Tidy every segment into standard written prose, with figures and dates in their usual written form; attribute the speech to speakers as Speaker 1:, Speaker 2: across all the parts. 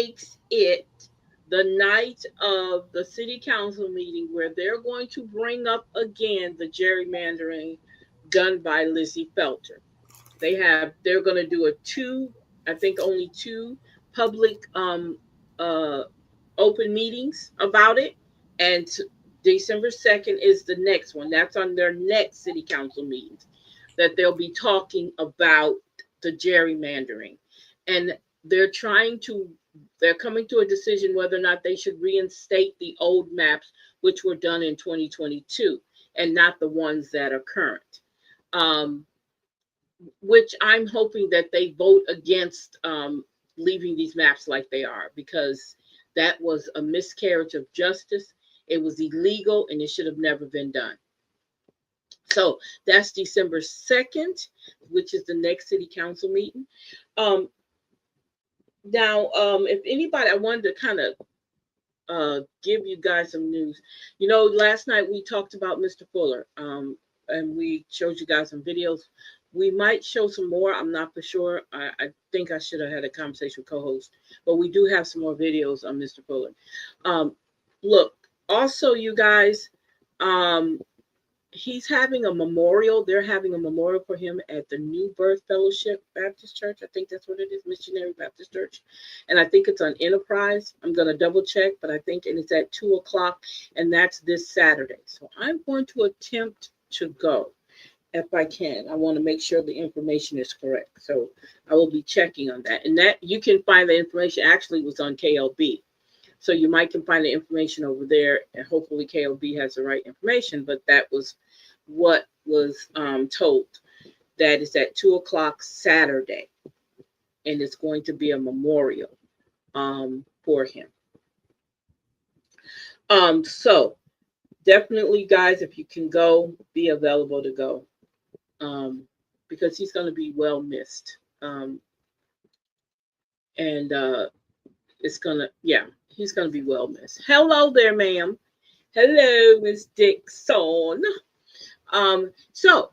Speaker 1: makes it the night of the city council meeting where they're going to bring up again the gerrymandering done by Lizzie Felter. They're going to do a two, I think only two public uh open meetings about it, and December 2nd is the next one. That's on their next city council meetings that they'll be talking about the gerrymandering. And they're trying to they're coming to a decision whether or not they should reinstate the old maps which were done in 2022 and not the ones that are current. Um, which I'm hoping that they vote against leaving these maps like they are, because that was a miscarriage of justice. It was illegal and it should have never been done. So that's December 2nd, which is the next city council meeting. Um, if anybody, I wanted to kind of give you guys some news. You know, last night we talked about Mr. Fuller, and we showed you guys some videos. We might show some more. I'm not for sure. I think I should have had a conversation with co-host, but we do have some more videos on Mr. Fuller. Look, also, you guys, he's having a memorial. They're having a memorial for him at the New Birth Fellowship Baptist Church. I think that's what it is, Missionary Baptist Church. And I think it's on Enterprise. I'm going to double check, but I think it's at 2:00, and that's this Saturday. So I'm going to attempt to go if I can. I want to make sure the information is correct. So I will be checking on that. And that you can find the information, actually was on KLB. So you might can find the information over there, and hopefully KLB has the right information, but that was what was told. That is at 2:00 Saturday, and it's going to be a memorial for him. So definitely, guys, if you can go, be available to go, because he's going to be well missed. It's gonna, yeah, he's gonna be well missed. Hello there, ma'am. Hello, Miss Dixon. So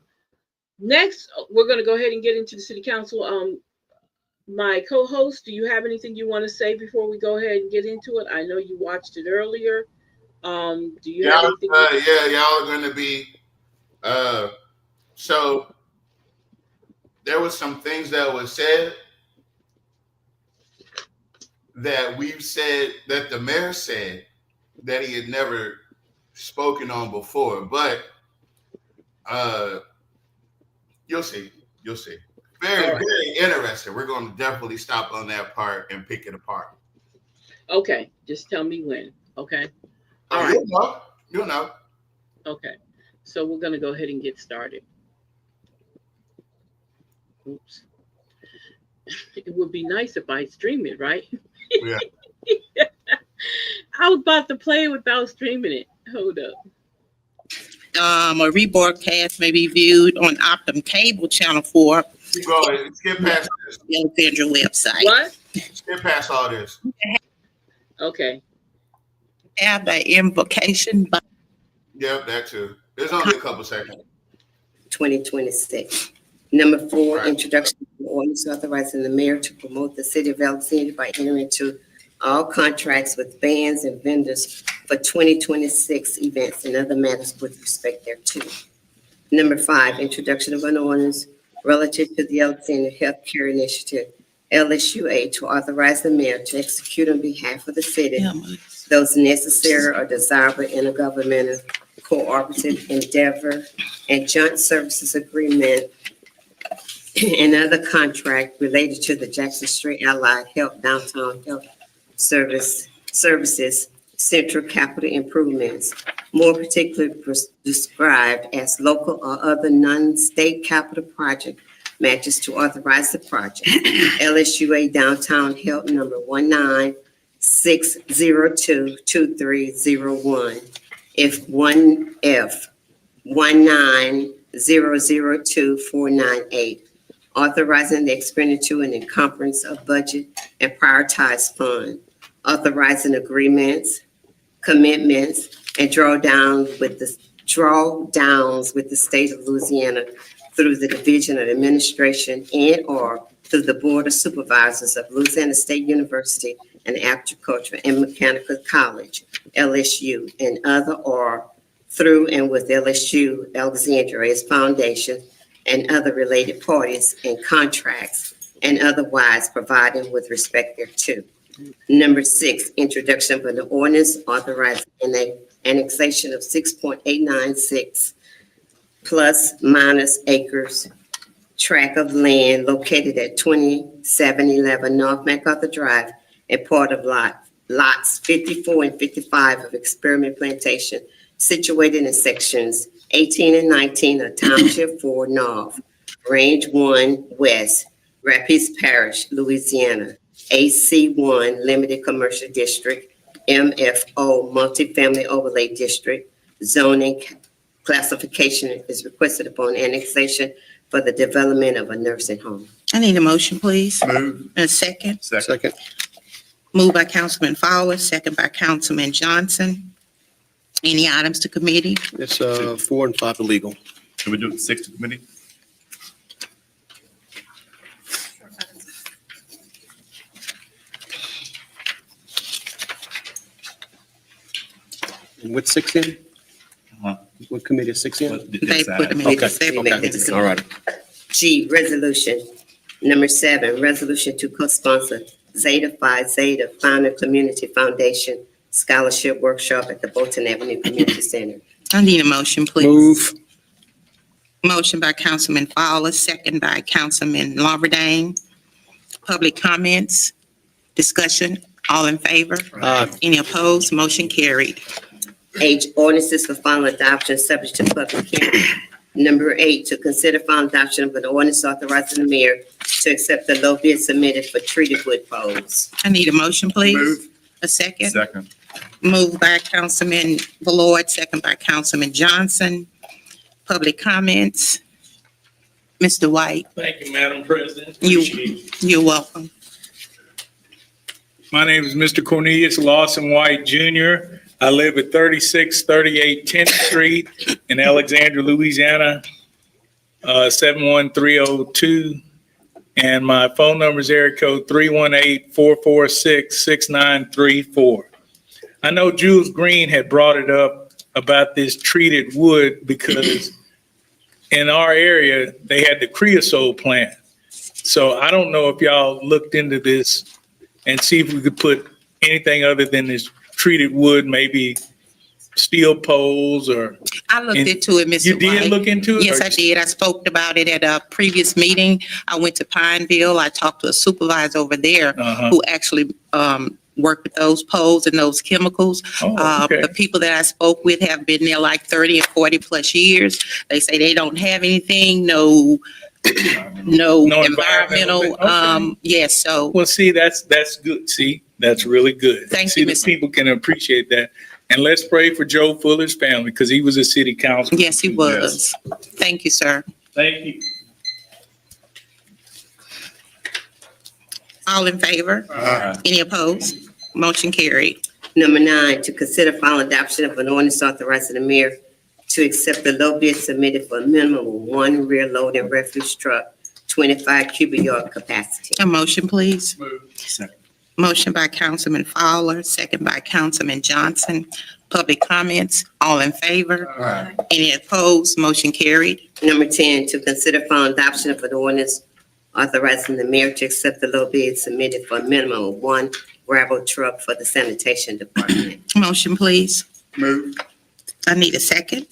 Speaker 1: next we're gonna go ahead and get into the city council. My co-host, do you have anything you want to say before we go ahead and get into it? I know you watched it earlier. Do you have anything?
Speaker 2: Yeah, y'all are gonna be. So there was some things that was said that we've said, that the mayor said that he had never spoken on before, but you'll see. Very, right. Very interesting. We're going to definitely stop on that part and pick it apart.
Speaker 1: Okay, just tell me when. Okay. All right.
Speaker 2: You'll know.
Speaker 1: Okay, so we're going to go ahead and get started. Oops. It would be nice if I stream it, right?
Speaker 2: Yeah.
Speaker 1: I was about to play it without streaming it. Hold up.
Speaker 3: A rebroadcast may be viewed on Optum Cable Channel 4.
Speaker 2: Keep going. Skip past this.
Speaker 3: The ALEXANDRIA website.
Speaker 1: What?
Speaker 2: Skip past all this.
Speaker 1: Okay.
Speaker 3: Have the invocation.
Speaker 2: Yep, that too. There's only a couple seconds.
Speaker 4: 2026. Number 4,
Speaker 2: right.
Speaker 4: Introduction to the ordinance authorizing the mayor to promote the city of Alexandria by entering into all contracts with bands and vendors for 2026 events and other matters with respect thereto. Number 5, introduction of an ordinance relative to the Alexandria Healthcare Initiative, LSUA, to authorize the mayor to execute on behalf of the city those necessary or desirable intergovernmental cooperative endeavor and joint services agreement and other contract related to the Jackson Street Allied Health Downtown Health Services Central Capital Improvements, more particularly described as local or other non-state capital project matches, to authorize the project. LSUA Downtown Health number 19-602-2301. If 19-002-498. Authorizing the expenditure and encumbrance of budget and prioritized fund. Authorizing agreements, commitments, and drawdowns with the state of Louisiana through the Division of Administration and or through the Board of Supervisors of Louisiana State University and Agriculture and Mechanical College, LSU, and other or through and with LSU, Alexandria, its foundation, and other related parties and contracts, and otherwise providing with respect thereto. Number 6, introduction of an ordinance authorizing an annexation of 6.896 plus minus acres tract of land located at 2711 North MacArthur Drive and part of lots 54 and 55 of Experiment Plantation, situated in sections 18 and 19 of Township 4 North, Range 1 West, Rapides Parish, Louisiana, AC1 Limited Commercial District, MFO Multifamily Overlay District. Zoning classification is requested upon annexation for the development of a nursing home.
Speaker 3: I need a motion, please.
Speaker 2: Move.
Speaker 3: A second.
Speaker 5: Second.
Speaker 3: Moved by Councilman Fowler, second by Councilman Johnson. Any items to committee?
Speaker 5: It's 4 and 5 illegal.
Speaker 6: Can we do 6 to committee?
Speaker 5: And what's 6 in?
Speaker 6: Uh-huh.
Speaker 5: What committee is 6 in?
Speaker 3: They put them in.
Speaker 5: Okay,
Speaker 3: They put them in.
Speaker 5: okay, all right.
Speaker 4: G, resolution. Number 7, resolution to co-sponsor Zeta Phi Zeta Founder Community Foundation Scholarship Workshop at the Bolton Avenue Community Center.
Speaker 3: I need a motion, please.
Speaker 5: Move.
Speaker 3: Motion by Councilman Fowler, second by Councilman Lawberdane. Public comments, discussion, all in favor?
Speaker 5: Aye.
Speaker 3: Any opposed? Motion carried.
Speaker 4: H, ordinances for final adoption subject to public hearing. Number 8, to consider final adoption of an ordinance authorizing the mayor to accept the low bid submitted for treated wood poles.
Speaker 3: I need a motion, please.
Speaker 6: Move.
Speaker 3: A second.
Speaker 6: Second.
Speaker 3: Moved by Councilman Ballard, second by Councilman Johnson. Public comments. Mr. White,
Speaker 7: Thank you, Madam President.
Speaker 3: You-
Speaker 7: Appreciate it.
Speaker 3: you're welcome.
Speaker 7: My name is Mr. Cornelius Lawson White Jr. I live at 3638 10th Street in Alexandria, Louisiana, 71302. And my phone number is area code 318-446-6934. I know Jules Green had brought it up about this treated wood because in our area, they had the creosote plant. So I don't know if y'all looked into this and see if we could put anything other than this treated wood, maybe steel poles or.
Speaker 3: I looked
Speaker 7: And
Speaker 3: into it, Mr. White.
Speaker 7: You did look into it?
Speaker 3: Yes,
Speaker 7: or-
Speaker 3: I did. I spoke about it at a previous meeting. I went to Pineville. I talked to a supervisor over there
Speaker 7: Uh-huh.
Speaker 3: who actually worked with those poles and those chemicals.
Speaker 7: Oh, okay.
Speaker 3: The people that I spoke with have been there like 30 and 40 plus years. They say they don't have anything, no
Speaker 7: No
Speaker 3: environmental,
Speaker 7: environmental,
Speaker 3: yes, so
Speaker 7: Well, see, that's good. See, that's really good.
Speaker 3: Thank
Speaker 7: See,
Speaker 3: you,
Speaker 7: the
Speaker 3: Mr.
Speaker 7: people can appreciate that. And let's pray for Joe Fuller's family because he was a city councilman.
Speaker 3: yes, he was. Thank you, sir.
Speaker 7: Thank you.
Speaker 3: All in favor? Any opposed? Motion carried.
Speaker 4: Number 9, to consider final adoption of an ordinance authorizing the mayor to accept the low bid submitted for a minimum of 1 rear load and refuse truck, 25 cubic yard capacity.
Speaker 3: A motion, please.
Speaker 6: Second.
Speaker 3: Motion by Councilman Fowler, second by Councilman Johnson. Public comments, all in favor? Any opposed? Motion carried.
Speaker 4: Number 10, to consider final adoption of an ordinance authorizing the mayor to accept the low bid submitted for a minimum of 1 gravel truck for the sanitation department.
Speaker 3: Motion, please.
Speaker 2: Move.
Speaker 3: I need a second.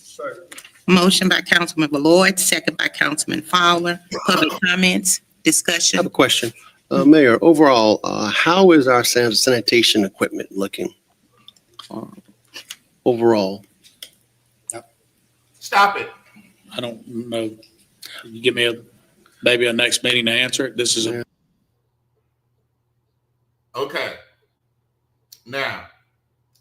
Speaker 3: Motion by Councilman Ballard, second by Councilman Fowler. Public comments,
Speaker 5: I have a
Speaker 3: discussion.
Speaker 5: question. Mayor, overall, how is our sanitation equipment looking? Overall,
Speaker 2: Stop it.
Speaker 8: I don't know. You give me maybe a next meeting to answer it. This is a
Speaker 2: Okay. Now,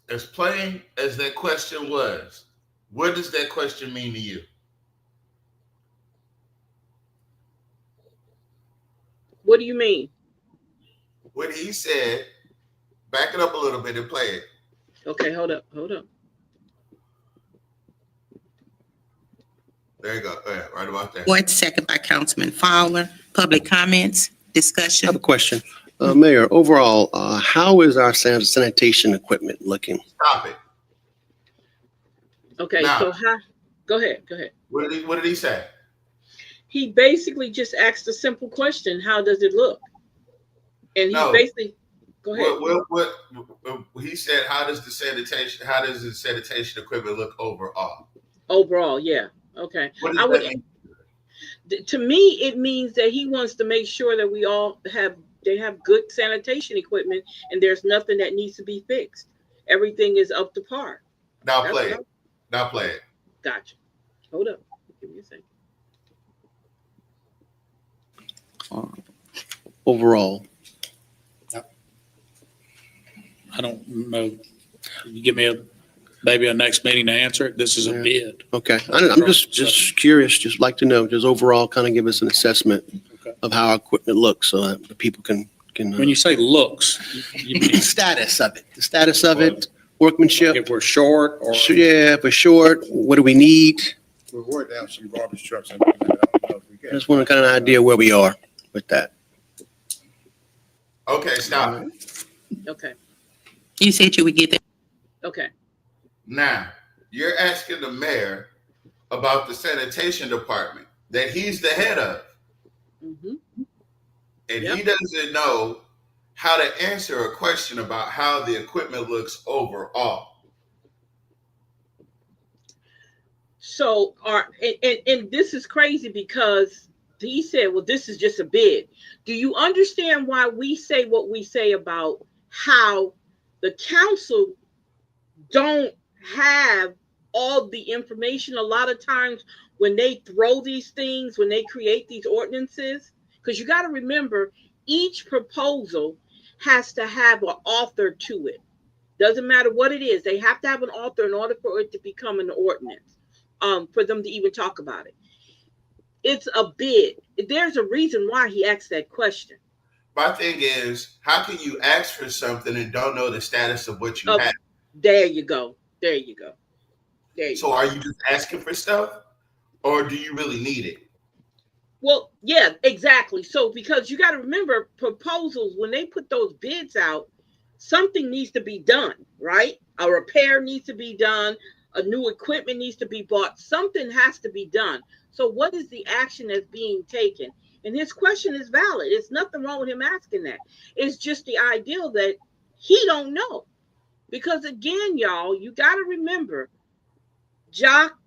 Speaker 2: as plain as that question was, what does that question mean to you?
Speaker 1: What do you mean?
Speaker 2: What he said, back it up a little bit and play it.
Speaker 1: Okay, hold up.
Speaker 2: There you go. Right about there.
Speaker 3: Ward, second by Councilman Fowler. Public comments,
Speaker 5: I
Speaker 3: discussion.
Speaker 5: have a question. Mayor, overall, how is our sanitation equipment looking?
Speaker 2: Stop it.
Speaker 1: Okay,
Speaker 2: Now-
Speaker 1: so go ahead.
Speaker 2: What did he say?
Speaker 1: He basically just asked a simple question: how does it look? And he
Speaker 2: No.
Speaker 1: basically, go ahead.
Speaker 2: What he said? How does the sanitation equipment look overall?
Speaker 1: Overall, yeah. Okay.
Speaker 2: What does that mean?
Speaker 1: To me, it means that he wants to make sure that we all have good sanitation equipment, and there's nothing that needs to be fixed. Everything is up to par.
Speaker 2: Now
Speaker 1: That's
Speaker 2: play
Speaker 1: what
Speaker 2: it. Now play it.
Speaker 1: Gotcha. Hold up. Give me a second.
Speaker 5: Overall,
Speaker 8: I don't know. You give me maybe a next meeting to answer it. This is a
Speaker 5: Yeah.
Speaker 8: bid.
Speaker 5: okay. I'm just curious, just like to know, just overall, kind of give us an assessment
Speaker 8: Okay.
Speaker 5: of how our equipment looks so that the people can.
Speaker 8: When you say looks, you mean
Speaker 5: Status of it, the status of it, workmanship.
Speaker 8: if we're short or?
Speaker 5: Yeah, for short, what do we need?
Speaker 9: We're worried to have some garbage trucks. I don't know if we
Speaker 5: I
Speaker 9: get.
Speaker 5: just want a kind of idea where we are with that.
Speaker 2: Okay, stop it.
Speaker 1: Okay.
Speaker 3: You said you would get that.
Speaker 1: Okay.
Speaker 2: Now you're asking the mayor about the sanitation department that he's the head of,
Speaker 1: Mm-hmm.
Speaker 2: and
Speaker 1: Yep.
Speaker 2: he doesn't know how to answer a question about how the equipment looks overall.
Speaker 1: So, and this is crazy because he said, well, this is just a bid. Do you understand why we say what we say about how the council don't have all the information a lot of times when they throw these things, when they create these ordinances? Because you got to remember, each proposal has to have an author to it. Doesn't matter what it is. They have to have an author in order for it to become an ordinance, for them to even talk about it. It's a bid. There's a reason why he asked that question.
Speaker 2: My thing is, how can you ask for something and don't know the status of what you
Speaker 1: Okay.
Speaker 2: have?
Speaker 1: There you go.
Speaker 2: So are you just asking for stuff, or do you really need it?
Speaker 1: Well, yeah, exactly. So because you got to remember, proposals, when they put those bids out, something needs to be done, right? A repair needs to be done. A new equipment needs to be bought. Something has to be done. So what is the action that's being taken? And his question is valid. There's nothing wrong with him asking that. It's just the idea that he don't know. Because again, y'all, you got to remember, Jock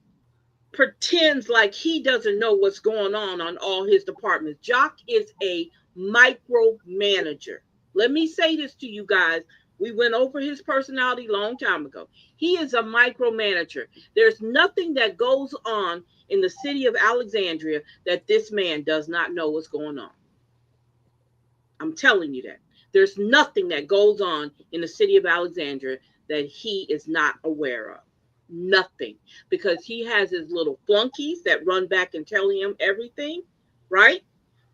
Speaker 1: pretends like he doesn't know what's going on all his departments. Jock is a micromanager. Let me say this to you guys. We went over his personality a long time ago. He is a micromanager. There's nothing that goes on in the city of Alexandria that this man does not know what's going on. I'm telling you that. There's nothing that goes on in the city of Alexandria that he is not aware of. Nothing. Because he has his little flunkies that run back and tell him everything, right?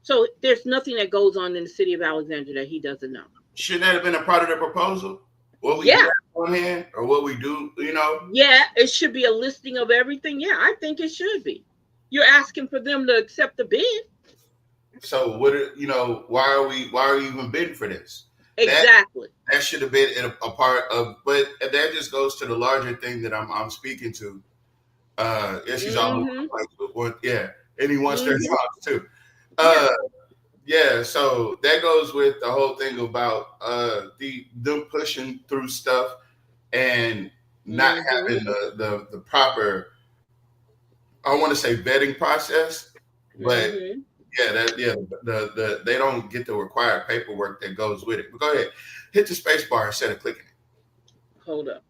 Speaker 1: So there's nothing that goes on in the city of Alexandria that he doesn't know.
Speaker 2: Shouldn't that have been a part of the proposal? What we
Speaker 1: Yeah.
Speaker 2: do on one hand, or what we do,
Speaker 1: Yeah, it should be a listing of everything. Yeah, I think it should be. You're asking for them to accept the bid.
Speaker 2: So why are we even bidding for this?
Speaker 1: Exactly.
Speaker 2: That should have been a part of, but that just goes to the larger thing that I'm speaking to. She's all over the place with one, yeah, and he wants their thoughts too. Yeah, so that goes with the whole thing about them pushing through stuff and not having the proper, I want to say, vetting process, but they don't get the required paperwork that goes with it. But go ahead, hit the space bar instead of clicking it.
Speaker 1: Hold up.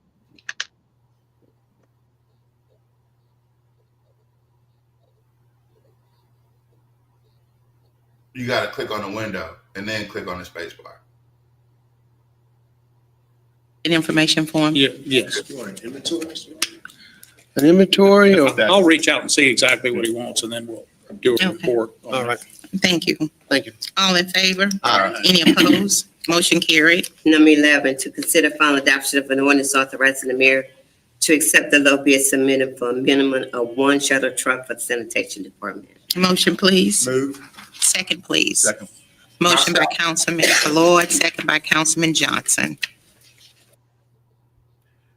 Speaker 2: You got to click on the window and then click on the space bar.
Speaker 3: An information form?
Speaker 8: Yeah, yes.
Speaker 5: An inventory or?
Speaker 8: I'll reach out and see exactly what he wants, and then we'll do a
Speaker 3: Okay.
Speaker 8: report. on
Speaker 5: All
Speaker 8: that.
Speaker 5: right,
Speaker 3: Thank you.
Speaker 5: thank you.
Speaker 3: All in favor?
Speaker 5: Aye.
Speaker 3: Any opposed? Motion carried.
Speaker 4: Number 11, to consider final adoption of an ordinance authorizing the mayor to accept the low bid submitted for a minimum of one shuttle truck for the sanitation department.
Speaker 3: Motion, please.
Speaker 9: Move.
Speaker 3: Second, please.
Speaker 6: Second.
Speaker 3: Motion by Councilman Lloyd, second by Councilman Johnson.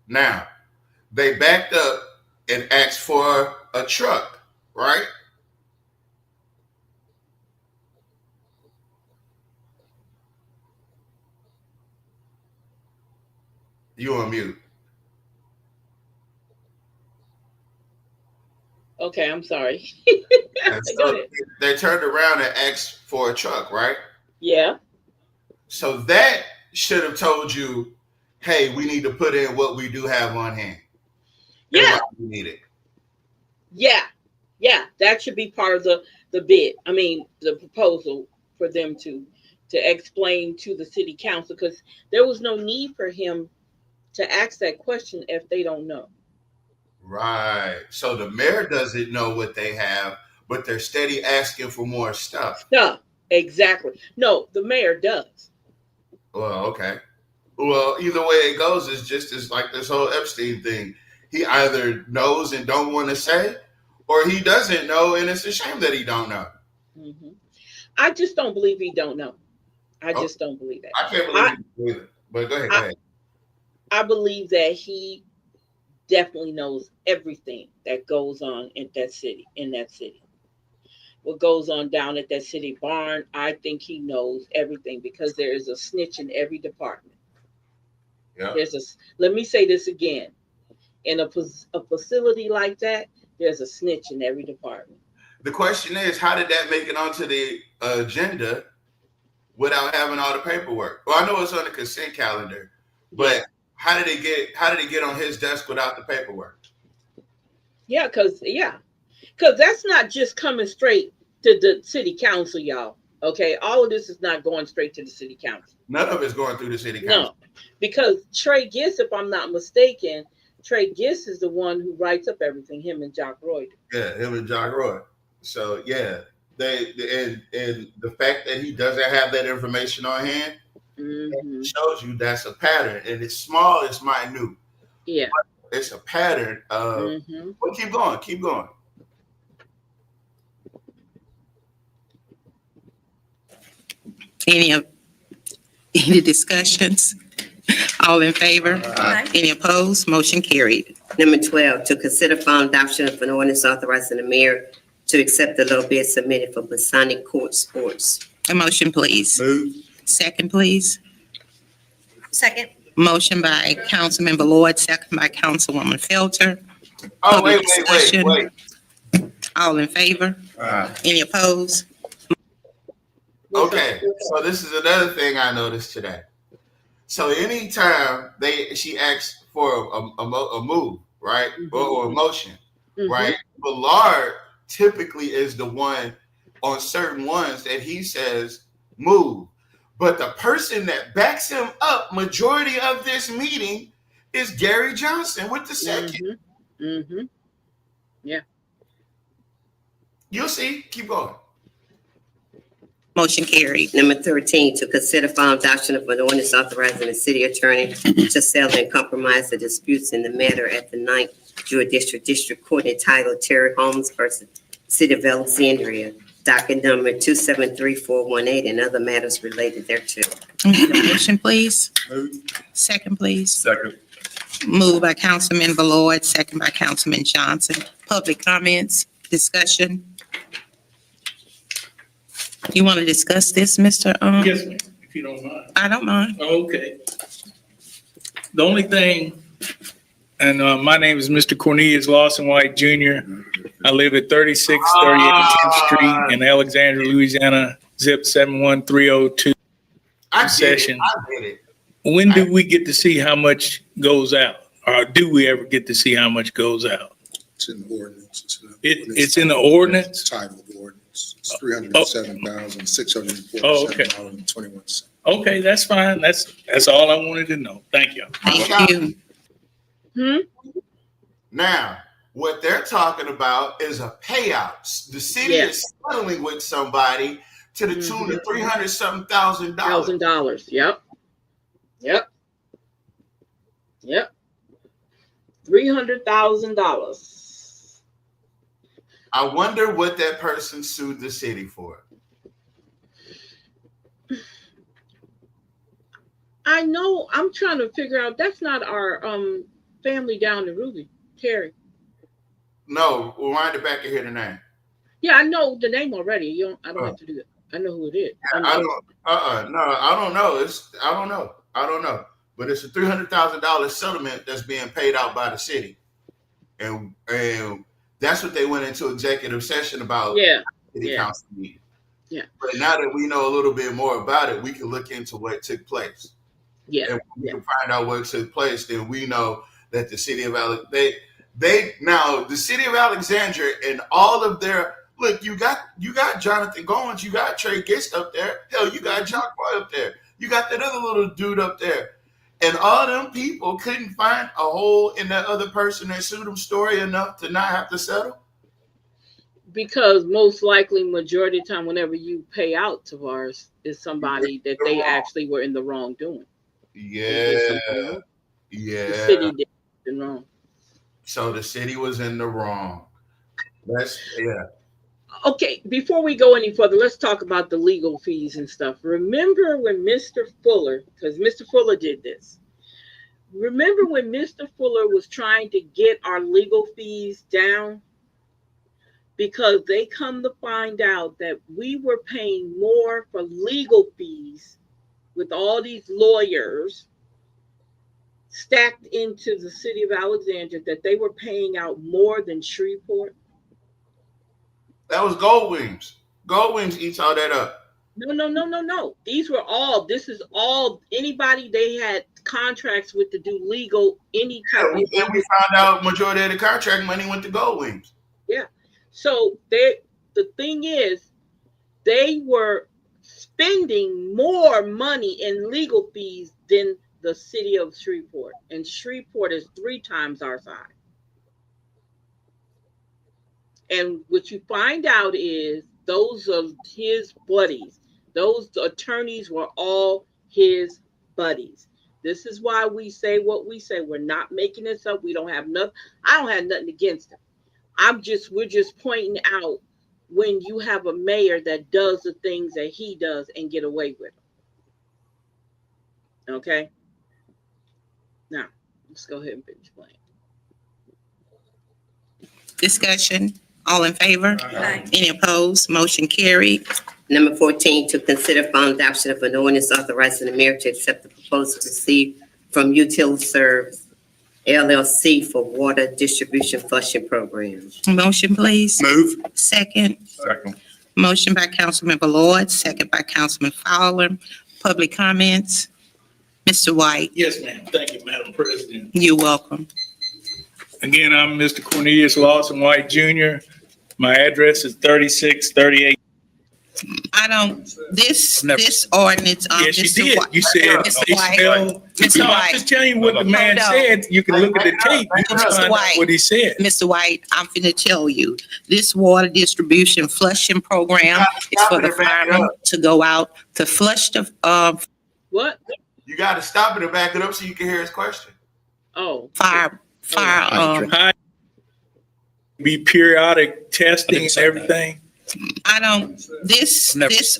Speaker 2: Now, they backed up and asked for a truck, right? You on mute.
Speaker 1: Okay, I'm sorry.
Speaker 2: And so they turned around and asked for a truck, right?
Speaker 1: Yeah.
Speaker 2: So that should have told you, hey, we need to put in what we do have on hand.
Speaker 1: Yeah.
Speaker 2: We need it.
Speaker 1: Yeah. Yeah. That should be part of the bid. I mean, the proposal for them to explain to the city council, because there was no need for him to ask that question if they don't know.
Speaker 2: Right. So the mayor doesn't know what they have, but they're steady asking for more stuff.
Speaker 1: No, exactly. No, the mayor does.
Speaker 2: Well, okay. Well, either way it goes is just as like this whole Epstein thing. He either knows and don't want to say, or he doesn't know and it's a shame that he don't know.
Speaker 1: Mm-hmm. I just don't believe he don't know. I just don't believe that.
Speaker 2: I can't believe it either. But go ahead.
Speaker 1: I believe that he definitely knows everything that goes on in that city. What goes on down at that city barn, I think he knows everything because there is a snitch in every department.
Speaker 2: Yeah.
Speaker 1: Let me say this again. In a facility like that, there's a snitch in every department.
Speaker 2: The question is, how did that make it onto the agenda without having all the paperwork? Well, I know it's on the consent calendar, but how did it get on his desk without the paperwork?
Speaker 1: Yeah, because that's not just coming straight to the city council, y'all. Okay, all of this is not going straight to the city council.
Speaker 2: None of it's going through the city council.
Speaker 1: No, because Trey Giss, if I'm not mistaken, Trey Giss is the one who writes up everything. Him and Jock Roy.
Speaker 2: Yeah, him and Jock Roy. So yeah, and the fact that he doesn't have that information on hand shows you that's a pattern, and it's small, it's minute.
Speaker 1: Yeah,
Speaker 2: it's a pattern of. Well, keep going.
Speaker 3: Any discussions? All in favor?
Speaker 4: Aye.
Speaker 3: Any opposed? Motion carried.
Speaker 4: Number 12, to consider final adoption of an ordinance authorizing the mayor to accept the low bid submitted for Masonic Court Sports.
Speaker 3: A motion, please.
Speaker 9: Move.
Speaker 3: Second, please.
Speaker 4: Second.
Speaker 3: Motion by Councilman Lloyd, second by Councilwoman Felter.
Speaker 2: Oh,
Speaker 3: Public
Speaker 2: wait.
Speaker 3: discussion. All in favor?
Speaker 9: Aye.
Speaker 3: Any opposed?
Speaker 2: Okay, so this is another thing I noticed today. So anytime she asks for a move, right, or a motion, right, Ballard typically is the one on certain ones that he says move, but the person that backs him up majority of this meeting is Gary Johnson with the second.
Speaker 1: Yeah.
Speaker 2: You'll see. Keep going.
Speaker 3: Motion carried.
Speaker 4: Number 13, to consider final adoption of an ordinance authorizing the city attorney to settle and compromise the disputes in the matter at the 9th Judicial District Court entitled Terry Holmes versus City of Alexandria, docket number 273418, and other matters related thereto.
Speaker 3: Motion, please.
Speaker 9: Move.
Speaker 3: Second, please.
Speaker 6: Second.
Speaker 3: Moved by Councilman Lloyd, second by Councilman Johnson. Public comments, discussion. You want to discuss this, Mr.?
Speaker 7: Yes, ma'am, if you don't mind.
Speaker 3: I don't mind.
Speaker 7: Okay. The only thing, and my name is Mr. Cornelius Lawson White Jr. I live at 3638 10th Street in Alexandria, Louisiana, zip 71302.
Speaker 2: I get it.
Speaker 7: When do we get to see how much goes out? Or do we ever get to see how much goes out?
Speaker 9: It's in the ordinance.
Speaker 7: It's in the ordinance?
Speaker 9: Title of the ordinance. It's $307,647.21.
Speaker 7: Oh, okay. Okay, that's fine. That's all I wanted to know. Thank you.
Speaker 3: Thank you.
Speaker 2: Now, what they're talking about is a payout. The city is settling with somebody to the tune of $300,000.
Speaker 1: Yep. $300,000.
Speaker 2: I wonder what that person sued the city for.
Speaker 1: I know. I'm trying to figure out. That's not our family down in Ruby, Terry.
Speaker 2: No, rewind it back and hear the name.
Speaker 1: Yeah, I know the name already. You don't. I don't have to do it. I know who it is.
Speaker 2: I don't. No, I don't know. I don't know. I don't know. But it's a $300,000 settlement that's being paid out by the city, and that's what they went into executive session about.
Speaker 1: Yeah.
Speaker 2: City council meeting.
Speaker 1: Yeah.
Speaker 2: But now that we know a little bit more about it, we can look into what took place.
Speaker 1: Yeah.
Speaker 2: And when we can find out what took place, then we know that the city of the city of Alexandria and all of their look, you got Jonathan Goins, you got Trey Gist up there, hell, you got Jock Boy up there, you got that other little dude up there. And all them people couldn't find a hole in that other person that sued them story enough to not have to settle.
Speaker 1: Because most likely, majority of the time, whenever you pay out Tavares, is somebody that they actually were in the wrong doing.
Speaker 2: Yeah.
Speaker 1: The city did something wrong.
Speaker 2: So the city was in the wrong.
Speaker 1: Okay, before we go any further, let's talk about the legal fees and stuff. Remember when Mr. Fuller, because Mr. Fuller did this. Remember when Mr. Fuller was trying to get our legal fees down? Because they come to find out that we were paying more for legal fees with all these lawyers stacked into the city of Alexandria, that they were paying out more than Shreveport.
Speaker 2: That was Gold Wings. Gold Wings eats all that up.
Speaker 1: No. This is all anybody they had contracts with to do legal, any type of.
Speaker 2: And we found out majority of the contract money went to Gold Wings.
Speaker 1: Yeah. So the thing is, they were spending more money in legal fees than the city of Shreveport. And Shreveport is 3 times our size. And what you find out is those are his buddies. Those attorneys were all his buddies. This is why we say what we say. We're not making this up. We don't have nothing. I don't have nothing against him. We're just pointing out when you have a mayor that does the things that he does and get away with them. Okay? Now, let's go ahead and finish playing.
Speaker 3: Discussion. All in favor? Aye. Any opposed? Motion carried.
Speaker 4: Number 14, to consider final adoption of an ordinance authorizing the mayor to accept the proposal received from UtiliServe LLC for water distribution flushing program.
Speaker 3: Motion, please.
Speaker 6: Move.
Speaker 3: Second.
Speaker 6: Second.
Speaker 3: Motion by Councilman Ballard, second by Councilman Fowler. Public comments. Mr. White,
Speaker 7: Yes, ma'am. Thank you, Madam President.
Speaker 3: you're welcome.
Speaker 7: Again, I'm Mr. Cornelius Lawson White Jr. My address is 3638.
Speaker 3: This ordinance,
Speaker 7: Yes, you
Speaker 3: Mr.
Speaker 7: did.
Speaker 3: White.
Speaker 7: You said
Speaker 3: Mr.
Speaker 7: they
Speaker 3: White.
Speaker 7: smell.
Speaker 3: Mr.
Speaker 7: No,
Speaker 3: White.
Speaker 7: I'm just telling you what the man
Speaker 3: Hold on.
Speaker 7: said. You can look at the tape. You can
Speaker 3: Mr.
Speaker 7: find out
Speaker 3: White.
Speaker 7: what he said.
Speaker 3: Mr. White, I'm finna tell you, this water distribution flushing program is for the firemen to go out to flush the,
Speaker 1: What?
Speaker 2: You got to stop it and back it up so you can hear his question.
Speaker 1: Oh.
Speaker 3: fire,
Speaker 7: Be periodic testing and everything.
Speaker 3: this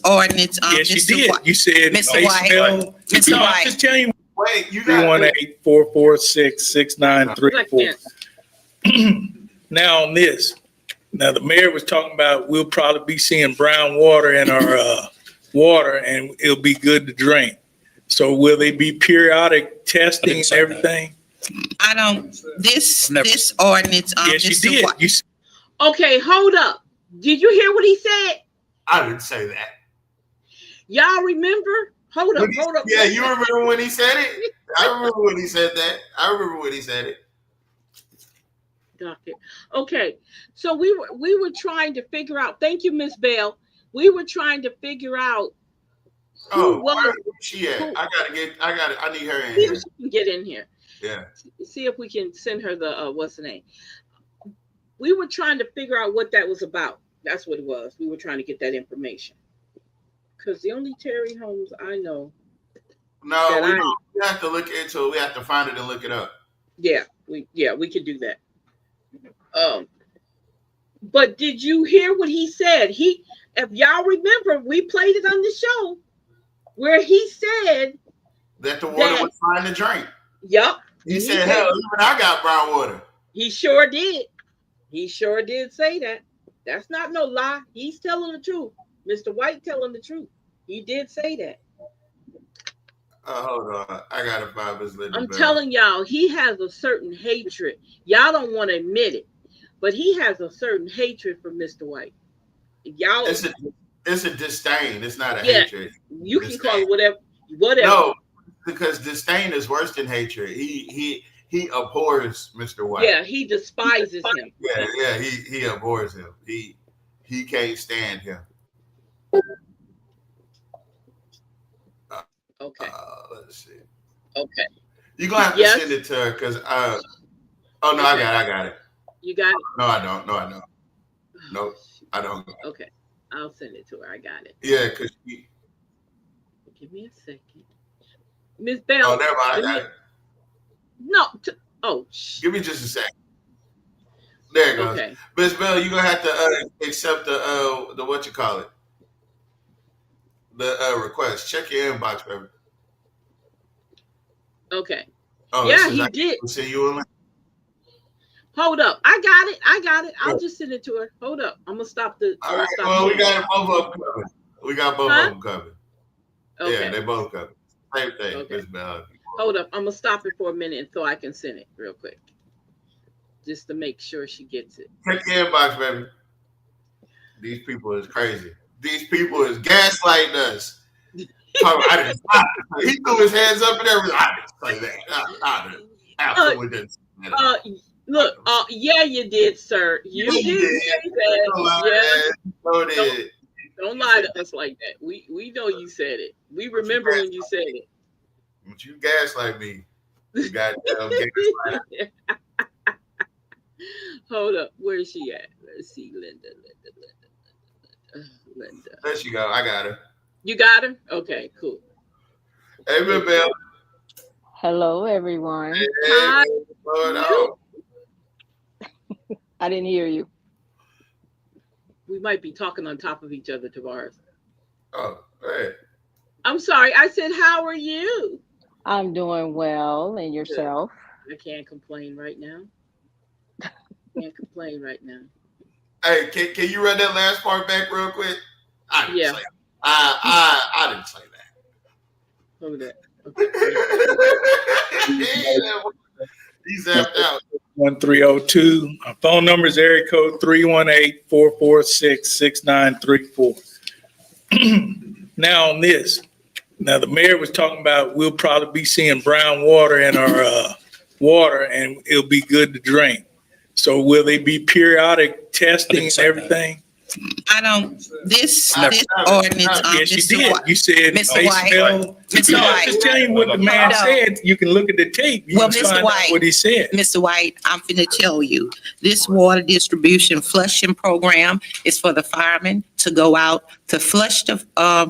Speaker 3: ordinance,
Speaker 7: Yes, you
Speaker 3: Mr.
Speaker 7: did.
Speaker 3: White.
Speaker 7: You said
Speaker 3: Mr.
Speaker 7: they
Speaker 3: White.
Speaker 7: smell.
Speaker 3: Mr.
Speaker 7: No, I'm
Speaker 3: White.
Speaker 7: just telling you.
Speaker 2: Wait, you got
Speaker 7: 318-446-6934. Now on this, the mayor was talking about we'll probably be seeing brown water in our water and it'll be good to drink. So will they be periodic testing and everything?
Speaker 3: This ordinance,
Speaker 7: Yes, you
Speaker 3: Mr.
Speaker 7: did.
Speaker 3: White.
Speaker 7: You
Speaker 1: Okay, hold up. Did you hear what he said?
Speaker 2: I didn't say that.
Speaker 1: Y'all remember? Hold up.
Speaker 2: Yeah, you remember when he said it? I remember when he said that. I remember when he said it.
Speaker 1: Doctor. Okay, so we were trying to figure out. Thank you, Miss Bell. We were trying to figure out who was.
Speaker 2: Where she at? I need her in
Speaker 1: See
Speaker 2: here.
Speaker 1: if she can get in here.
Speaker 2: Yeah.
Speaker 1: See if we can send her the what's the name. We were trying to figure out what that was about. That's what it was. We were trying to get that information. Because the only Terry Holmes I know.
Speaker 2: No, we have to look into it. We have to find it and look it up.
Speaker 1: Yeah, we could do that. But did you hear what he said? If y'all remember, we played it on the show where he said
Speaker 2: that the water
Speaker 1: That-
Speaker 2: was fine to drink.
Speaker 1: Yup.
Speaker 2: He said, hell, even I got brown water.
Speaker 1: He sure did. He sure did say that. That's not no lie. He's telling the truth. Mr. White telling the truth. He did say that.
Speaker 2: Hold on. I got to find Miss Linda
Speaker 1: I'm
Speaker 2: Bell.
Speaker 1: telling y'all, he has a certain hatred. Y'all don't want to admit it, but he has a certain hatred for Mr. White. Y'all,
Speaker 2: It's a disdain. It's not a
Speaker 1: yeah,
Speaker 2: hatred.
Speaker 1: you can call it whatever.
Speaker 2: No, because disdain is worse than hatred. He abhors Mr. White.
Speaker 1: Yeah, he despises him.
Speaker 2: Yeah, he abhors him. He can't stand him.
Speaker 1: Okay.
Speaker 2: Let's see.
Speaker 1: Okay.
Speaker 2: You're gonna have to send it to her because oh no, okay. I got it.
Speaker 1: You got it?
Speaker 2: No, I don't. Nope, I don't.
Speaker 1: Okay. I'll send it to her. I got it.
Speaker 2: Yeah, because
Speaker 1: give me a second. Miss Bell.
Speaker 2: Oh, never mind. I got it.
Speaker 1: No.
Speaker 2: Give me just a second. There it goes. Okay. Miss Bell, you're gonna have to accept the what you call it. The request. Check your inbox, baby.
Speaker 1: Okay.
Speaker 2: Oh,
Speaker 1: yeah, he did.
Speaker 2: See you in.
Speaker 1: Hold up. I got it. I'll just send it to her. Hold up. I'm gonna stop the.
Speaker 2: All right. Well, we got both of them covered. We got both of them covered. Okay. Yeah, they both covered. Same thing. Okay. Miss Bell.
Speaker 1: Hold up. I'm gonna stop it for a minute so I can send it real quick, just to make sure she gets it.
Speaker 2: Check your inbox, baby. These people is crazy. These people is gaslighting us. I didn't. He threw his hands up and everything. I didn't say that. I didn't. Absolutely didn't say that.
Speaker 1: Look. Yeah, you did, sir. You did say that. Yeah. Don't lie to us like that. We know you said it. We remember when you said it.
Speaker 2: But you gaslight me. You goddamn gaslight.
Speaker 1: Hold up. Where is she at? Let's see. Linda.
Speaker 2: There she go. I got her.
Speaker 1: You got her? Okay, cool.
Speaker 2: Hey, Miss Bell.
Speaker 10: Hello, everyone.
Speaker 2: Hey, hi.
Speaker 10: I didn't hear you.
Speaker 1: We might be talking on top of each other, Tavares.
Speaker 2: Oh, hey.
Speaker 1: I'm sorry. I said, how are you?
Speaker 10: I'm doing well. And yourself?
Speaker 1: I can't complain right now.
Speaker 2: Hey, can you run that last part back real quick? I didn't say that. I didn't say that.
Speaker 1: Hold that.
Speaker 2: Okay. He's zapped out.
Speaker 7: 1302. Our phone number is area code 318-446-6934. Now on this. Now the mayor was talking about we'll probably be seeing brown water in our water and it'll be good to drink. So will they be periodic testing and everything?
Speaker 3: I don't, this ordinance.
Speaker 7: Yes, you did. You said
Speaker 3: Mr. White.
Speaker 7: Mr. White. Just tell you what the man said. You can look at the tape. You can find out what he said.
Speaker 3: Mr. White, I'm finna tell you, this water distribution flushing program is for the firemen to go out to flush the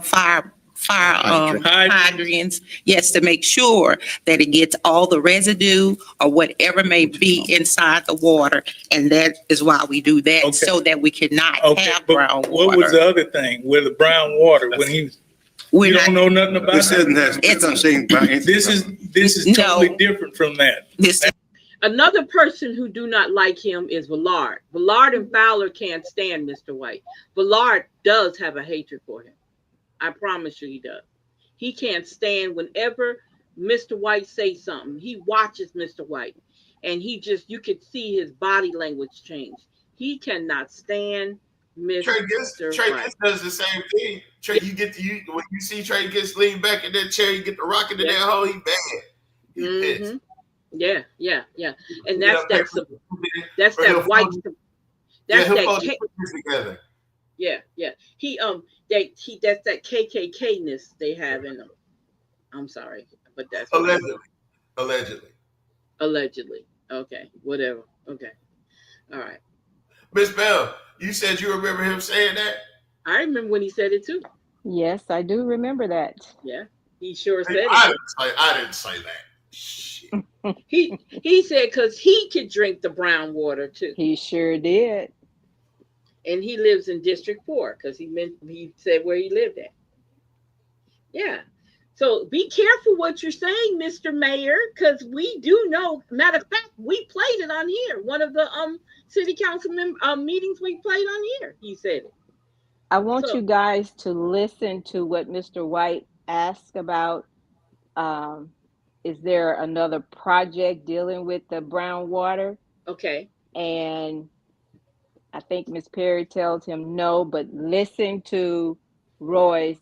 Speaker 3: fire hydrants, yes, to make sure that it gets all the residue or whatever may be inside the water. And that is why we do that, so that we cannot have brown water.
Speaker 7: What was the other thing with the brown water when he? You don't know nothing about
Speaker 5: this.
Speaker 7: This is totally different from that.
Speaker 1: Another person who do not like him is Villard. Villard and Fowler can't stand Mr. White. Villard does have a hatred for him. I promise you he does. He can't stand whenever Mr. White says something. He watches Mr. White and you could see his body language change. He cannot stand Mr.
Speaker 2: Trey
Speaker 1: White.
Speaker 2: does the same thing. Trey, when you see Trey gets leaned back in that chair, you get the rocket in that hole, he bad. He pissed.
Speaker 1: Yeah. And that's that white. That's that
Speaker 2: together.
Speaker 1: Yeah. That's that KKK-ness they have in them. I'm sorry, but that's allegedly. Okay, whatever. Okay, all right.
Speaker 2: Miss Bell, you said you remember him saying that?
Speaker 1: I remember when he said it too.
Speaker 10: Yes, I do remember that.
Speaker 1: Yeah, he sure said it.
Speaker 2: I didn't say that. Shit.
Speaker 1: He said because he could drink the brown water too.
Speaker 10: He sure did.
Speaker 1: And he lives in District 4 because he said where he lived at. Yeah. So be careful what you're saying, Mr. Mayor, because we do know. Matter of fact, we played it on here. One of the city council meetings we played on here. He said it.
Speaker 10: I want
Speaker 1: So
Speaker 10: you guys to listen to what Mr. White asked about. Um, is there another project dealing with the brown water?
Speaker 1: okay,
Speaker 10: And I think Miss Perry tells him no, but listen to Roy's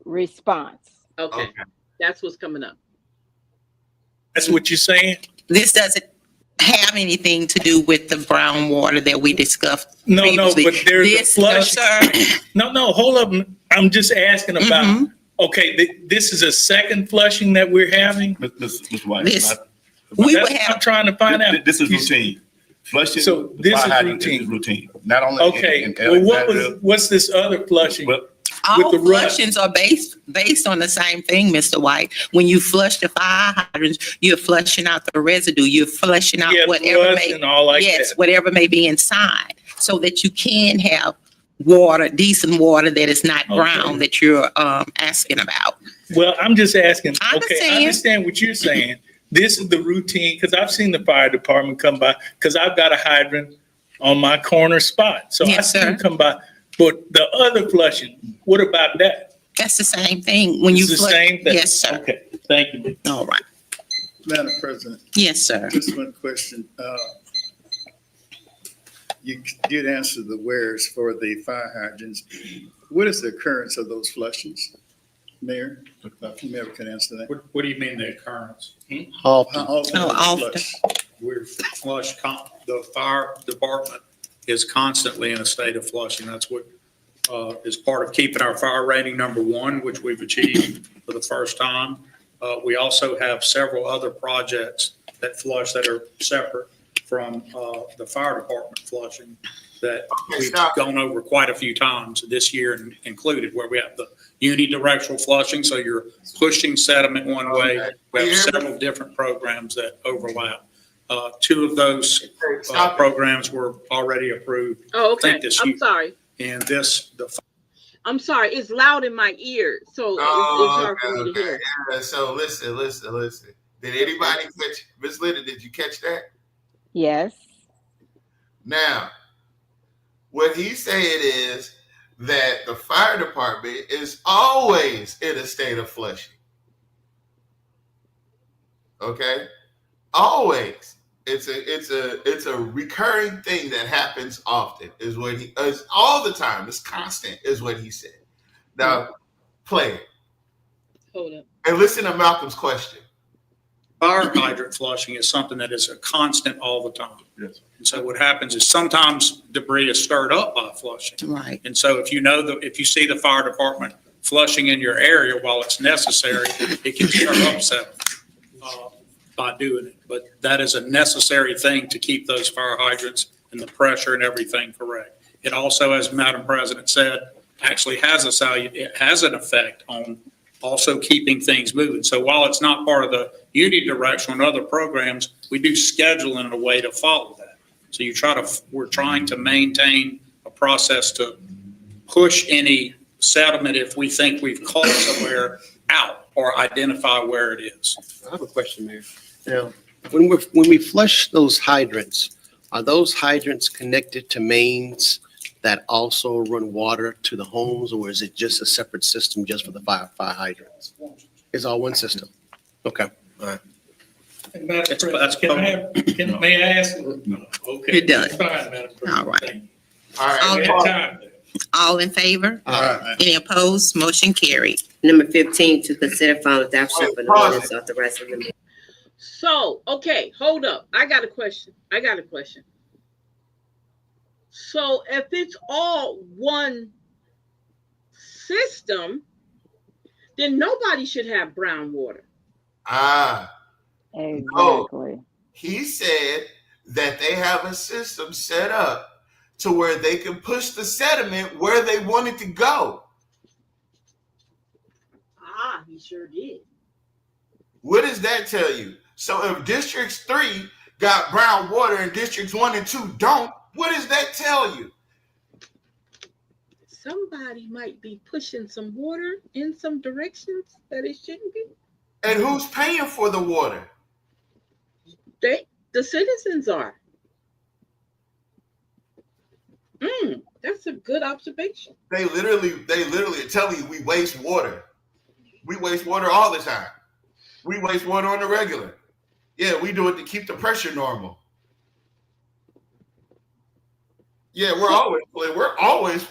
Speaker 10: response.
Speaker 1: okay,
Speaker 2: Okay.
Speaker 1: that's what's coming up.
Speaker 7: That's what you're saying?
Speaker 3: This doesn't have anything to do with the brown water that we discussed
Speaker 7: No,
Speaker 3: previously.
Speaker 7: but there's
Speaker 3: This,
Speaker 7: a
Speaker 3: no,
Speaker 7: flush.
Speaker 3: sir.
Speaker 7: No, hold up. I'm just asking about,
Speaker 3: Mhm.
Speaker 7: okay, this is a second flushing that we're having?
Speaker 6: Mr. White.
Speaker 3: This- We would
Speaker 7: That's what
Speaker 3: have,
Speaker 7: I'm trying to find out.
Speaker 6: This is
Speaker 7: You-
Speaker 6: routine. Flushing.
Speaker 7: So
Speaker 6: the
Speaker 7: this
Speaker 6: fire
Speaker 7: is
Speaker 6: hydrant
Speaker 7: routine.
Speaker 6: is routine. Not only.
Speaker 7: Okay,
Speaker 6: in
Speaker 7: well,
Speaker 6: Alexandria,
Speaker 7: what's this other flushing?
Speaker 6: but
Speaker 7: with
Speaker 3: all
Speaker 7: the rust.
Speaker 3: flushings are based on the same thing, Mr. White. When you flush the fire hydrants, you're flushing out the residue. You're flushing out
Speaker 7: Yeah,
Speaker 3: whatever
Speaker 7: rust
Speaker 3: may,
Speaker 7: and all like
Speaker 3: yes,
Speaker 7: that.
Speaker 3: whatever may be inside, so that you can have water, decent water that is not
Speaker 7: Okay.
Speaker 3: brown that you're asking about.
Speaker 7: Well, I'm just asking,
Speaker 3: I
Speaker 7: okay, I
Speaker 3: understand.
Speaker 7: understand what you're saying. This is the routine, because I've seen the fire department come by, because I've got a hydrant on my corner spot. So I
Speaker 3: Yes,
Speaker 7: see them
Speaker 3: sir.
Speaker 7: come by. But the other flushing, what about that?
Speaker 3: That's the same thing. When you
Speaker 7: It's the
Speaker 3: flush,
Speaker 7: same thing?
Speaker 3: yes, sir.
Speaker 7: Okay, thank you.
Speaker 3: All right.
Speaker 9: Madam President,
Speaker 3: Yes, sir.
Speaker 9: just one question. You did answer the wheres for the fire hydrants. What is the occurrence of those flushings? Mayor, Mayor can answer that.
Speaker 8: What do you mean the occurrence?
Speaker 9: How
Speaker 5: Often.
Speaker 9: often
Speaker 3: Oh,
Speaker 9: is it
Speaker 3: often.
Speaker 9: flushed?
Speaker 8: We're the fire department is constantly in a state of flushing. That's what is part of keeping our fire rating #1, which we've achieved for the first time. We also have several other projects that flush that are separate from the fire department flushing that
Speaker 2: Okay,
Speaker 8: we've
Speaker 2: stop.
Speaker 8: gone over quite a few times this year included, where we have the unidirectional flushing, so you're pushing sediment one way.
Speaker 2: Okay.
Speaker 8: We have
Speaker 2: Yeah.
Speaker 8: several different programs that overlap. Two of those
Speaker 2: Stop it.
Speaker 8: programs were already approved.
Speaker 1: Oh, okay.
Speaker 8: think this
Speaker 1: I'm
Speaker 8: year-
Speaker 1: sorry.
Speaker 8: And
Speaker 1: I'm sorry. It's loud in my ear, so it's hard for me to hear.
Speaker 2: Yeah, so listen. Did anybody catch, Ms. Linda, did you catch that?
Speaker 10: Yes.
Speaker 2: Now, what he's saying is that the fire department is always in a state of flushing. Okay? Always. It's a recurring thing that happens often, is what he is all the time. It's constant, is what he said. Now, play it.
Speaker 1: Hold up.
Speaker 2: And listen to Malcolm's question.
Speaker 8: fire hydrant flushing is something that is a constant all the time.
Speaker 6: Yes.
Speaker 8: And so what happens is sometimes debris is stirred up by flushing.
Speaker 3: Right.
Speaker 8: And so if if you see the fire department flushing in your area while it's necessary, it can stir up sediment by doing it. But that is a necessary thing to keep those fire hydrants and the pressure and everything correct. It also, as Madam President said, actually has it has an effect on also keeping things moving. So while it's not part of the unidirectional and other programs, we do schedule in a way to follow that. So we're trying to maintain a process to push any sediment if we think we've caught somewhere out or identify where it is.
Speaker 5: I have a question, Mayor. Now, when we flush those hydrants, are those hydrants connected to mains that also run water to the homes, or is it just a separate system just for the fire hydrants? It's all one system? Okay, all right.
Speaker 7: Madam President, may I ask?
Speaker 6: No.
Speaker 7: Okay.
Speaker 3: You're done.
Speaker 7: Fine, Madam President.
Speaker 3: All right.
Speaker 7: Thank you.
Speaker 2: All right.
Speaker 7: We had time.
Speaker 3: All in favor?
Speaker 5: All right.
Speaker 3: Any opposed? Motion carried.
Speaker 4: Number 15, to consider final adoption of an
Speaker 2: Pause
Speaker 4: ordinance authorizing the mayor.
Speaker 1: So, okay, hold up. I got a question. So if it's all one system, then nobody should have brown water.
Speaker 10: Exactly.
Speaker 2: He said that they have a system set up to where they can push the sediment where they want it to go.
Speaker 1: He sure did.
Speaker 2: What does that tell you? So if districts 3 got brown water and districts 1 and 2 don't, what does that tell you?
Speaker 1: somebody might be pushing some water in some directions that it shouldn't be.
Speaker 2: And who's paying for the water?
Speaker 1: The citizens are. That's a good observation.
Speaker 2: They literally tell you we waste water. We waste water all the time. We waste water on the regular. Yeah, we do it to keep the pressure normal. Yeah, we're always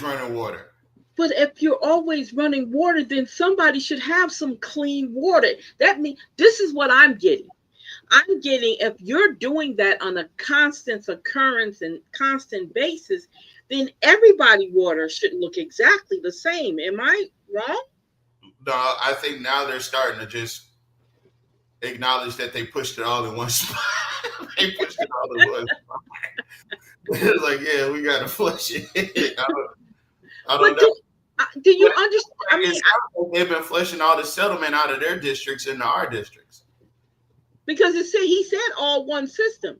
Speaker 2: running water.
Speaker 1: But if you're always running water, then somebody should have some clean water. That means this is what I'm getting. I'm getting if you're doing that on a constant occurrence and constant basis, then everybody water should look exactly the same. Am I wrong?
Speaker 2: No, I think now they're starting to just acknowledge that they pushed it all in one spot. They pushed it all in one spot. It's like, yeah, we got to flush it. I don't know.
Speaker 1: Do you understand? I mean,
Speaker 2: they've been flushing all the settlement out of their districts into our districts.
Speaker 1: Because he said all one system.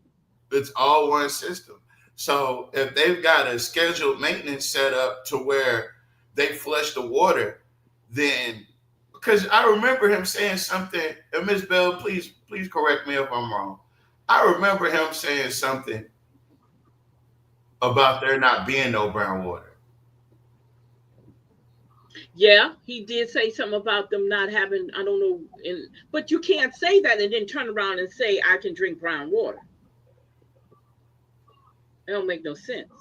Speaker 2: It's all one system. So if they've got a scheduled maintenance set up to where they flush the water, then because I remember him saying something, and Ms. Bell, please correct me if I'm wrong. I remember him saying something about there not being no brown water.
Speaker 1: Yeah, he did say something about them not having, I don't know, but you can't say that and then turn around and say, I can drink brown water. It don't make no sense.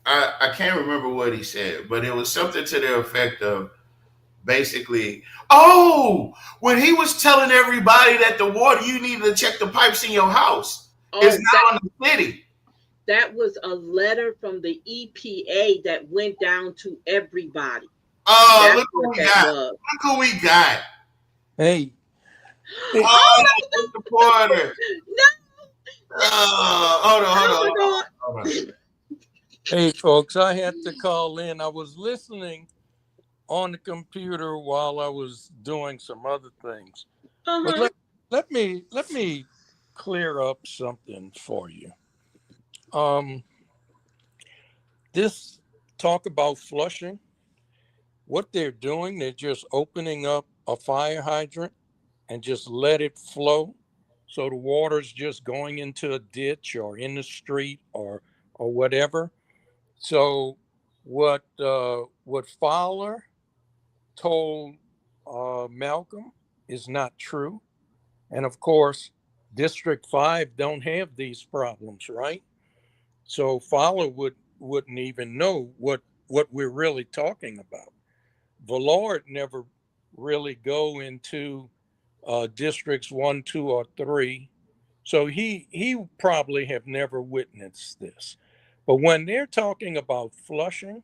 Speaker 2: I can't remember what he said, but it was something to the effect of basically, when he was telling everybody that the water, you needed to check the pipes in your house. It's not on the city.
Speaker 1: That was a letter from the EPA that went down to everybody.
Speaker 2: Oh, look who we got. Look who we got.
Speaker 11: Hey.
Speaker 2: Oh, Mr. Porter. No. Hold on.
Speaker 11: Hey, folks, I had to call in. I was listening on the computer while I was doing some other things. But let me clear up something for you. This talk about flushing, what they're doing, they're just opening up a fire hydrant and just let it flow. So the water's just going into a ditch or in the street or whatever. So what Fowler told Malcolm is not true. And of course, District 5 don't have these problems, right? So Fowler wouldn't even know what we're really talking about. Vallard never really go into districts 1, 2, or 3. So he probably have never witnessed this. But when they're talking about flushing,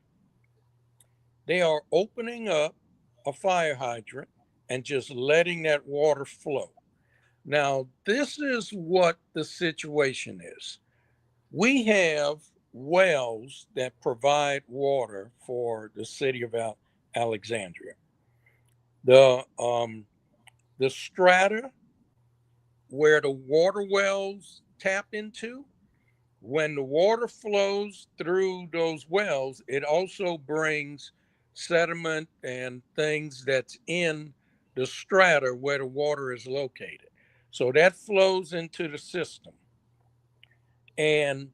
Speaker 11: they are opening up a fire hydrant and just letting that water flow. Now, this is what the situation is. We have wells that provide water for the city of Alexandria. The strata where the water wells tap into, when the water flows through those wells, it also brings sediment and things that's in the strata where the water is located. So that flows into the system. And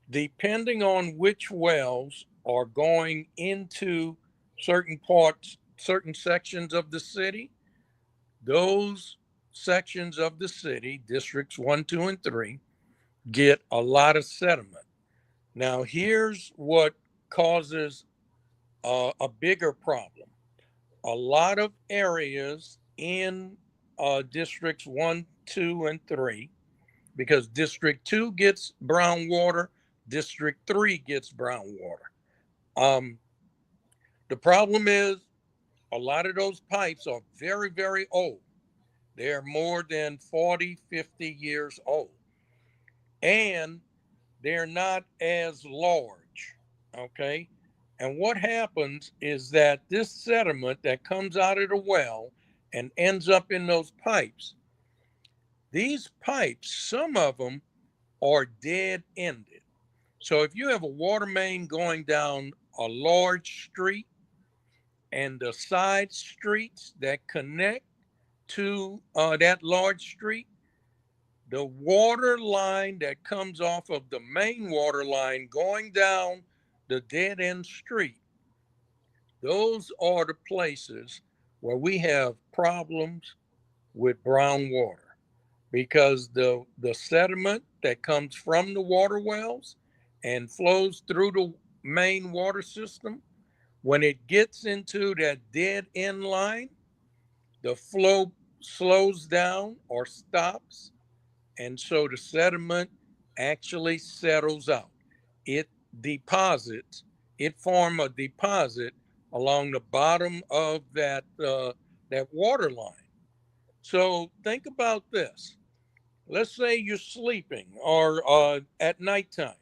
Speaker 11: depending on which wells are going into certain parts, certain sections of the city, those sections of the city, districts 1, 2, and 3, get a lot of sediment. Now, here's what causes a bigger problem. A lot of areas in districts 1, 2, and 3, because District 2 gets brown water, District 3 gets brown water. The problem is a lot of those pipes are very, very old. They're more than 40, 50 years old. And they're not as large, okay? And what happens is that this sediment that comes out of the well and ends up in those pipes, these pipes, some of them are dead-ended. So if you have a water main going down a large street and the side streets that connect to that large street, the water line that comes off of the main water line going down the dead end street, those are the places where we have problems with brown water, because the sediment that comes from the water wells and flows through the main water system, when it gets into that dead end line, the flow slows down or stops, and so the sediment actually settles out. It deposits, it forms a deposit along the bottom of that water line. So think about this. Let's say you're sleeping or at nighttime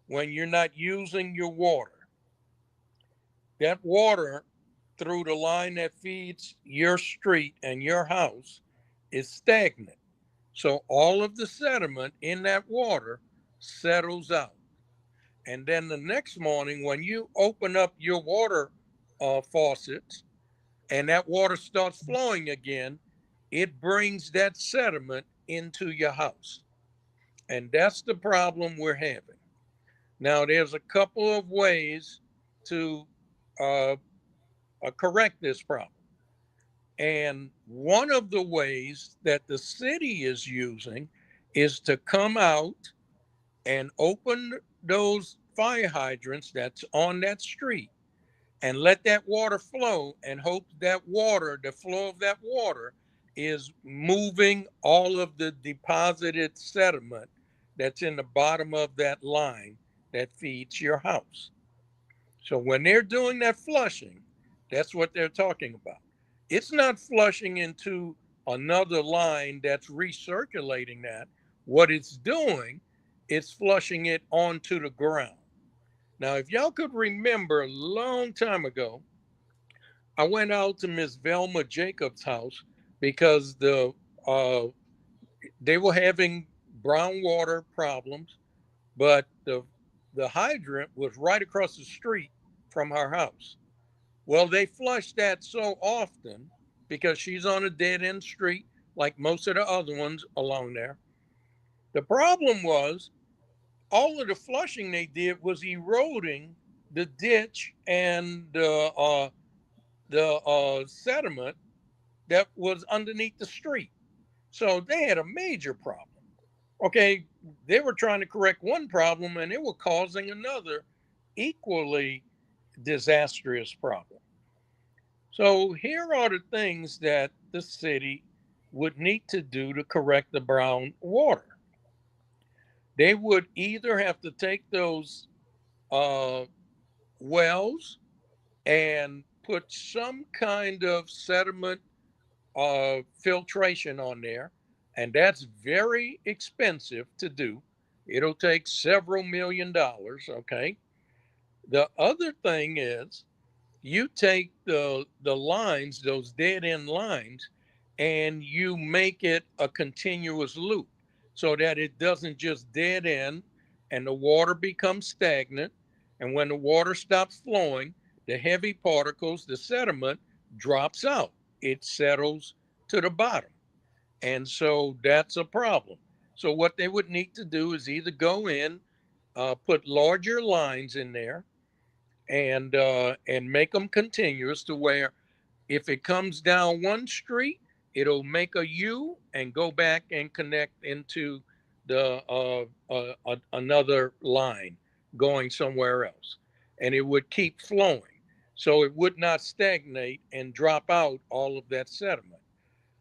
Speaker 11: when you're not using your water. That water through the line that feeds your street and your house is stagnant. So all of the sediment in that water settles out. And then the next morning, when you open up your water faucets and that water starts flowing again, it brings that sediment into your house. And that's the problem we're having. Now, there's a couple of ways to uh, correct this problem. And one of the ways that the city is using is to come out and open those fire hydrants that's on that street and let that water flow and hope that water, the flow of that water, is moving all of the deposited sediment that's in the bottom of that line that feeds your house. So when they're doing that flushing, that's what they're talking about. It's not flushing into another line that's recirculating that. What it's doing, it's flushing it onto the ground. Now, if y'all could remember a long time ago, I went out to Miss Velma Jacobs' house because uh, they were having brown water problems, but the hydrant was right across the street from her house. Well, they flushed that so often because she's on a dead end street, like most of the other ones along there. The problem was all of the flushing they did was eroding the ditch and the sediment that was underneath the street. So they had a major problem. Okay, they were trying to correct one problem and they were causing another equally disastrous problem. So here are the things that the city would need to do to correct the brown water. They would either have to take those uh, wells and put some kind of sediment filtration on there, and that's very expensive to do. It'll take several $1,000,000. Okay. The other thing is you take the lines, those dead end lines, and you make it a continuous loop so that it doesn't just dead end and the water becomes stagnant. And when the water stops flowing, the heavy particles, the sediment, drops out. It settles to the bottom. And so that's a problem. So what they would need to do is either go in, put larger lines in there, and make them continuous to where if it comes down one street, it'll make a U and go back and connect into the another line going somewhere else, and it would keep flowing, so it would not stagnate and drop out all of that sediment.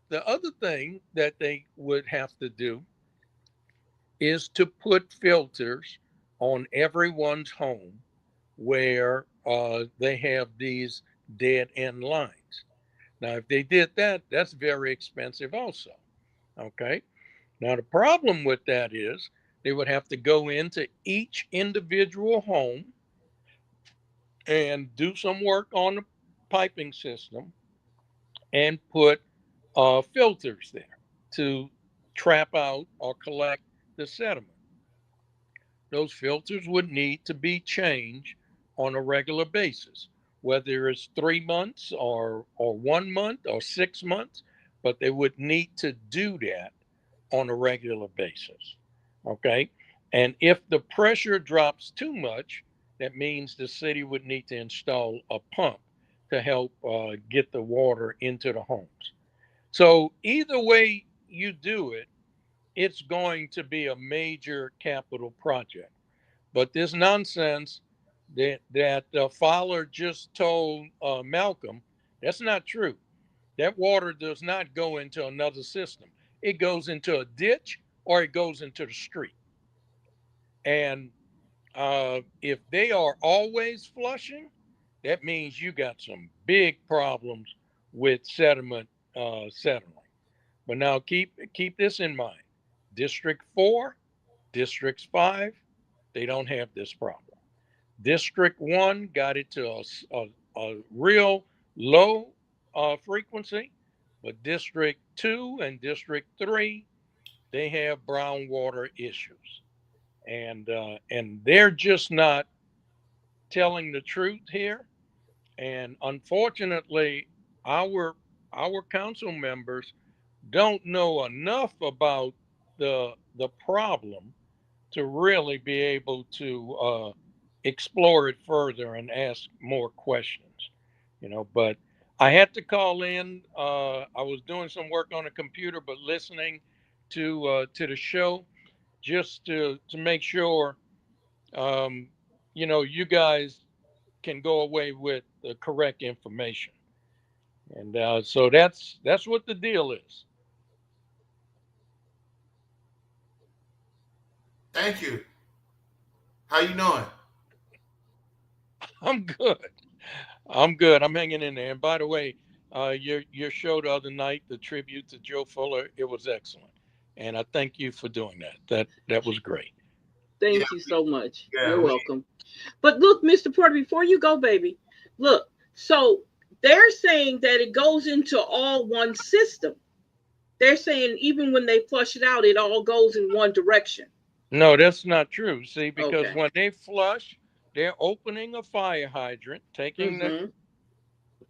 Speaker 11: The other thing that they would have to do is to put filters on everyone's home where they have these dead end lines. Now, if they did that, that's very expensive also. Okay. Now, the problem with that is they would have to go into each individual home and do some work on the piping system and put filters there to trap out or collect the sediment. those filters would need to be changed on a regular basis, whether it's 3 months or 1 month or 6 months, but they would need to do that on a regular basis. Okay. And if the pressure drops too much, that means the city would need to install a pump to help get the water into the homes. So either way you do it, it's going to be a major capital project. But this nonsense that Fowler just told Malcolm, that's not true. That water does not go into another system. It goes into a ditch or it goes into the street. And if they are always flushing, that means you got some big problems with sediment settling. But now keep this in mind. District 4, Districts 5, they don't have this problem. District 1 got it to a real low frequency, but District 2 and District 3, they have brown water issues. And they're just not telling the truth here. And unfortunately, our council members don't know enough about the problem to really be able to explore it further and ask more questions. But I had to call in. I was doing some work on a computer, but listening to the show just to make sure you guys can go away with the correct information. And so that's what the deal is.
Speaker 2: Thank you. How you doing?
Speaker 11: I'm good. I'm good. I'm hanging in there. And by the way, your show the other night, the tribute to Joe Fuller, it was excellent. And I thank you for doing that. That was great.
Speaker 2: Yeah,
Speaker 1: Thank you so much.
Speaker 2: yeah.
Speaker 1: You're welcome. But look, Mr. Porter, before you go, baby, look, so they're saying that it goes into all one system. They're saying even when they flush it out, it all goes in one direction.
Speaker 11: No, that's not true. See, because
Speaker 1: Okay.
Speaker 11: when they flush, they're opening a fire hydrant, taking the.
Speaker 1: Mm-hmm.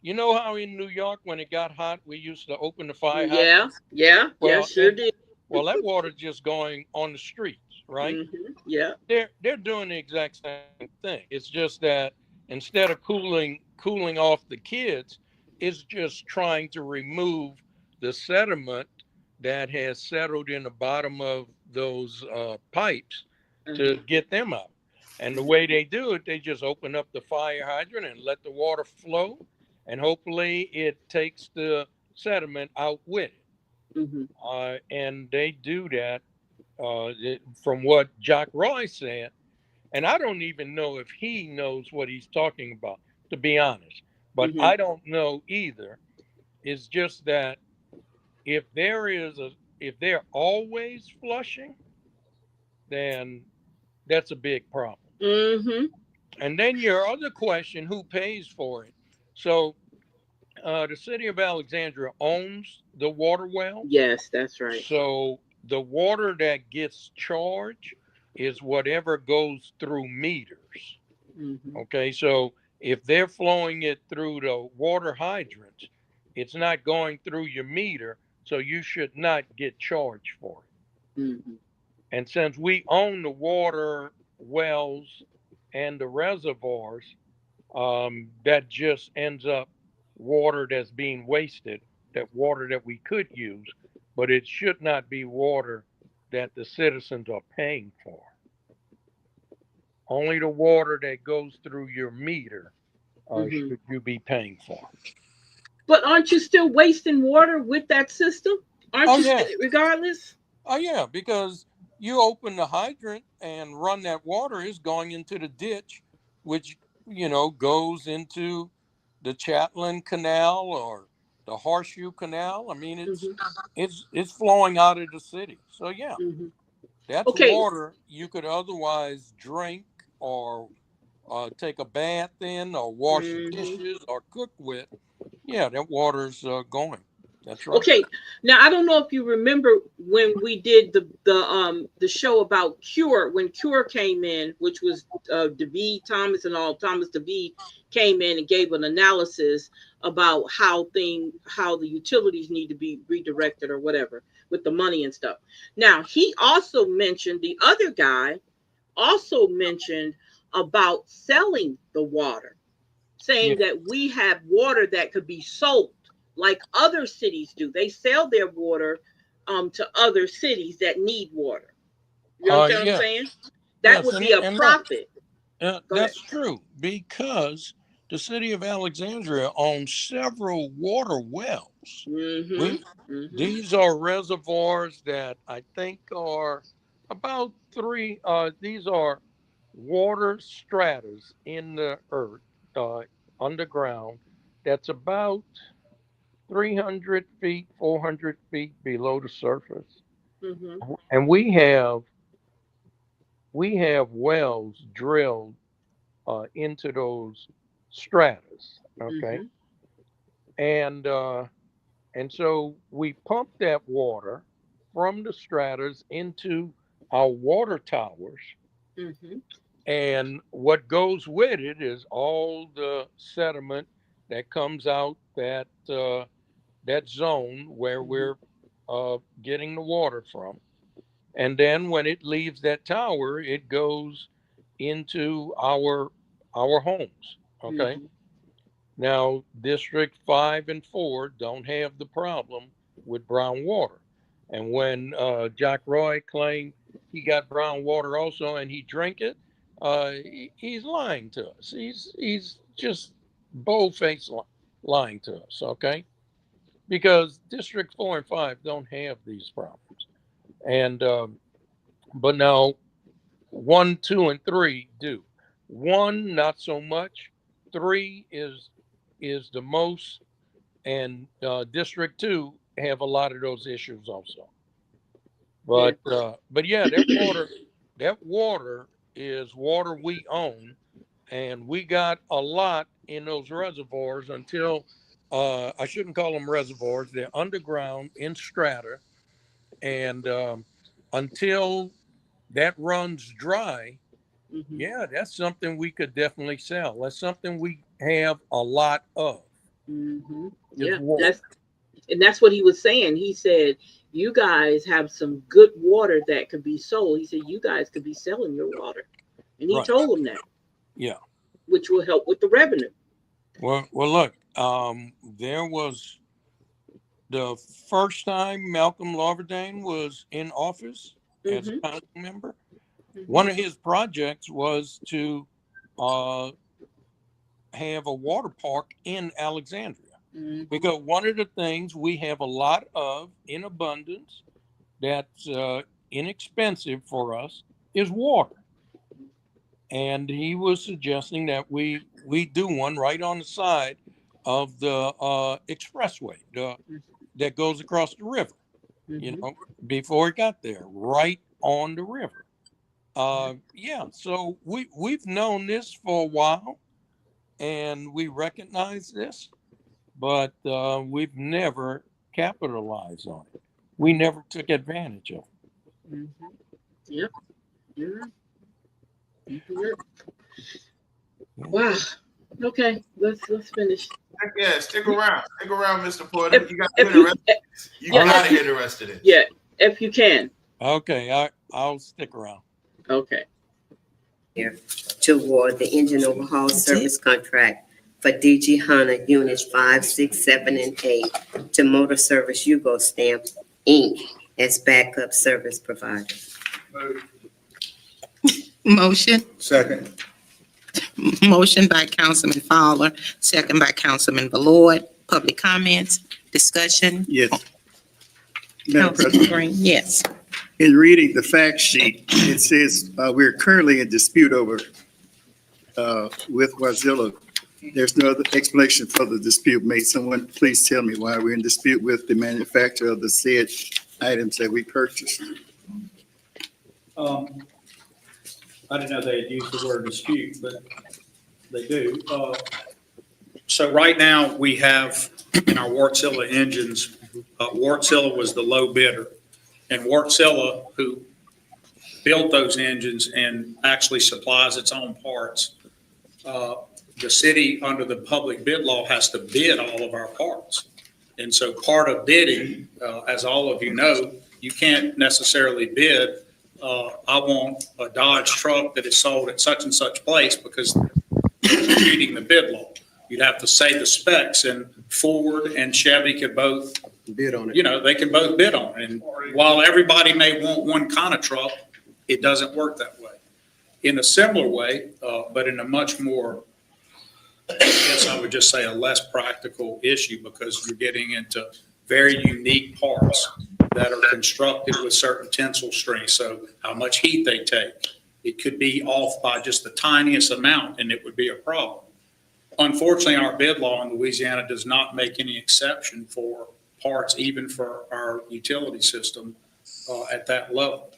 Speaker 11: You know how in New York, when it got hot, we used to open the fire
Speaker 1: Yeah,
Speaker 11: hydrant?
Speaker 1: yeah, yeah,
Speaker 11: Well,
Speaker 1: sure did.
Speaker 11: well, that water just going on the streets, right?
Speaker 1: Mm-hmm. Yeah.
Speaker 11: They're doing the exact same thing. It's just that instead of cooling off the kids, it's just trying to remove the sediment that has settled in the bottom of those pipes to
Speaker 1: Uh-huh.
Speaker 11: get them out. And the way they do it, they just open up the fire hydrant and let the water flow, and hopefully it takes the sediment out with it.
Speaker 1: Mm-hmm.
Speaker 11: And they do that from what Jock Roy said, and I don't even know if he knows what he's talking about, to be honest. But
Speaker 1: Mm-hmm.
Speaker 11: I don't know either. It's just that if if they're always flushing, then that's a big problem.
Speaker 1: Mm-hmm.
Speaker 11: And then your other question, who pays for it? So the city of Alexandria owns the water wells.
Speaker 1: Yes, that's right.
Speaker 11: So the water that gets charged is whatever goes through meters.
Speaker 1: Mm-hmm.
Speaker 11: Okay, so if they're flowing it through the water hydrants, it's not going through your meter, so you should not get charged for it.
Speaker 1: Mm-hmm.
Speaker 11: And since we own the water wells and the reservoirs, that just ends up water that's being wasted, that water that we could use, but it should not be water that the citizens are paying for. Only the water that goes through your meter
Speaker 1: Mm-hmm.
Speaker 11: should you be paying for.
Speaker 1: But aren't you still wasting water with that system? Aren't
Speaker 11: Oh
Speaker 1: you
Speaker 11: yeah,
Speaker 1: still, regardless?
Speaker 11: oh yeah, because you open the hydrant and run that water is going into the ditch, which goes into the Chatelaine Canal or the Horseshoe Canal. I mean,
Speaker 1: Mm-hmm.
Speaker 11: it's flowing out of the city. So yeah,
Speaker 1: Mm-hmm.
Speaker 11: that's
Speaker 1: Okay.
Speaker 11: water you could otherwise drink or take a bath in or wash
Speaker 1: Mm-hmm.
Speaker 11: dishes or cook with. Yeah, that water's going. That's right.
Speaker 1: Okay, now I don't know if you remember when we did the show about Cure, when Cure came in, which was DeVee Thomas and all. Thomas DeVee came in and gave an analysis about how the utilities need to be redirected or whatever with the money and stuff. Now he also mentioned, the other guy also mentioned about selling the water, saying
Speaker 11: Yeah.
Speaker 1: that we have water that could be sold like other cities do. They sell their water to other cities that need water. You understand what I'm
Speaker 11: Yeah.
Speaker 1: saying? That
Speaker 11: Yes,
Speaker 1: would be a
Speaker 11: and look,
Speaker 1: profit. Go ahead.
Speaker 11: that's true because the city of Alexandria owns several water wells.
Speaker 1: Mm-hmm.
Speaker 11: We
Speaker 1: Mm-hmm.
Speaker 11: These are reservoirs that I think are about three. These are water stratas in the earth, underground. That's about 300 feet, 400 feet below the surface,
Speaker 1: Mm-hmm.
Speaker 11: and we have wells drilled into those stratas. Okay,
Speaker 1: Mm-hmm.
Speaker 11: and so we pump that water from the stratas into our water towers,
Speaker 1: Mm-hmm.
Speaker 11: and what goes with it is all the sediment that comes out that zone where we're getting the water from. And then when it leaves that tower, it goes into our homes. Okay.
Speaker 1: Mm-hmm.
Speaker 11: Now, District 5 and 4 don't have the problem with brown water. And when Jack Roy claimed he got brown water also and he drank it, he's lying to us. He's just bold-faced lying to us, okay? Because District 4 and 5 don't have these problems. And but now 1, 2, and 3 do. 1, not so much. 3 is the most, and District 2 have a lot of those issues also.
Speaker 1: Yeah.
Speaker 11: But yeah, that water is water we own, and we got a lot in those reservoirs until I shouldn't call them reservoirs. They're underground in strata, and until that runs dry,
Speaker 1: Mm-hmm.
Speaker 11: yeah, that's something we could definitely sell. That's something we have a lot of
Speaker 1: Mm-hmm.
Speaker 11: is
Speaker 1: Yeah.
Speaker 11: water.
Speaker 1: That's what he was saying. He said, you guys have some good water that could be sold. He said, you guys could be selling your water. And he
Speaker 11: Right.
Speaker 1: told them that,
Speaker 11: Yeah.
Speaker 1: which will help with the revenue.
Speaker 11: Well, look, there was the first time Malcolm Lawverdane was in office as a
Speaker 1: Mm-hmm.
Speaker 11: council member.
Speaker 1: Mm-hmm.
Speaker 11: One of his projects was to uh, have a water park in Alexandria.
Speaker 1: Mm-hmm.
Speaker 11: Because one of the things we have a lot of in abundance that's inexpensive for us is water. And he was suggesting that we do one right on the side of the expressway that goes across the river,
Speaker 1: Mm-hmm.
Speaker 11: before it got there, right on the river. Yeah, so we've known this for a while, and we recognize this, but we've never capitalized on it. We never took advantage of it.
Speaker 1: Mm-hmm. Yep. Yeah. Mm-hmm. Wow. Okay, let's finish.
Speaker 2: Yeah, stick around, Mr. Porter.
Speaker 1: If,
Speaker 2: You got
Speaker 1: if you,
Speaker 2: you
Speaker 1: yeah,
Speaker 2: gotta get interested in.
Speaker 1: yeah, if you can.
Speaker 11: Okay, I'll stick around.
Speaker 1: Okay.
Speaker 4: Here to award the engine overhaul service contract for DG Honda Units 5, 6, 7, and 8 to Motor Service Yugo Stamp, Inc. as backup service provider.
Speaker 3: Motion.
Speaker 9: Second.
Speaker 3: Motion by Councilman Fowler, second by Councilman Ballard. Public comments, discussion.
Speaker 9: Yes. Madam
Speaker 3: Councilman
Speaker 9: President,
Speaker 3: Green, yes.
Speaker 9: in reading the fact sheet, it says we're currently in dispute over with Wazilla. There's no other explanation for the dispute. May someone please tell me why we're in dispute with the manufacturer of the said items that we purchased?
Speaker 8: I didn't know they had used the word dispute, but they do. So right now, we have in our Wartzilla engines Wartsilla was the low bidder. And Wartsilla, who built those engines and actually supplies its own parts, the city, under the public bid law, has to bid all of our parts. And so part of bidding, as all of you know, you can't necessarily bid, I want a Dodge truck that is sold at such and such place, because you're reading the bid law. You'd have to say the specs, and Ford and Chevy could both
Speaker 5: Bid on it.
Speaker 8: you know, they can both bid on it. And while everybody may want one kind of truck, it doesn't work that way. In a similar way, but in a much more, I guess I would just say, a less practical issue, because you're getting into very unique parts that are constructed with certain tensile strengths. So how much heat they take, it could be off by just the tiniest amount, and it would be a problem. Unfortunately, our bid law in Louisiana does not make any exception for parts, even for our utility system at that level.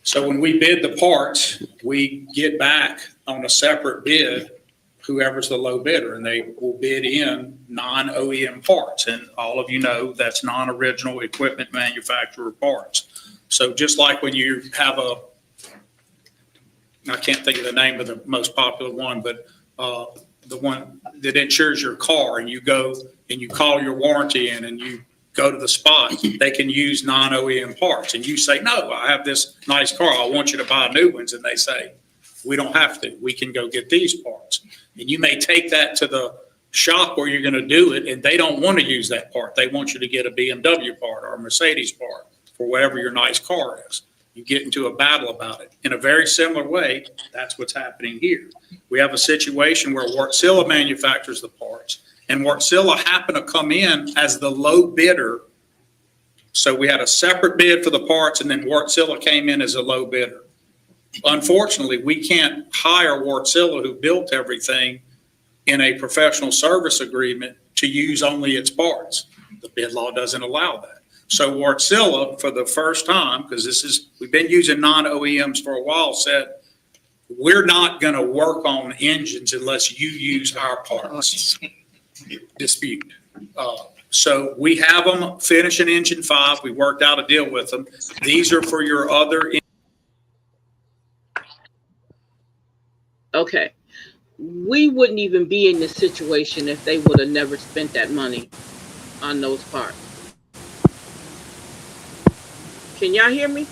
Speaker 8: So when we bid the parts, we get back on a separate bid whoever's the low bidder, and they will bid in non-OEM parts. And all of you know that's non-original equipment manufacturer parts. So just like when you have I can't think of the name of the most popular one, but the one that insures your car, and you go and you call your warranty in and you go to the spot, they can use non-OEM parts. And you say, no, I have this nice car, I want you to buy new ones. And they say, we don't have to, we can go get these parts. And you may take that to the shop where you're going to do it, and they don't want to use that part. They want you to get a BMW part or a Mercedes part for whatever your nice car is. You get into a battle about it. In a very similar way, that's what's happening here. We have a situation where Wartsilla manufactures the parts, and Wartsilla happened to come in as the low bidder. So we had a separate bid for the parts, and then Wartsilla came in as a low bidder. Unfortunately, we can't hire Wartsilla, who built everything, in a professional service agreement to use only its parts. The bid law doesn't allow that. So Wartsilla, for the first time, because we've been using non-OEMs for a while, said, we're not going to work on engines unless you use our parts. Dispute. So we have them finish an engine 5. We worked out a deal with them. These are for your other.
Speaker 1: Okay. We wouldn't even be in this situation if they would have never spent that money on those parts. Can y'all hear me?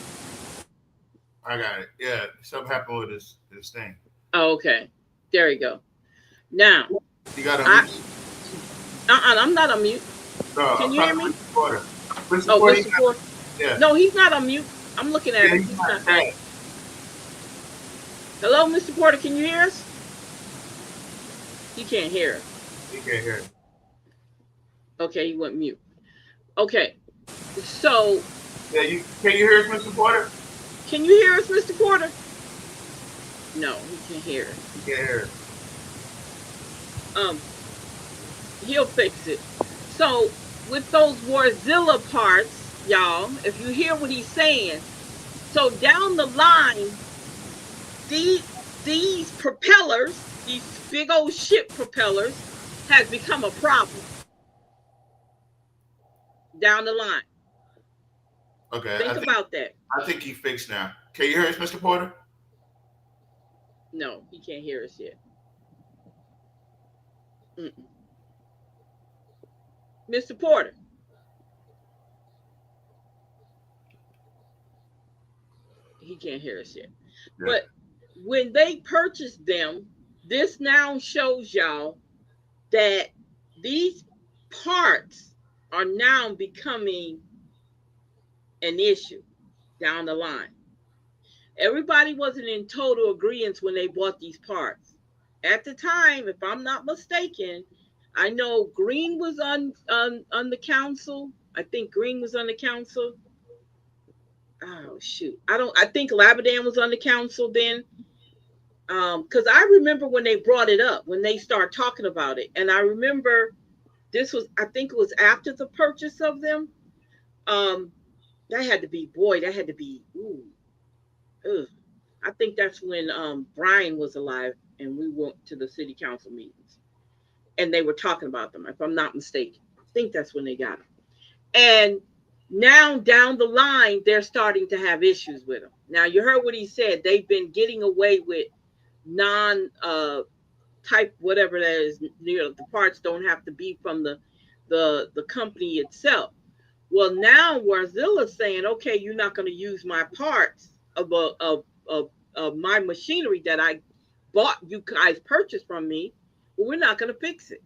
Speaker 2: I got it. Yeah, something happened with this thing.
Speaker 1: Oh, okay. There you go. Now.
Speaker 2: You got to
Speaker 1: I'm not on mute.
Speaker 2: No,
Speaker 1: can you hear me?
Speaker 2: Mr. Porter.
Speaker 1: Mr. Porter.
Speaker 2: Yeah.
Speaker 1: No, he's not on mute. I'm looking at him. He's not. Hello, Mr. Porter. Can you hear us? He can't hear us.
Speaker 2: He can't hear us.
Speaker 1: Okay, he went mute. Okay. So.
Speaker 2: Yeah, can you hear us, Mr. Porter?
Speaker 1: Can you hear us, Mr. Porter? No, he can't hear us.
Speaker 2: He can't hear us.
Speaker 1: He'll fix it. So with those Wartsilla parts, y'all, if you hear what he's saying, so down the line, these propellers, these big old ship propellers, has become a problem down the line.
Speaker 2: Okay.
Speaker 1: Think about that.
Speaker 2: I think he fixed now. Can you hear us, Mr. Porter?
Speaker 1: No, he can't hear us yet. Mr. Porter. He can't hear us yet. Yeah. But when they purchased them, this now shows y'all that these parts are now becoming an issue down the line. Everybody wasn't in total agreement when they bought these parts. At the time, if I'm not mistaken, I know Green was on the council. I think Green was on the council. Oh shoot. I think Labadan was on the council then. Because I remember when they brought it up, when they started talking about it. And I remember I think it was after the purchase of them. That had to be, I think that's when Brian was alive and we went to the city council meetings and they were talking about them, if I'm not mistaken. I think that's when they got them. And now down the line, they're starting to have issues with them. Now you heard what he said. They've been getting away with non type whatever that is. You know, the parts don't have to be from the company itself. Well, now Warzilla's saying, okay, you're not going to use my parts of my machinery that I bought, you guys purchased from me. Well, we're not going to fix it.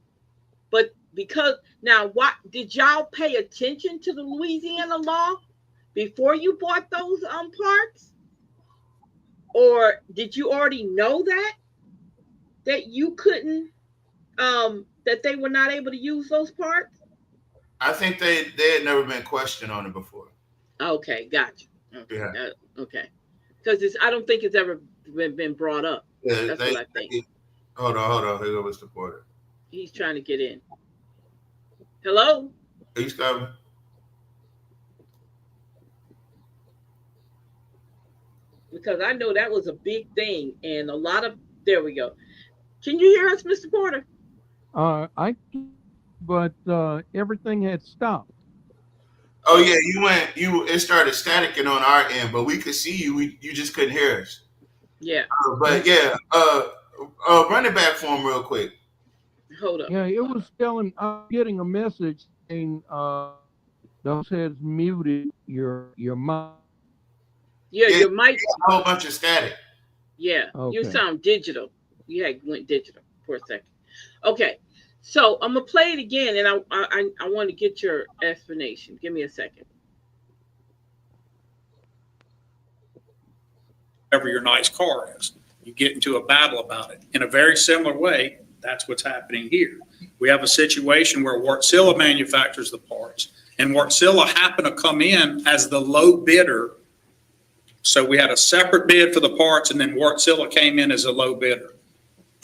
Speaker 1: But because now, what did y'all pay attention to the Louisiana law before you bought those parts, or did you already know that you couldn't that they were not able to use those parts?
Speaker 2: I think they had never been questioned on it before.
Speaker 1: Okay, gotcha. Okay,
Speaker 2: Yeah.
Speaker 1: Okay, because I don't think it's ever been brought up.
Speaker 2: Yeah,
Speaker 1: That's what I think.
Speaker 2: Hold on. Here goes Mr. Porter.
Speaker 1: He's trying to get in. Hello?
Speaker 2: He's coming.
Speaker 1: Because I know that was a big thing, and a lot of there we go. Can you hear us, Mr. Porter?
Speaker 12: But everything had stopped.
Speaker 2: Oh yeah, it started staticking on our end, but we could see you. You just couldn't hear us.
Speaker 1: Yeah.
Speaker 2: But yeah, run it back for him real quick.
Speaker 1: Hold up.
Speaker 12: Yeah, it was telling. I'm getting a message saying those has muted your mic.
Speaker 1: Yeah, your mic.
Speaker 2: A whole bunch of static.
Speaker 1: Yeah,
Speaker 12: Okay.
Speaker 1: You sound digital. You went digital for a second. Okay, so I'm gonna play it again, and I want to get your explanation. Give me a second.
Speaker 8: Whatever your nice car is, you get into a battle about it. In a very similar way, that's what's happening here. We have a situation where Wartsila manufactures the parts, and Wartsila happened to come in as the low bidder. So we had a separate bid for the parts, and then Wartsila came in as a low bidder.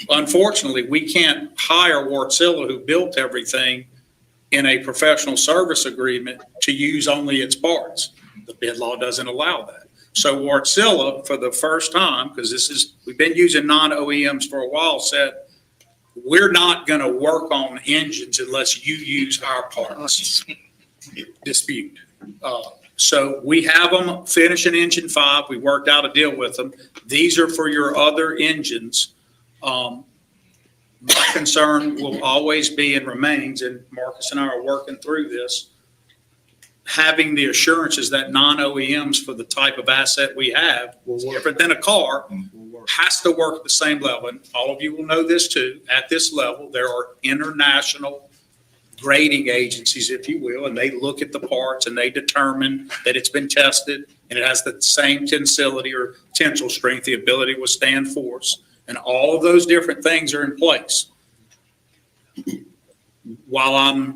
Speaker 8: Unfortunately, we can't hire Wartsila, who built everything, in a professional service agreement to use only its parts. The bid law doesn't allow that. So Wartsila, for the first time, because we've been using non-OEMs for a while, said, we're not going to work on engines unless you use our parts. Dispute. So we have them finish an engine 5. We worked out a deal with them. These are for your other engines. My concern will always be and remains, and Marcus and I are working through this, having the assurances that non-OEMs for the type of asset we have, different than a car, has to work at the same level. And all of you will know this too. At this level, there are international grading agencies, if you will, and they look at the parts and they determine that it's been tested and it has the same tensility or tensile strength, the ability to withstand force. And all of those different things are in place. While I'm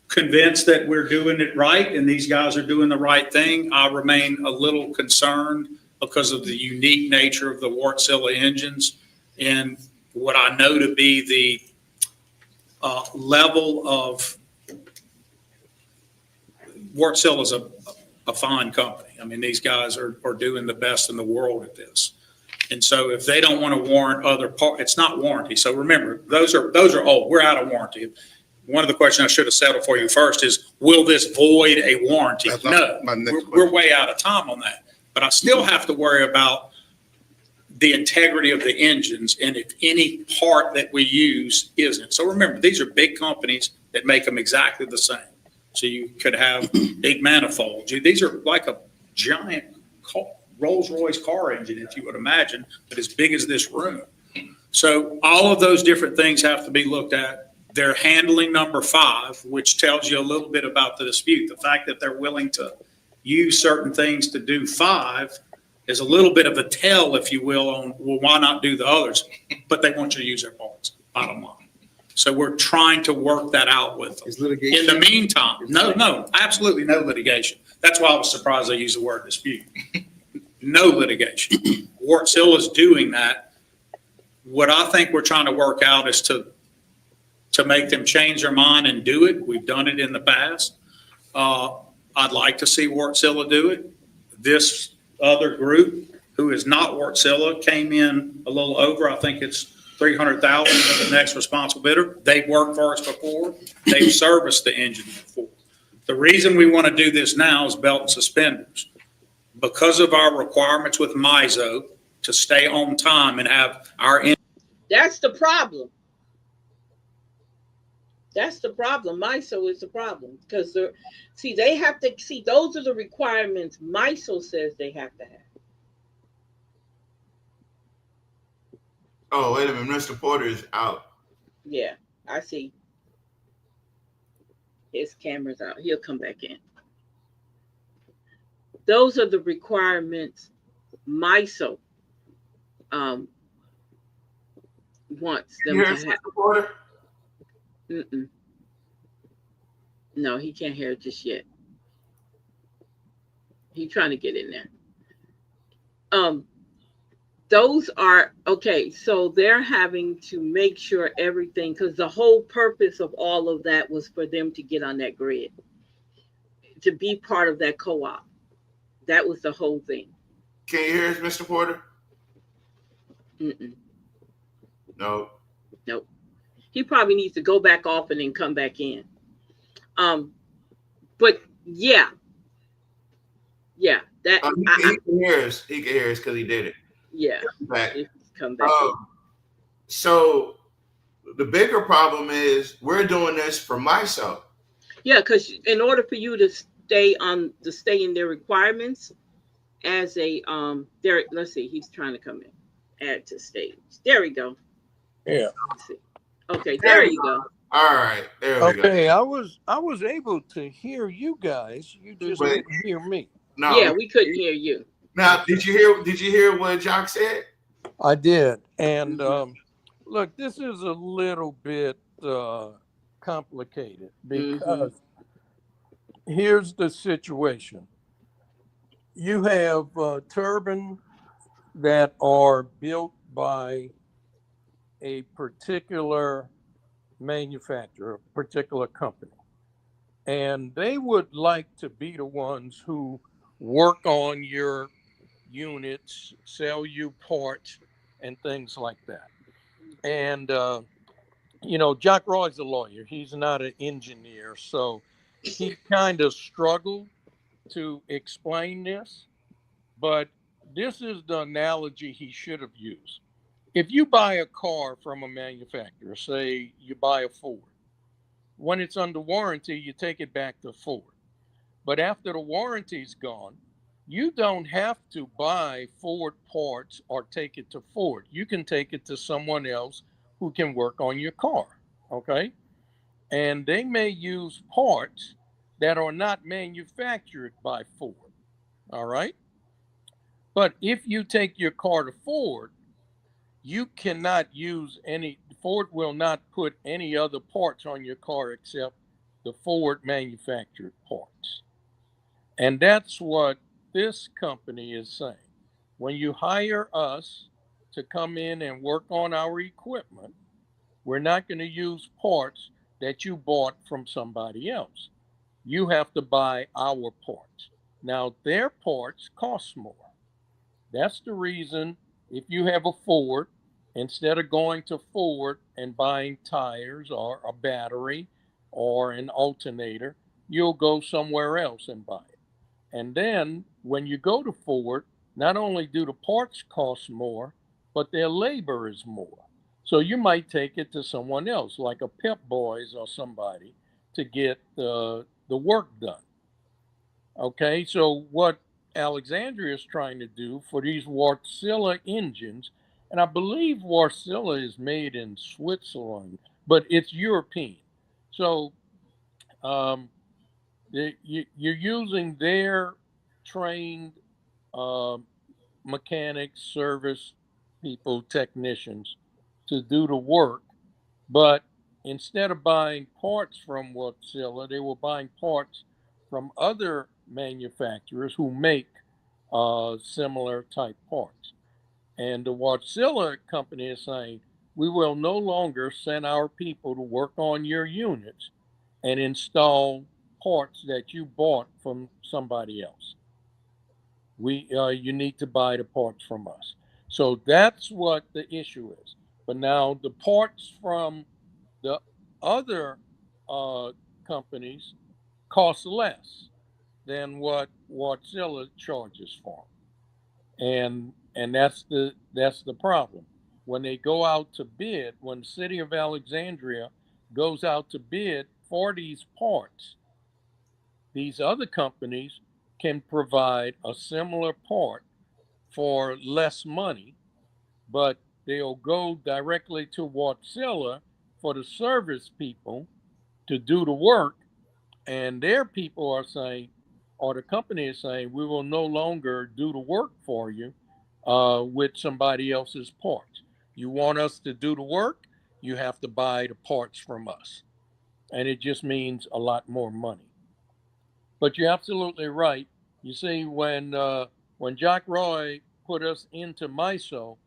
Speaker 8: convinced that we're doing it right and these guys are doing the right thing, I remain a little concerned because of the unique nature of the Wartsila engines and what I know to be the level of Wartsila is a fine company. I mean, these guys are doing the best in the world at this. And so if they don't want to warrant other parts, it's not warranty. So remember, those are old. We're out of warranty. One of the questions I should have settled for you first is, will this void a warranty? No, we're way out of time on that. But I still have to worry about the integrity of the engines and if any part that we use isn't. So remember, these are big companies that make them exactly the same. So you could have big manifolds. These are like a giant Rolls-Royce car engine, if you would imagine, but as big as this room. So all of those different things have to be looked at. They're handling number 5, which tells you a little bit about the dispute. The fact that they're willing to use certain things to do 5 is a little bit of a tell, if you will, on, well, why not do the others? But they want you to use their parts, bottom line. So we're trying to work that out with them.
Speaker 5: Is litigation?
Speaker 8: In the meantime, no, absolutely no litigation. That's why I was surprised they used the word dispute. No litigation. Wartsila is doing that. What I think we're trying to work out is to make them change their mind and do it. We've done it in the past. I'd like to see Wartsila do it. This other group, who is not Wartsila, came in a little over. I think it's $300,000 for the next responsible bidder. They've worked for us before. They've serviced the engine before. The reason we want to do this now is belt and suspenders. Because of our requirements with MISO to stay on time and have our.
Speaker 1: That's the problem. That's the problem. MISO is the problem because they have to see, those are the requirements MISO says they have to have.
Speaker 2: Oh, wait a minute. Mr. Porter is out.
Speaker 1: Yeah, I see. His camera's out. He'll come back in. Those are the requirements MISO wants them to have.
Speaker 2: Mr. Porter?
Speaker 1: Mm-mm. No, he can't hear it just yet. He's trying to get in there. Those are okay. So they're having to make sure everything, because the whole purpose of all of that was for them to get on that grid, to be part of that co-op. That was the whole thing.
Speaker 2: Can you hear us, Mr. Porter?
Speaker 1: Mm-mm.
Speaker 2: No.
Speaker 1: Nope. He probably needs to go back off and then come back in. But yeah. That
Speaker 2: he can hear us. He can hear us because he did it.
Speaker 1: Yeah.
Speaker 2: Back.
Speaker 1: Come back in.
Speaker 2: So the bigger problem is we're doing this for myself.
Speaker 1: Yeah, because in order for you to stay in their requirements as a there, let's see, he's trying to come in. Add to stage. There we go.
Speaker 11: Yeah.
Speaker 1: Let's see. Okay, there you go.
Speaker 2: All right, there we go.
Speaker 11: Okay, I was able to hear you guys. You just couldn't hear me.
Speaker 2: No,
Speaker 1: yeah, we couldn't hear you.
Speaker 2: Now, did you hear what Jock said?
Speaker 11: I did, and look, this is a little bit complicated because here's the situation. You have turbines that are built by a particular manufacturer, a particular company, and they would like to be the ones who work on your units, sell you parts, and things like that. And Jack Roy's a lawyer. He's not an engineer, so he kind of struggled to explain this. But this is the analogy he should have used. If you buy a car from a manufacturer, say you buy a Ford, when it's under warranty, you take it back to Ford. But after the warranty's gone, you don't have to buy Ford parts or take it to Ford. You can take it to someone else who can work on your car, okay? And they may use parts that are not manufactured by Ford, all right? But if you take your car to Ford, you cannot use Ford will not put any other parts on your car except the Ford manufactured parts. And that's what this company is saying. When you hire us to come in and work on our equipment, we're not going to use parts that you bought from somebody else. You have to buy our parts. Now, their parts cost more. That's the reason if you have a Ford, instead of going to Ford and buying tires or a battery or an alternator, you'll go somewhere else and buy it. And then when you go to Ford, not only do the parts cost more, but their labor is more. So you might take it to someone else, like a Pep Boys or somebody, to get the work done. Okay, so what Alexandria is trying to do for these Wärtsilä engines, and I believe Wärtsilä is made in Switzerland, but it's European. So you're using their trained mechanics, service people, technicians to do the work. But instead of buying parts from Wärtsilä, they were buying parts from other manufacturers who make similar type parts. And the Wärtsilä company is saying, we will no longer send our people to work on your units and install parts that you bought from somebody else. You need to buy the parts from us. So that's what the issue is. But now the parts from the other companies costs less than what Wartsila charges for. And that's the problem. When they go out to bid, when the city of Alexandria goes out to bid for these parts, these other companies can provide a similar part for less money, but they'll go directly to Wartsila for the service people to do the work. And their people are saying, or the company is saying, we will no longer do the work for you with somebody else's parts. You want us to do the work, you have to buy the parts from us. And it just means a lot more money. But you're absolutely right. You see, when Jack Roy put us into MISO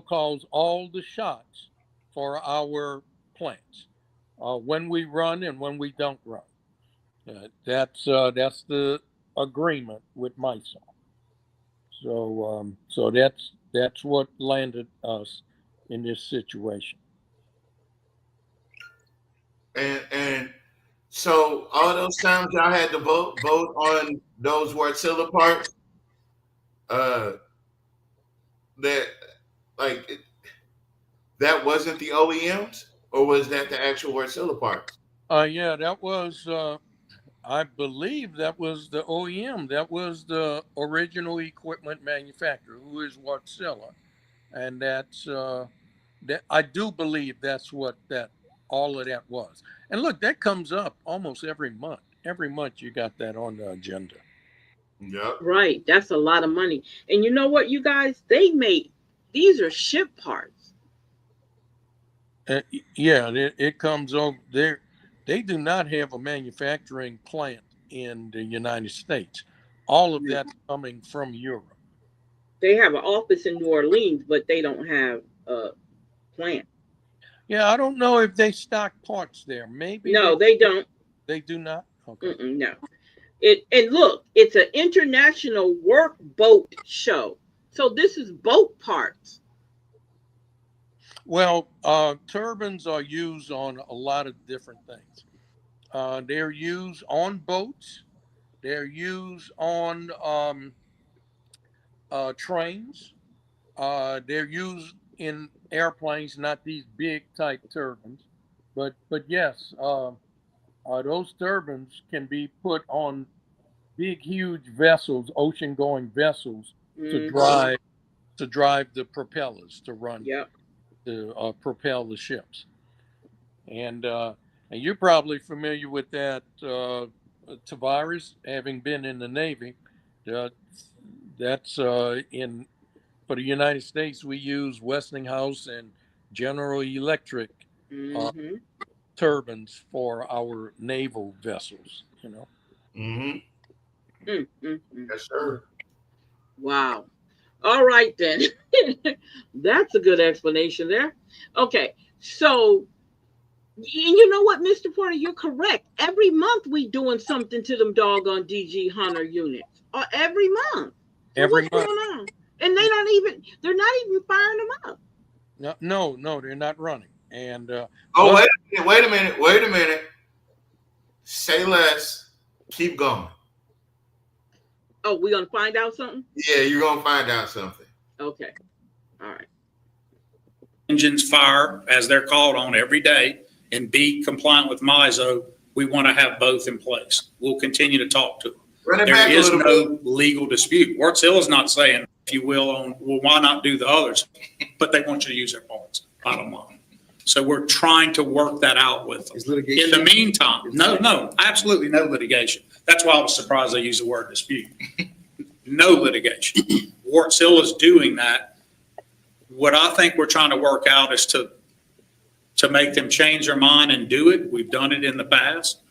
Speaker 11: calls all the shots for our plants, when we run and when we don't run. That's the agreement with MISO. So that's what landed us in this situation.
Speaker 2: And so all those times y'all had to vote on those Wartsila parts, that like that wasn't the OEMs, or was that the actual Wartsila parts?
Speaker 11: Yeah, that was. I believe that was the OEM. That was the original equipment manufacturer, who is Wartsila, and that's that. I do believe that's what that all of that was. And look, that comes up almost every month. Every month you got that on the agenda.
Speaker 2: Yep.
Speaker 1: Right. That's a lot of money. And you know what, you guys? These are ship parts.
Speaker 11: Yeah, it comes over there. They do not have a manufacturing plant in the United States. All of that's coming from Europe.
Speaker 1: They have an office in New Orleans, but they don't have a plant.
Speaker 11: Yeah, I don't know if they stock parts there. Maybe
Speaker 1: No, they don't.
Speaker 11: They do not. Okay.
Speaker 1: No. And look, it's an international work boat show. So this is boat parts.
Speaker 11: Well, turbines are used on a lot of different things. They're used on boats. They're used on trains. They're used in airplanes, not these big type turbines, but yes, those turbines can be put on big, huge vessels, ocean-going vessels, to drive the propellers to run, to propel the ships. And you're probably familiar with that, Tavares, having been in the Navy. That's for the United States, we use Westinghouse and General Electric turbines for our naval vessels.
Speaker 2: Yes, sir.
Speaker 1: Wow. All right then. That's a good explanation there. Okay. So you know what, Mr. Porter, you're correct. Every month we doing something to them doggone DG Hunter units. Every month. So
Speaker 11: Every
Speaker 1: what's
Speaker 11: month.
Speaker 1: going on? And they're not even firing them up.
Speaker 11: No, they're not running. And
Speaker 2: wait a minute. Say less. Keep going.
Speaker 1: Oh, we're gonna find out something?
Speaker 2: Yeah, you're gonna find out something.
Speaker 1: Okay. All right.
Speaker 8: Engines fire as they're called on every day and be compliant with MISO. We want to have both in place. We'll continue to talk to them. There is no legal dispute. Wartsila is not saying, if you will, well, why not do the others? But they want you to use their parts, bottom line. So we're trying to work that out with them. In the meantime, no, absolutely no litigation. That's why I was surprised they used the word dispute. No litigation. Wartsila is doing that. What I think we're trying to work out is to make them change their mind and do it. We've done it in the past.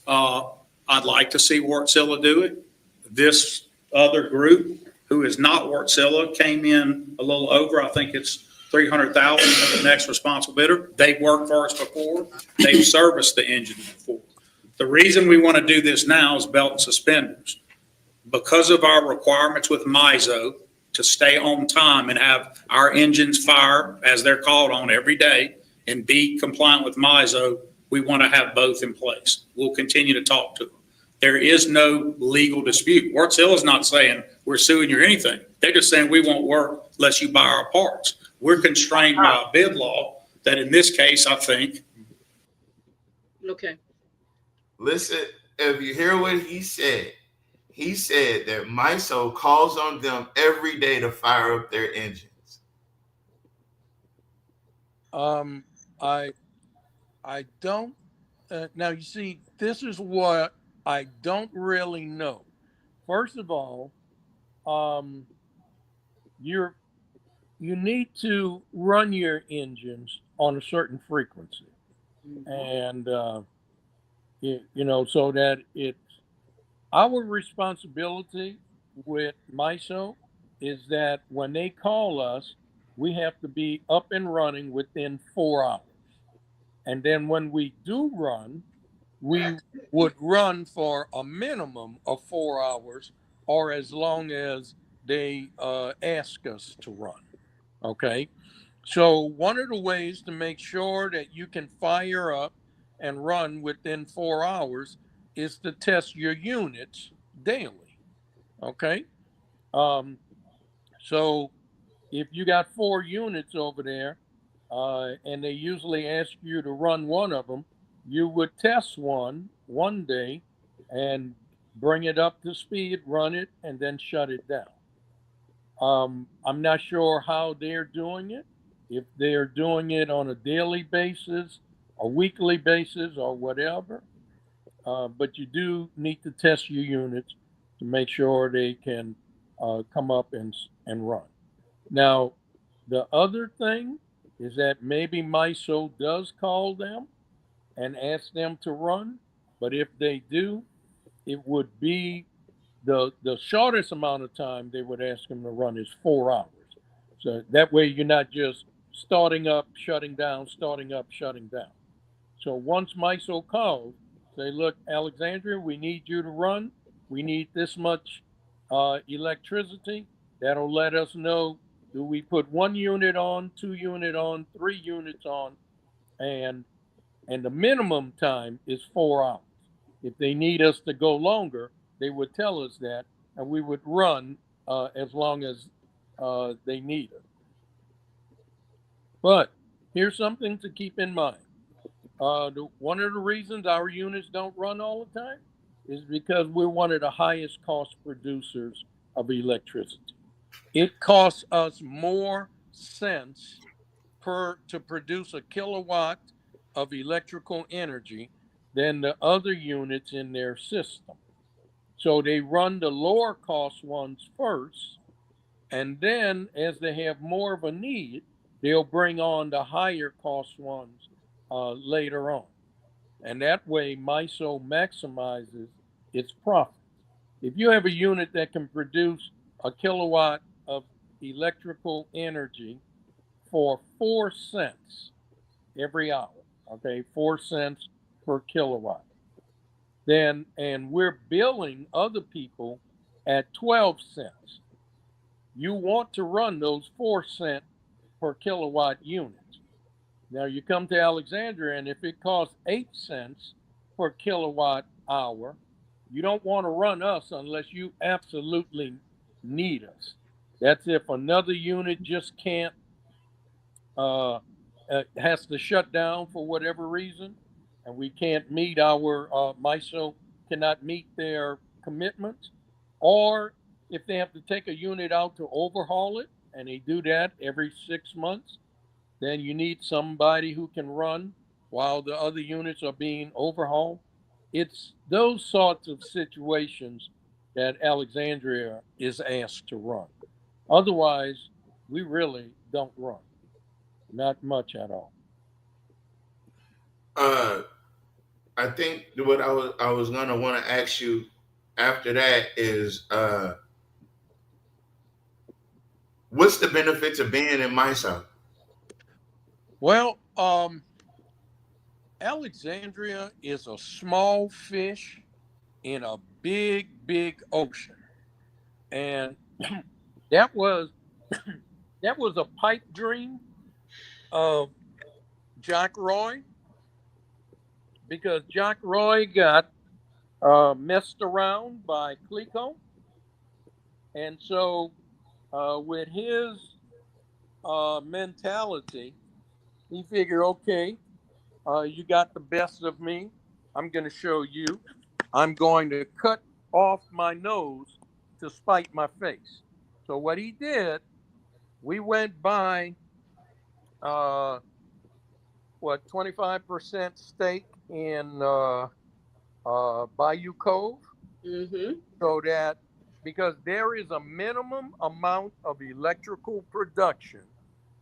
Speaker 8: I'd like to see Wartsila do it. This other group, who is not Wartsila, came in a little over. I think it's $300,000 the next responsible bidder. They've worked for us before. They've serviced the engine before. The reason we want to do this now is belt and suspenders. Because of our requirements with MISO to stay on time and have our engines fire as they're called on every day and be compliant with MISO, we want to have both in place. We'll continue to talk to them. There is no legal dispute. Wartsville is not saying we're suing you or anything. They're just saying we won't work unless you buy our parts. We're constrained by a bid law that in this case, I think.
Speaker 1: Okay.
Speaker 2: Listen, if you hear what he said that MISO calls on them every day to fire up their engines.
Speaker 11: I don't. Now you see, this is what I don't really know. First of all, you need to run your engines on a certain frequency, and so that it's our responsibility with MISO is that when they call us, we have to be up and running within 4 hours. And then when we do run, we would run for a minimum of 4 hours or as long as they ask us to run. Okay. So, one of the ways to make sure that you can fire up and run within 4 hours is to test your units daily. Okay. So, if you got 4 units over there, and they usually ask you to run one of them, you would test one day and bring it up to speed, run it, and then shut it down. I'm not sure how they're doing it, if they're doing it on a daily basis, a weekly basis, or whatever. But you do need to test your units to make sure they can come up and run. Now, the other thing is that maybe MISO does call them and ask them to run, but if they do, it would be the shortest amount of time they would ask them to run is 4 hours. So that way you're not just starting up, shutting down, starting up, shutting down. So once MISO calls, say, look, Alexandria, we need you to run. We need this much electricity. That'll let us know, do we put 1 unit on, 2 unit on, 3 units on, and the minimum time is 4 hours. If they need us to go longer, they would tell us that, and we would run as long as they need us. But here's something to keep in mind. One of the reasons our units don't run all the time is because we're one of the highest cost producers of electricity. It costs us more cents to produce a kilowatt of electrical energy than the other units in their system. So they run the lower cost ones first, and then as they have more of a need, they'll bring on the higher cost ones later on. And that way, MISO maximizes its profits. If you have a unit that can produce a kilowatt of electrical energy for 4 cents every hour, okay, 4 cents per kilowatt, then, and we're billing other people at 12 cents, you want to run those 4 cent per kilowatt units. Now you come to Alexandria, and if it costs 8 cents per kilowatt hour, you don't want to run us unless you absolutely need us. That's if another unit just can't, has to shut down for whatever reason, and we can't meet our, MISO cannot meet their commitments, or if they have to take a unit out to overhaul it, and they do that every 6 months, then you need somebody who can run while the other units are being overhauled. It's those sorts of situations that Alexandria is asked to run. Otherwise, we really don't run, not much at all.
Speaker 2: I think what I was gonna want to ask you after that is what's the benefits of being in MISO?
Speaker 11: Well, Alexandria is a small fish in a big, big ocean, and that was that was a pipe dream of Jack Roy, because Jack Roy got messed around by Clico. And so, with his mentality, he figured, okay, you got the best of me. I'm going to show you. I'm going to cut off my nose to spite my face. So what he did, we went by what 25% stake in Bayou Cove, so that because there is a minimum amount of electrical production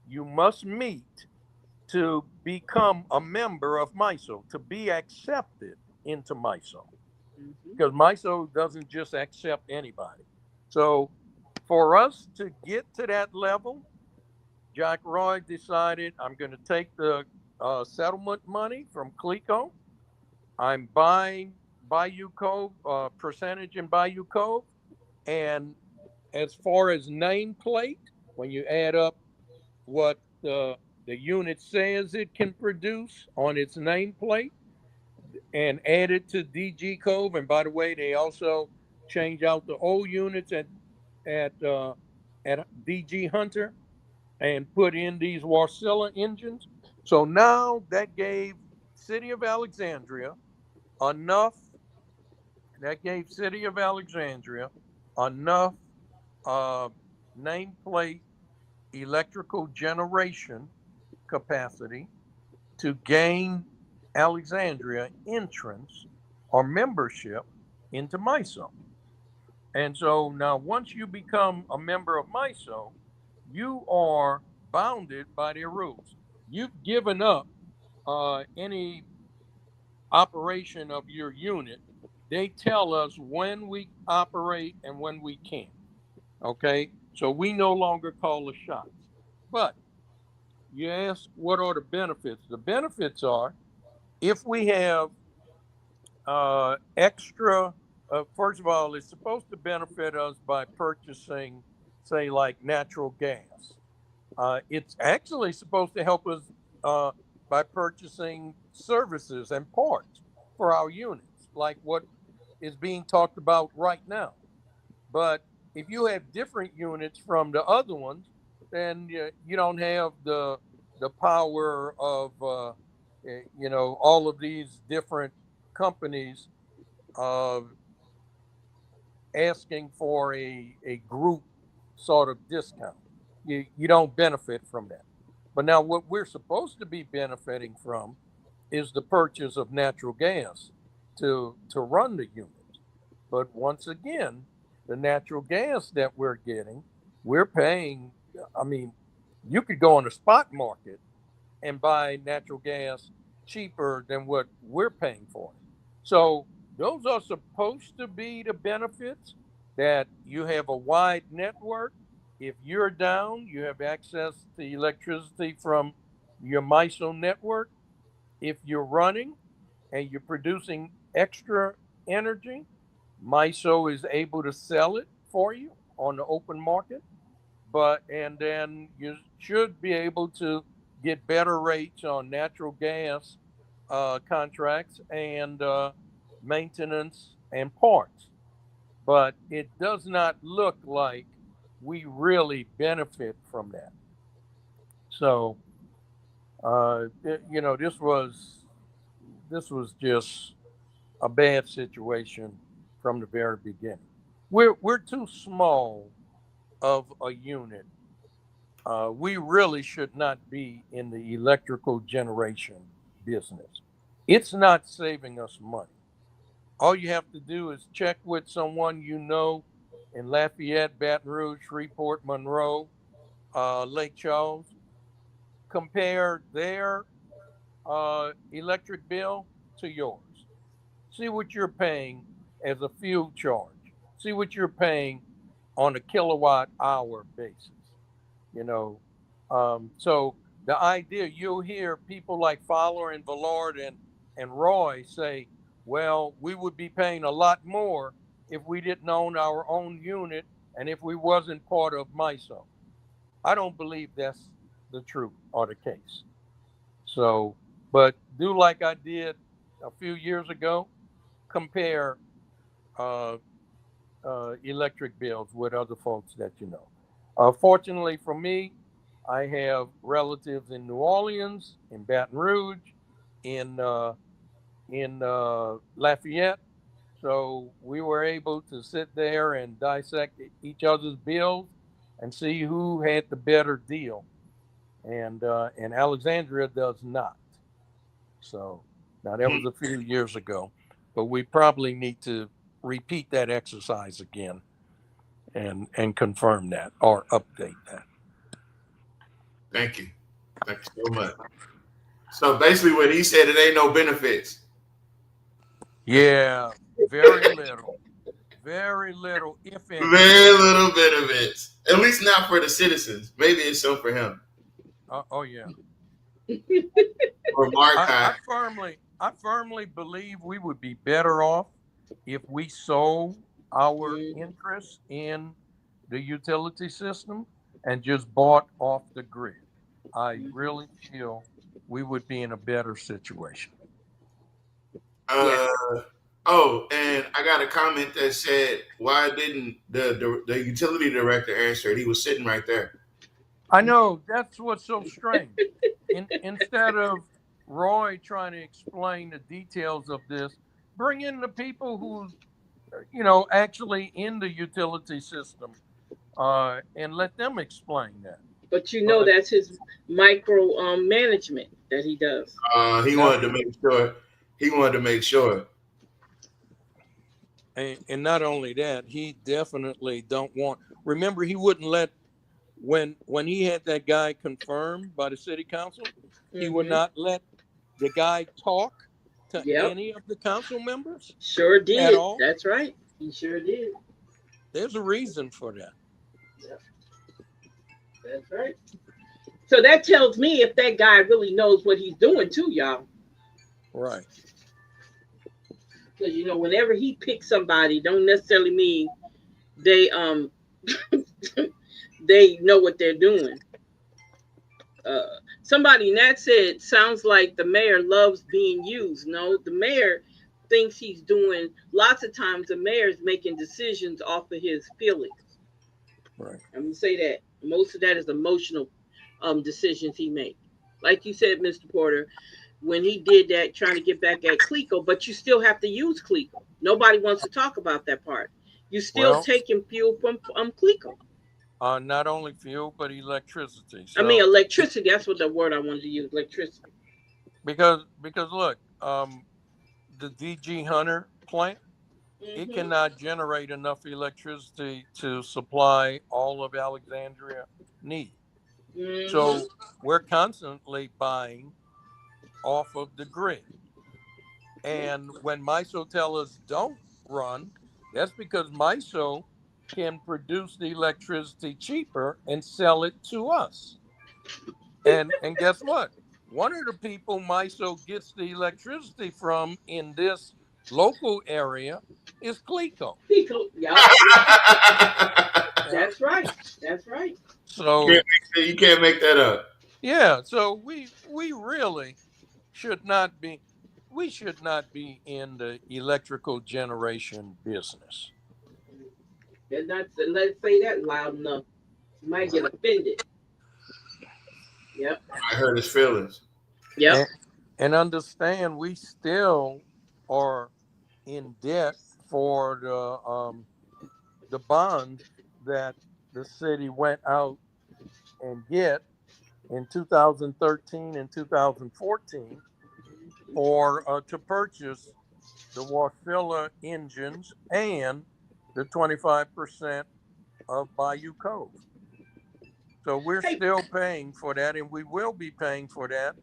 Speaker 11: you must meet to become a member of MISO, to be accepted into MISO. Because MISO doesn't just accept anybody. So for us to get to that level, Jack Roy decided I'm going to take the settlement money from Clico. I'm buying Bayou Cove, percentage in Bayou Cove. And as far as nameplate, when you add up what the unit says it can produce on its nameplate and add it to DG Cove. And by the way, they also change out the old units at DG Hunter and put in these Warcilla engines. So now that gave City of Alexandria enough. That gave City of Alexandria enough uh, nameplate electrical generation capacity to gain Alexandria entrance or membership into MISO. And so now, once you become a member of MISO, you are bounded by their rules. You've given up any operation of your unit. They tell us when we operate and when we can't. Okay? So we no longer call the shots. But you ask, what are the benefits? The benefits are if we have extra, first of all, it's supposed to benefit us by purchasing, say, like natural gas. It's actually supposed to help us by purchasing services and parts for our units, like what is being talked about right now. But if you have different units from the other ones, then you don't have the power of all of these different companies uh, asking for a group sort of discount. You don't benefit from that. But now what we're supposed to be benefiting from is the purchase of natural gas to run the unit. But once again, the natural gas that we're getting, we're paying. I mean, you could go on the spot market and buy natural gas cheaper than what we're paying for it. So those are supposed to be the benefits, that you have a wide network. If you're down, you have access to electricity from your MISO network. If you're running and you're producing extra energy, MISO is able to sell it for you on the open market. And then you should be able to get better rates on natural gas contracts and maintenance and parts. But it does not look like we really benefit from that. So, this was just a bad situation from the very beginning. We're too small of a unit. We really should not be in the electrical generation business. It's not saving us money. All you have to do is check with someone you know in Lafayette, Baton Rouge, Shreveport, Monroe, Lake Charles. Compare their electric bill to yours. See what you're paying as a fuel charge. See what you're paying on a kilowatt hour basis. You know, so the idea, you'll hear people like Fowler and Villard and Roy say, well, we would be paying a lot more if we didn't own our own unit and if we wasn't part of MISO. I don't believe that's the truth or the case. So, but do like I did a few years ago, compare uh, electric bills with other folks that you know. Fortunately for me, I have relatives in New Orleans, in Baton Rouge, in Lafayette. So we were able to sit there and dissect each other's bills and see who had the better deal. And Alexandria does not. So now that was a few years ago, but we probably need to repeat that exercise again and confirm that or update that.
Speaker 2: Thank you. Thank you so much. So basically, what he said, it ain't no benefits.
Speaker 11: Yeah, very little, if any.
Speaker 2: Very little benefits. At least not for the citizens. Maybe it's some for him
Speaker 11: Oh yeah.
Speaker 2: or
Speaker 11: I
Speaker 2: Markai.
Speaker 11: firmly believe we would be better off if we sold our interest in the utility system and just bought off the grid. I really feel we would be in a better situation.
Speaker 2: Uh, oh, and I got a comment that said, "Why didn't the utility director answer it? He was sitting right there."
Speaker 11: I know that's what's so strange. Instead of Roy trying to explain the details of this, bring in the people who, actually in the utility system, and let them explain that.
Speaker 1: But you know
Speaker 11: But
Speaker 1: that's his micro management that he does.
Speaker 2: He
Speaker 11: that,
Speaker 2: wanted to make sure. He wanted to make sure.
Speaker 11: and not only that, he definitely don't want. Remember, he wouldn't let when he had that guy confirmed by the city council, he would not let the guy talk to
Speaker 1: Yep,
Speaker 11: any of the council members
Speaker 1: sure
Speaker 11: at
Speaker 1: did.
Speaker 11: all.
Speaker 1: That's right. He sure did.
Speaker 11: There's a reason for that.
Speaker 1: Yep, that's right. So that tells me if that guy really knows what he's doing too, y'all.
Speaker 11: Right.
Speaker 1: Because whenever he picks somebody, don't necessarily mean they they know what they're doing. Somebody in that said, sounds like the mayor loves being used. No, the mayor thinks he's doing. Lots of times, the mayor's making decisions off of his feelings.
Speaker 11: Right.
Speaker 1: I'm gonna say that most of that is emotional decisions he makes. Like you said, Mr. Porter, when he did that, trying to get back at Clico, but you still have to use Clico. Nobody wants to talk about that part. You still
Speaker 11: Well,
Speaker 1: taking fuel from Clico.
Speaker 11: not only fuel but electricity.
Speaker 1: I mean,
Speaker 11: So
Speaker 1: electricity. That's what the word I wanted to use. Electricity.
Speaker 11: because look, the DG Hunter plant, it
Speaker 1: Hmm.
Speaker 11: cannot generate enough electricity to supply all of Alexandria need.
Speaker 1: Hmm.
Speaker 11: So we're constantly buying off of the grid. And when MISO tell us don't run, that's because MISO can produce the electricity cheaper and sell it to us. And guess what? One of the people MISO gets the electricity from in this local area is Clico.
Speaker 1: Clico. Yep.
Speaker 11: Yeah.
Speaker 1: That's right. That's right.
Speaker 11: So
Speaker 2: You can't make that up.
Speaker 11: yeah, so we really should not be we should not be in the electrical generation business.
Speaker 1: Let's say that loud enough. You might get offended. Yep.
Speaker 2: I hurt his feelings.
Speaker 1: Yep.
Speaker 11: And understand we still are in debt for the bonds that the city went out and get in 2013 and 2014 for to purchase the Wasilla engines and the 25% of Bayou Cove. So we're
Speaker 1: Hey.
Speaker 11: still paying for that, and we will be paying for that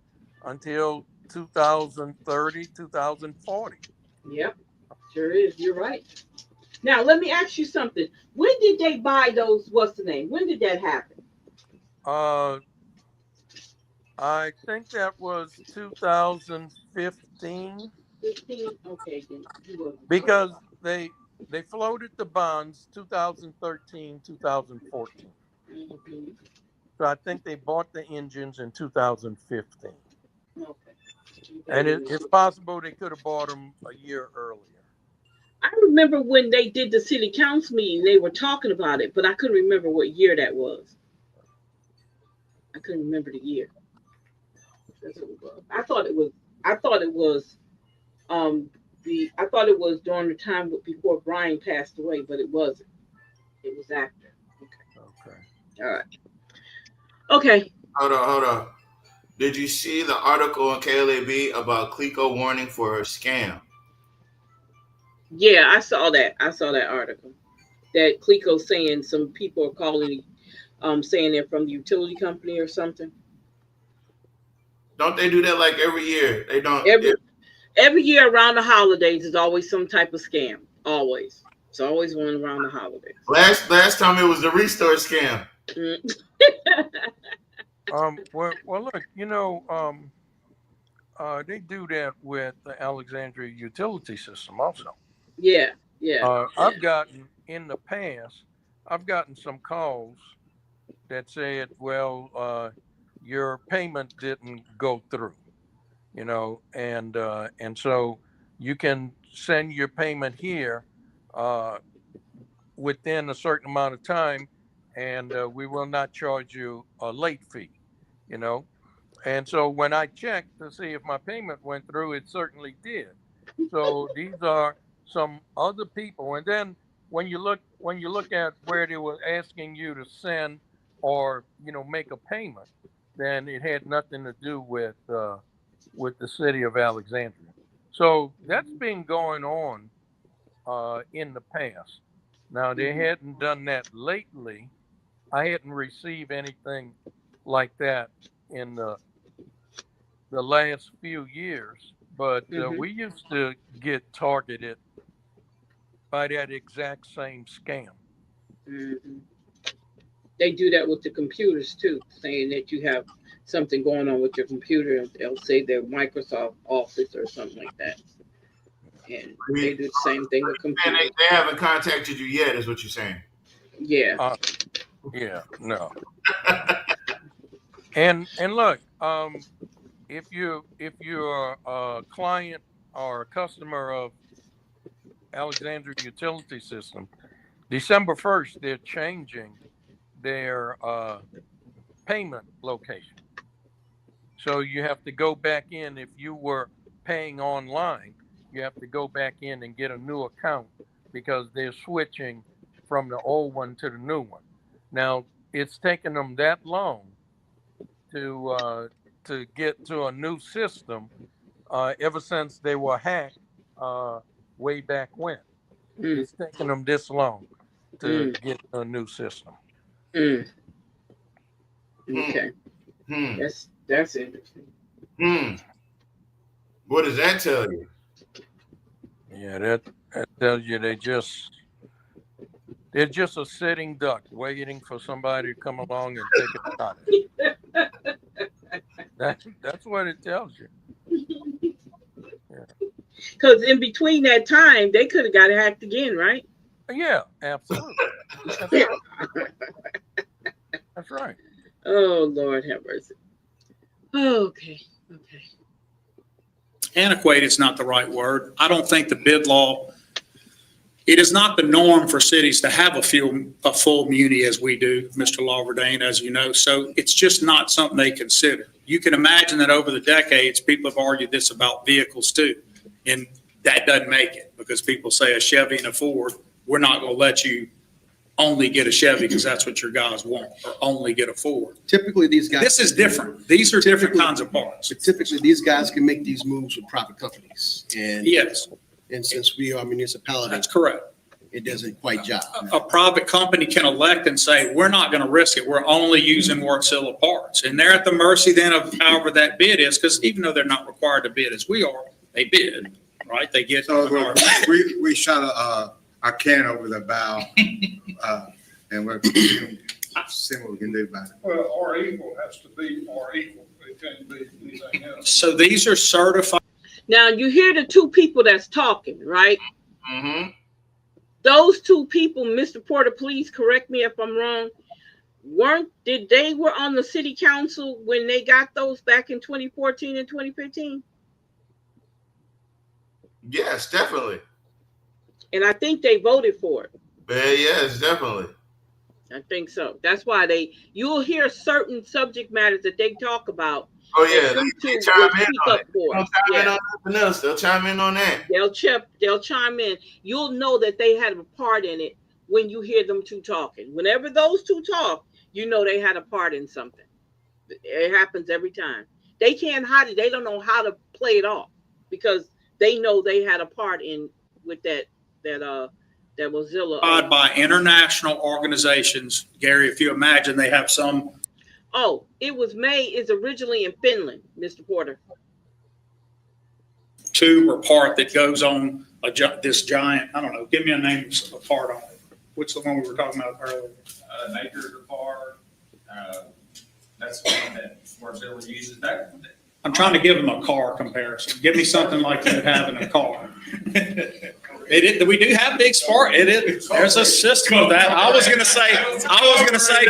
Speaker 11: until 2030, 2040.
Speaker 1: Yep. Sure is. You're right. Now let me ask you something. When did they buy those? What's the name? When did that happen?
Speaker 11: Uh, I think that was 2015
Speaker 1: 15. Okay, then you was
Speaker 11: because they floated the bonds 2013, 2014.
Speaker 1: Mhm.
Speaker 11: So I think they bought the engines in 2015.
Speaker 1: Okay.
Speaker 11: And it's possible they could have bought them a year earlier.
Speaker 1: I remember when they did the city council meeting, they were talking about it, but I couldn't remember what year that was. I couldn't remember the year. That's what it was. I thought it was um I thought it was during the time before Brian passed away, but it wasn't. It was after.
Speaker 11: Okay.
Speaker 1: All right. Okay.
Speaker 2: Hold on. Did you see the article on KLAB about Clico warning for a scam?
Speaker 1: Yeah, I saw that. I saw that article. That Clico saying some people are calling, saying they're from the utility company or something.
Speaker 2: Don't they do that like every year? They don't.
Speaker 1: Every year around the holidays is always some type of scam. Always. It's always one around the holidays.
Speaker 2: Last time it was the restore scam.
Speaker 11: Well, look, they do that with the Alexandria utility system also.
Speaker 1: Yeah.
Speaker 11: I've gotten in the past, I've gotten some calls that said, well, your payment didn't go through, and so you can send your payment here within a certain amount of time, and we will not charge you a late fee, you know. And so when I checked to see if my payment went through, it certainly did. So these are some other people. And then when you look at where they were asking you to send or make a payment, then it had nothing to do with the city of Alexandria. So that's been going on in the past. Now they hadn't done that lately. I hadn't received anything like that in the last few years, but we used to get targeted by that exact same scam.
Speaker 1: Mm-hmm. They do that with the computers too, saying that you have something going on with your computer. They'll say their Microsoft Office or something like that. And they do the same thing with computers.
Speaker 2: And they haven't contacted you yet, is what you're saying.
Speaker 1: Yeah.
Speaker 11: Yeah, no. And look, if you're a client or a customer of Alexandria Utility System, December 1st they're changing their payment location. So you have to go back in. If you were paying online, you have to go back in and get a new account because they're switching from the old one to the new one. Now it's taken them that long to get to a new system ever since they were hacked way back when. It's taken them this long to get a new system.
Speaker 1: Okay. That's interesting.
Speaker 2: What does that tell you?
Speaker 11: Yeah, that tells you they're just a sitting duck waiting for somebody to come along and take a shot at it. That's what it tells you.
Speaker 1: Because in between that time, they could have got hacked again, right?
Speaker 11: Yeah, absolutely. That's right. That's right.
Speaker 1: Oh, Lord have mercy. Okay.
Speaker 8: Antiquated is not the right word. I don't think the bid law, it is not the norm for cities to have a full muni as we do, Mr. Lawverdane, as you know. So it's just not something they consider. You can imagine that over the decades, people have argued this about vehicles too. And that doesn't make it because people say a Chevy and a Ford, we're not going to let you only get a Chevy because that's what your guys want, or only get a Ford.
Speaker 5: Typically, these guys.
Speaker 8: This is different. These are different kinds of parts.
Speaker 5: But typically, these guys can make these moves with private companies. And
Speaker 8: yes.
Speaker 5: And since we are a municipality.
Speaker 8: That's correct.
Speaker 5: It doesn't quite jive.
Speaker 8: A private company can elect and say, we're not going to risk it. We're only using Wartsila parts. And they're at the mercy then of however that bid is, because even though they're not required to bid as we are, they bid, right? They get.
Speaker 13: So we shot a can over the bow, and we're seeing what we can do about it.
Speaker 14: Well, or equal has to be or equal. It can't be anything else.
Speaker 8: So these are certified.
Speaker 1: Now you hear the two people that's talking, right?
Speaker 2: Mm-hmm.
Speaker 1: Those two people, Mr. Porter, please correct me if I'm wrong. They were on the city council when they got those back in 2014 and 2015?
Speaker 2: Yes, definitely.
Speaker 1: And I think they voted for it.
Speaker 2: Yes, definitely.
Speaker 1: I think so. That's why you'll hear certain subject matters that they talk about.
Speaker 2: Oh yeah,
Speaker 1: that
Speaker 2: they
Speaker 1: YouTube
Speaker 2: chime
Speaker 1: will
Speaker 2: in
Speaker 1: speak
Speaker 2: on
Speaker 1: up
Speaker 2: it.
Speaker 1: for.
Speaker 2: They'll chime in on nothing else. They'll chime in on that.
Speaker 1: They'll chime in. You'll know that they had a part in it when you hear them two talking. Whenever those two talk, you know they had a part in something. It happens every time. They can't hide it. They don't know how to play it off because they know they had a part in with that Mozilla.
Speaker 8: By international organizations, Gary, if you imagine they have some.
Speaker 1: Oh, it's originally in Finland, Mr. Porter.
Speaker 8: Tube or part that goes on this giant, I don't know, give me a name of a part on it. What's the one we were talking about earlier?
Speaker 15: Maker part. That's one that Mozilla uses.
Speaker 8: I'm trying to give them a car comparison. Give me something like you have in a car. We do have big spark. There's a system of that. I was going to say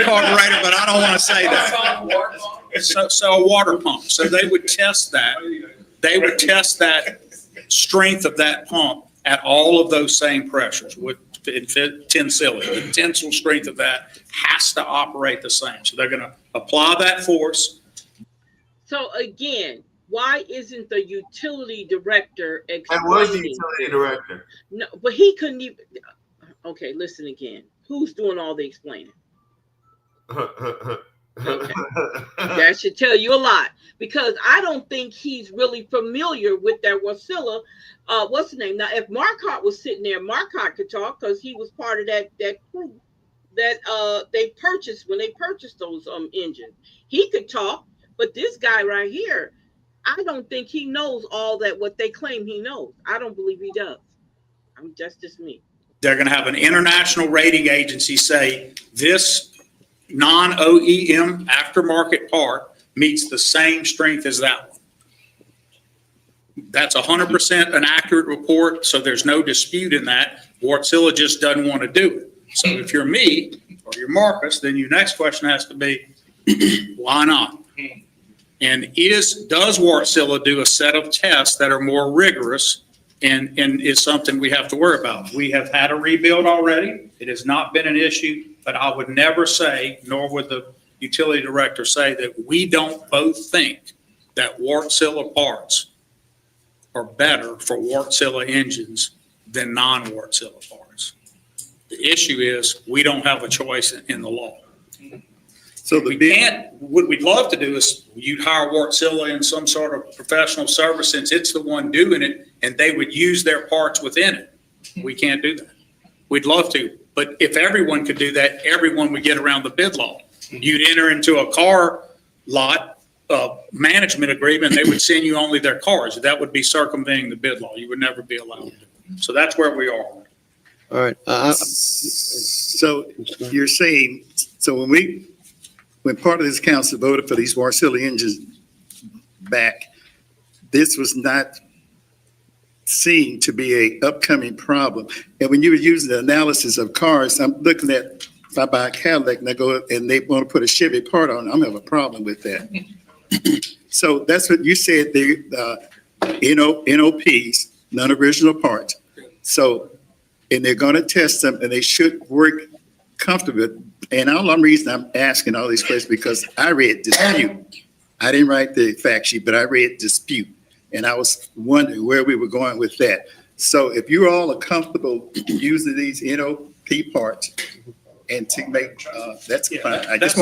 Speaker 8: carburetor, but I don't want to say that. So a water pump. So they would test that. They would test that strength of that pump at all of those same pressures with tensile. The tensile strength of that has to operate the same. So they're going to apply that force.
Speaker 1: So again, why isn't the utility director explaining?
Speaker 2: I was the utility director.
Speaker 1: No, but he couldn't even. Okay, listen again. Who's doing all the explaining? Okay. That should tell you a lot because I don't think he's really familiar with that Wasilla. What's the name? Now, if Marcotte was sitting there, Marcotte could talk because he was part of that crew that they purchased when they purchased those engines. He could talk, but this guy right here, I don't think he knows all that what they claim he knows. I don't believe he does. That's just me.
Speaker 8: They're going to have an international rating agency say this non-OEM aftermarket part meets the same strength as that one. That's 100% an accurate report, so there's no dispute in that. Wartsilla just doesn't want to do it. So if you're me or you're Marcus, then your next question has to be, why not? And does Wartsilla do a set of tests that are more rigorous and is something we have to worry about? We have had a rebuild already. It has not been an issue, but I would never say, nor would the utility director say, that we don't both think that Wartsilla parts are better for Wartsilla engines than non-Wartsilla parts. The issue is we don't have a choice in the law. So what we'd love to do is you'd hire Wartsilla in some sort of professional service since it's the one doing it, and they would use their parts within it. We can't do that. We'd love to, but if everyone could do that, everyone would get around the bid law. You'd enter into a car lot management agreement, they would send you only their cars. That would be circumventing the bid law. You would never be allowed to do it. So that's where we are.
Speaker 5: All right.
Speaker 9: So you're saying, so when part of this council voted for these Wartsilla engines back, this was not seen to be a upcoming problem. And when you were using the analysis of cars, I'm looking at, if I buy a Cadillac and I go and they want to put a Chevy part on, I'm having a problem with that. So that's what you said, the NOPs, non-original parts. So, and they're going to test them and they should work comfortable. And all I'm reason I'm asking all these questions because I read dispute. I didn't write the fact sheet, but I read dispute. And I was wondering where we were going with that. So if you all are comfortable using these NOP parts and to make, that's fine. I just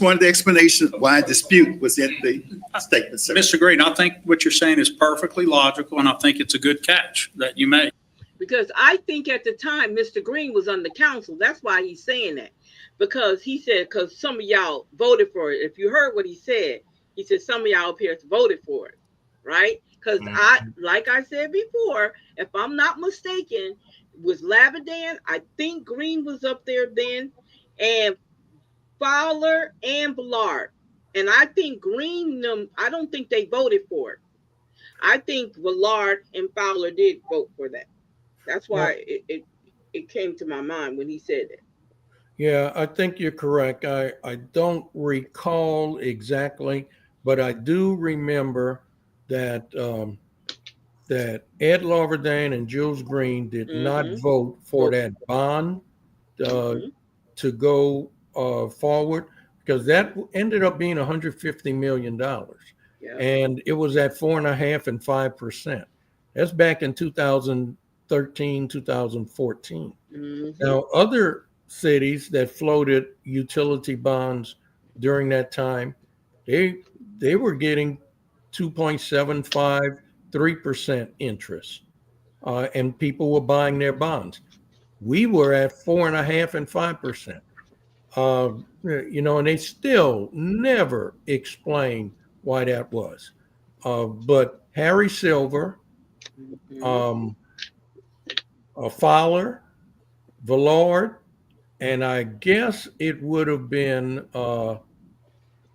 Speaker 9: wanted the explanation why dispute was in the statement. Sir.
Speaker 8: Mr. Green, I think what you're saying is perfectly logical, and I think it's a good catch that you made.
Speaker 1: Because I think at the time, Mr. Green was on the council. That's why he's saying that. Because he said, because some of y'all voted for it. If you heard what he said some of y'all up here voted for it, right? Because like I said before, if I'm not mistaken, was Lavedan, I think Green was up there then, and Fowler and Ballard. And I think Green, I don't think they voted for it. I think Ballard and Fowler did vote for that. That's why it came to my mind when he said it.
Speaker 12: Yeah, I think you're correct. I don't recall exactly, but I do remember that that Ed Lorverdane and Jules Green did not vote for that bond to go forward, because that ended up being $150 million.
Speaker 1: Yeah.
Speaker 12: And it was at 4.5% and 5%. That's back in 2013, 2014. Now, other cities that floated utility bonds during that time, they were getting 2.75, 3% interest, and people were buying their bonds. We were at 4.5% and 5%. And they still never explained why that was. But Harry Silver, Fowler, Villard, and I guess it would have been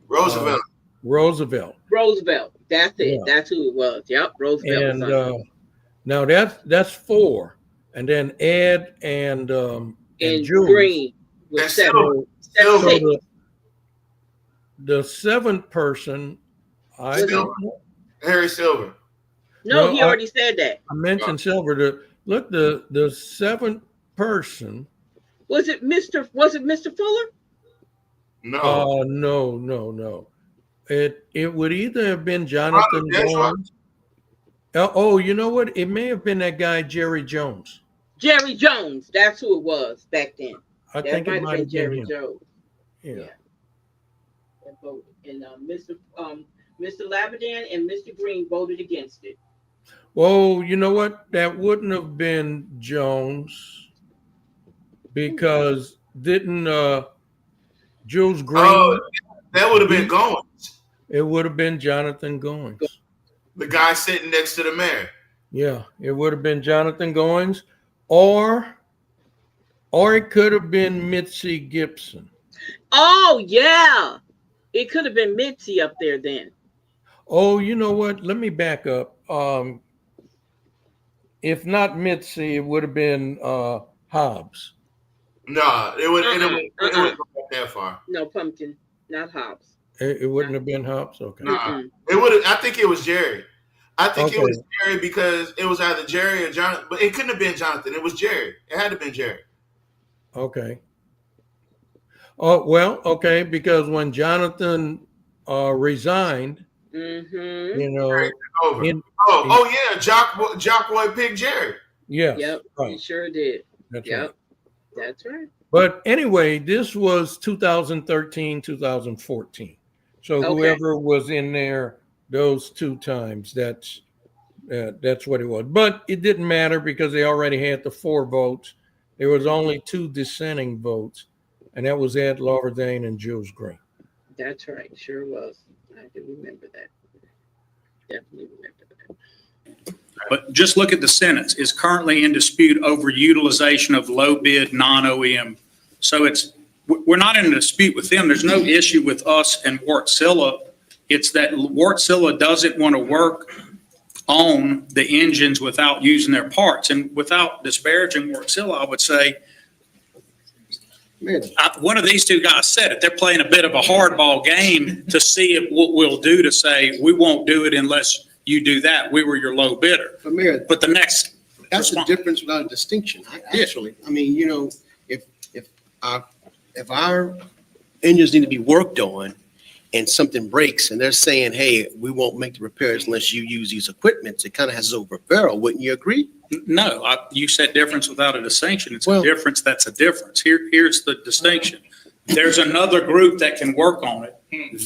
Speaker 2: Roosevelt.
Speaker 12: Roosevelt.
Speaker 1: That's it.
Speaker 12: Yeah.
Speaker 1: That's who it was. Yep, Roosevelt was on
Speaker 12: And now that's 4, and then Ed and Jules.
Speaker 1: Green was
Speaker 2: And
Speaker 1: 7.
Speaker 12: So the 7th person, I don't know.
Speaker 2: Harry Silver.
Speaker 1: No, he already said that.
Speaker 12: I mentioned Silver. The 7th person.
Speaker 1: Was it Mr. Fuller?
Speaker 2: No.
Speaker 12: No. It would either have been Jonathan Goins. Oh, you know what? It may have been that guy Jerry Jones.
Speaker 1: Jerry Jones. That's who it was back then.
Speaker 12: I think it might have been
Speaker 1: Jerry
Speaker 12: him.
Speaker 1: Jones.
Speaker 12: Yeah.
Speaker 1: And Mr. Labadan and Mr. Green voted against it.
Speaker 12: Well, you know what? That wouldn't have been Jones, because didn't Jules Green?
Speaker 2: Oh, that would have been Goins.
Speaker 12: It would have been Jonathan Goins.
Speaker 2: The guy sitting next to the mayor.
Speaker 12: Yeah, it would have been Jonathan Goins, or it could have been Mitzi Gibson.
Speaker 1: Oh yeah, it could have been Mitzi up there then.
Speaker 12: Oh, you know what? Let me back up. If not Mitzi, it would have been Hobbs.
Speaker 2: No, it wouldn't go that far.
Speaker 1: No, Pumpkin, not Hobbs.
Speaker 12: It wouldn't have been Hobbs. Okay.
Speaker 2: Nah, it would have. I think it was Jerry. I think it was Jerry, because it was either Jerry or Jonathan, but it couldn't have been Jonathan. It was Jerry. It had to have been Jerry.
Speaker 12: Okay. Oh, well, okay, because when Jonathan resigned,
Speaker 2: Over. Jock Boy picked Jerry.
Speaker 12: Yes.
Speaker 1: Yep,
Speaker 12: right.
Speaker 1: he sure did.
Speaker 12: That's
Speaker 1: yep.
Speaker 12: right.
Speaker 1: That's right.
Speaker 12: But anyway, this was 2013, 2014. So whoever was in there those 2 times, that's what it was. But it didn't matter, because they already had the 4 votes. There was only 2 dissenting votes, and that was Ed Lorverdane and Jules Green.
Speaker 1: That's right. Sure was. I do remember that. Definitely remember that.
Speaker 8: But just look at the sentence. Is currently in dispute over utilization of low bid non-OEM. So we're not in a dispute with them. There's no issue with us and Wartsilla. It's that Wartsilla doesn't want to work on the engines without using their parts. And without disparaging Wartsilla, I would say, one of these 2 guys said it. They're playing a bit of a hardball game to see what we'll do, to say, we won't do it unless you do that. We were your low bidder.
Speaker 5: But Mayor,
Speaker 8: but the next
Speaker 5: that's a difference without a distinction. Actually, I mean, if our engines need to be worked on and something breaks and they're saying, hey, we won't make the repairs unless you use these equipments, it kind of has over a barrel. Wouldn't you agree?
Speaker 8: No, you said difference without a distinction. It's a difference that's a difference. Here's the distinction. There's another group that can work on it.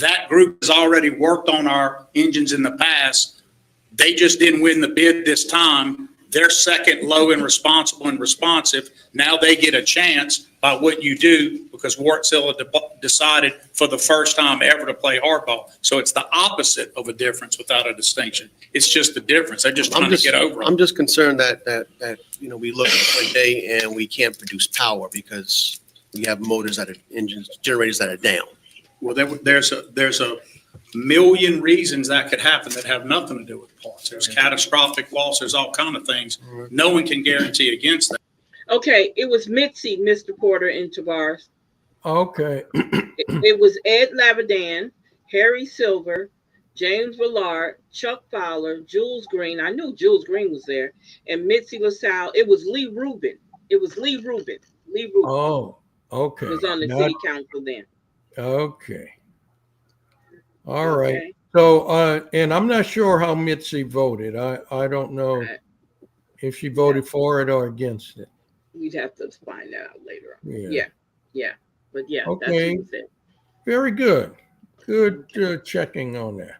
Speaker 8: That group has already worked on our engines in the past. They just didn't win the bid this time. They're second low and responsible and responsive. Now they get a chance by what you do, because Wartsilla decided for the first time ever to play hardball. So it's the opposite of a difference without a distinction. It's just a difference. They're just trying to get over it.
Speaker 5: I'm just concerned that we look one day and we can't produce power because we have motors that are generators that are down.
Speaker 8: Well, there's a million reasons that could happen that have nothing to do with parts. There's catastrophic loss. There's all kind of things. No one can guarantee against that.
Speaker 1: Okay, it was Mitzi, Mr. Porter, and Tavares.
Speaker 12: Okay.
Speaker 1: It was Ed Labadan, Harry Silver, James Villard, Chuck Fowler, Jules Green. I knew Jules Green was there, and Mitzi LaSalle. It was Lee Rubin. It was Lee Rubin. Lee Rubin
Speaker 12: Oh, okay.
Speaker 1: was on the
Speaker 12: Not,
Speaker 1: city council then.
Speaker 12: okay. All right.
Speaker 1: Okay.
Speaker 12: So, and I'm not sure how Mitzi voted. I don't know if she voted for it or against it.
Speaker 1: We'd have to find that out later on.
Speaker 12: Yeah.
Speaker 1: Yeah. But yeah,
Speaker 12: Okay.
Speaker 1: that's it.
Speaker 12: Very good. Good checking on that.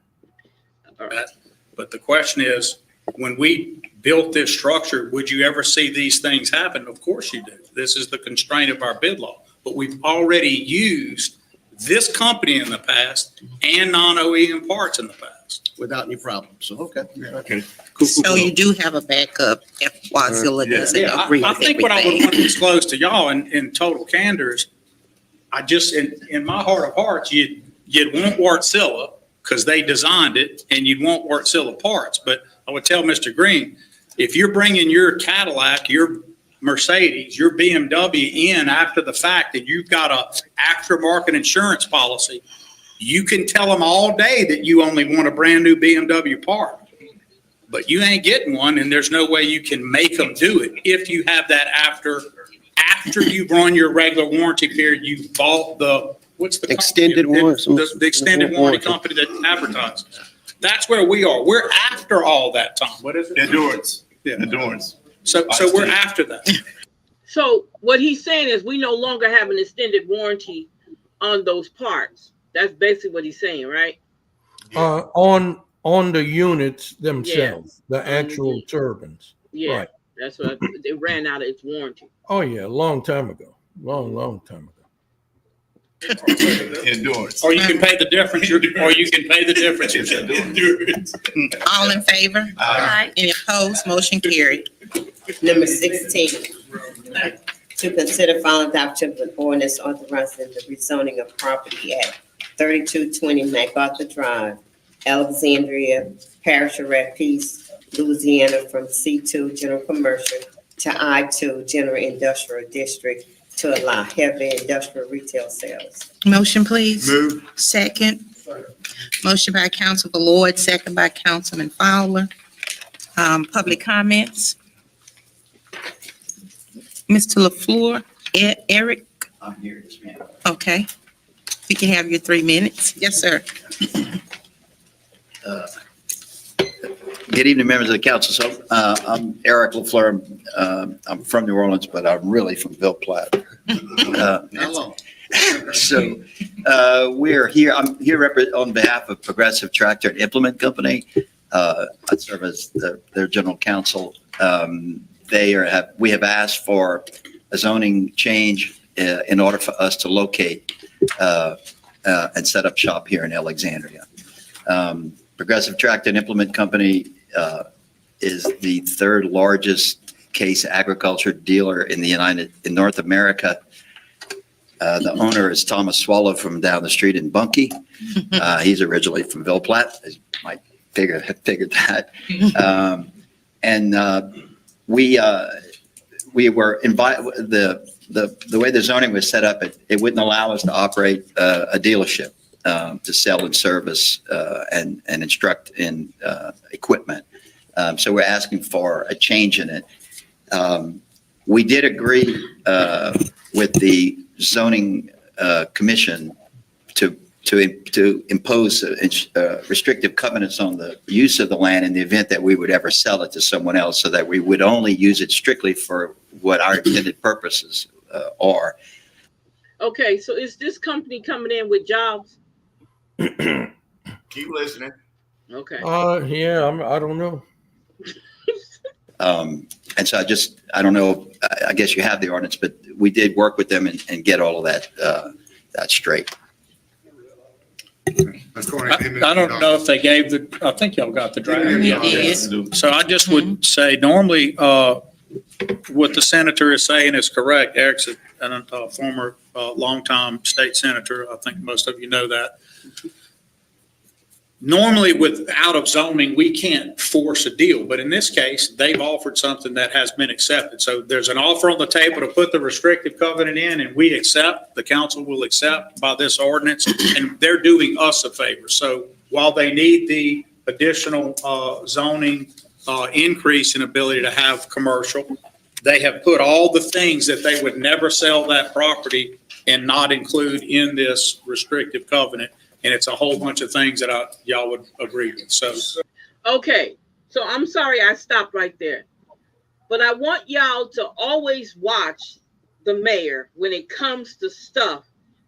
Speaker 1: All right.
Speaker 8: But the question is, when we built this structure, would you ever see these things happen? Of course you do. This is the constraint of our bid law. But we've already used this company in the past and non-OEM parts in the past.
Speaker 5: Without any problems. So, okay.
Speaker 6: Okay.
Speaker 3: So you do have a backup if Wazilla doesn't
Speaker 8: Yeah,
Speaker 3: agree
Speaker 8: I
Speaker 3: with
Speaker 8: think what I would
Speaker 3: everything.
Speaker 8: want to disclose to y'all in total candor is, I just, in my heart of hearts, you'd want Wartsilla because they designed it, and you'd want Wartsilla parts. But I would tell Mr. Green, if you're bringing your Cadillac, your Mercedes, your BMW in after the fact, and you've got a aftermarket insurance policy, you can tell them all day that you only want a brand new BMW part, but you ain't getting one, and there's no way you can make them do it if you have that after you've run your regular warranty period. You bought the what's the
Speaker 5: extended warranty,
Speaker 8: the extended warranty company that advertises. That's where we are. We're after all that time. What is it?
Speaker 6: Endurance.
Speaker 8: Yeah.
Speaker 6: Endurance.
Speaker 8: So we're after that.
Speaker 1: So what he's saying is we no longer have an extended warranty on those parts. That's basically what he's saying, right?
Speaker 12: On the units themselves, the actual turbines.
Speaker 1: Yeah,
Speaker 12: Right.
Speaker 1: that's what it ran out of its warranty.
Speaker 12: Oh yeah, a long time ago. Long time ago.
Speaker 6: Endurance.
Speaker 8: Or you can pay the difference. Or you can pay the difference.
Speaker 6: Endurance.
Speaker 3: All in favor?
Speaker 6: Aye.
Speaker 3: Any opposed? Motion carried.
Speaker 4: Number 16, to consider final adoption of an ordinance authorizing the rezoning of property at 3220 MacArthur Drive, Alexandria, Parish of Rapides, Louisiana, from C2 General Commercial to I2 General Industrial District to allow heavy industrial retail sales.
Speaker 3: Motion, please.
Speaker 13: Move.
Speaker 3: Second. Motion by Councilman Lloyd, second by Councilman Fowler. Public comments. Mr. LaFleur, Eric,
Speaker 16: I'm here, yes, ma'am.
Speaker 3: okay. You can have your 3 minutes. Yes, sir.
Speaker 16: Good evening, members of the council. So I'm Eric LaFleur. I'm from New Orleans, but I'm really from Ville Platte. So we're here. I'm here on behalf of Progressive Tractor and Implement Company. I serve as their general counsel. We have asked for a zoning change in order for us to locate and set up shop here in Alexandria. Progressive Tractor and Implement Company is the third largest case agriculture dealer in North America. The owner is Thomas Swallow from down the street in Bunkie. He's originally from Ville Platte, as you might figured that. We were invited. The way the zoning was set up, it wouldn't allow us to operate a dealership to sell and service and instruct in equipment. So we're asking for a change in it. We did agree with the zoning commission to impose restrictive covenants on the use of the land in the event that we would ever sell it to someone else, so that we would only use it strictly for what our intended purposes are.
Speaker 1: Okay, so is this company coming in with jobs?
Speaker 2: Keep listening.
Speaker 1: Okay.
Speaker 12: Yeah, I don't know.
Speaker 16: And so I don't know, I guess you have the ordinance, but we did work with them and get all of that straight.
Speaker 8: I don't know if they gave I think y'all got the draft.
Speaker 3: We did.
Speaker 8: So I just would say, normally, what the senator is saying is correct. Eric's a former, longtime state senator. I think most of you know that. Normally, out of zoning, we can't force a deal, but in this case, they've offered something that has been accepted. So there's an offer on the table to put the restrictive covenant in, and we accept, the council will accept by this ordinance, and they're doing us a favor. So while they need the additional zoning increase in ability to have commercial, they have put all the things that they would never sell that property and not include in this restrictive covenant. And it's a whole bunch of things that y'all would agree with. So,
Speaker 1: Okay, so I'm sorry I stopped right there. But I want y'all to always watch the mayor when it comes to stuff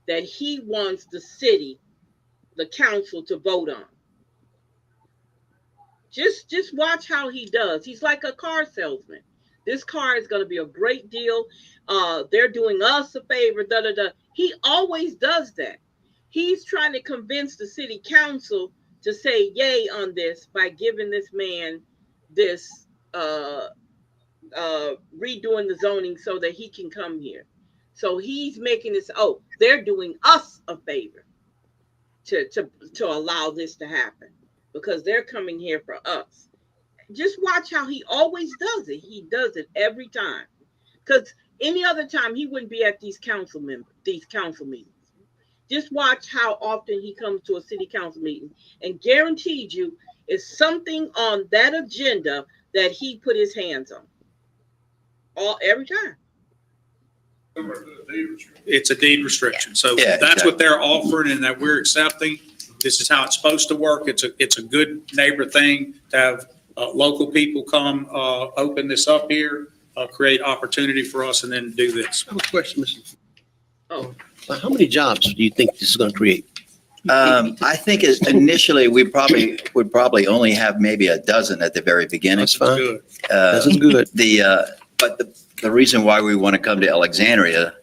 Speaker 1: that he wants the city, the council to vote on. Just watch how he does. He's like a car salesman. This car is going to be a great deal. They're doing us a favor, da da da. He always does that. He's trying to convince the city council to say yay on this by giving this man this redoing the zoning so that he can come here. So he's making this, oh, they're doing us a favor to allow this to happen because they're coming here for us. Just watch how he always does it. He does it every time. Because any other time he wouldn't be at these council meetings. Just watch how often he comes to a city council meeting and guaranteed you is something on that agenda that he put his hands on. Every time.
Speaker 8: it's a deed restriction. So
Speaker 16: Yeah,
Speaker 8: that's
Speaker 16: exactly.
Speaker 8: what they're offering and that we're accepting. This is how it's supposed to work. It's a good neighbor thing to have local people come open this up here, create opportunity for us, and then do this.
Speaker 5: I have a question, Mr.
Speaker 1: Oh.
Speaker 5: How many jobs do you think this is going to create?
Speaker 16: I think initially we would probably only have maybe a dozen at the very beginning.
Speaker 5: That's fine.
Speaker 8: Good.
Speaker 5: That's good.
Speaker 16: But the reason why we want to come to Alexandria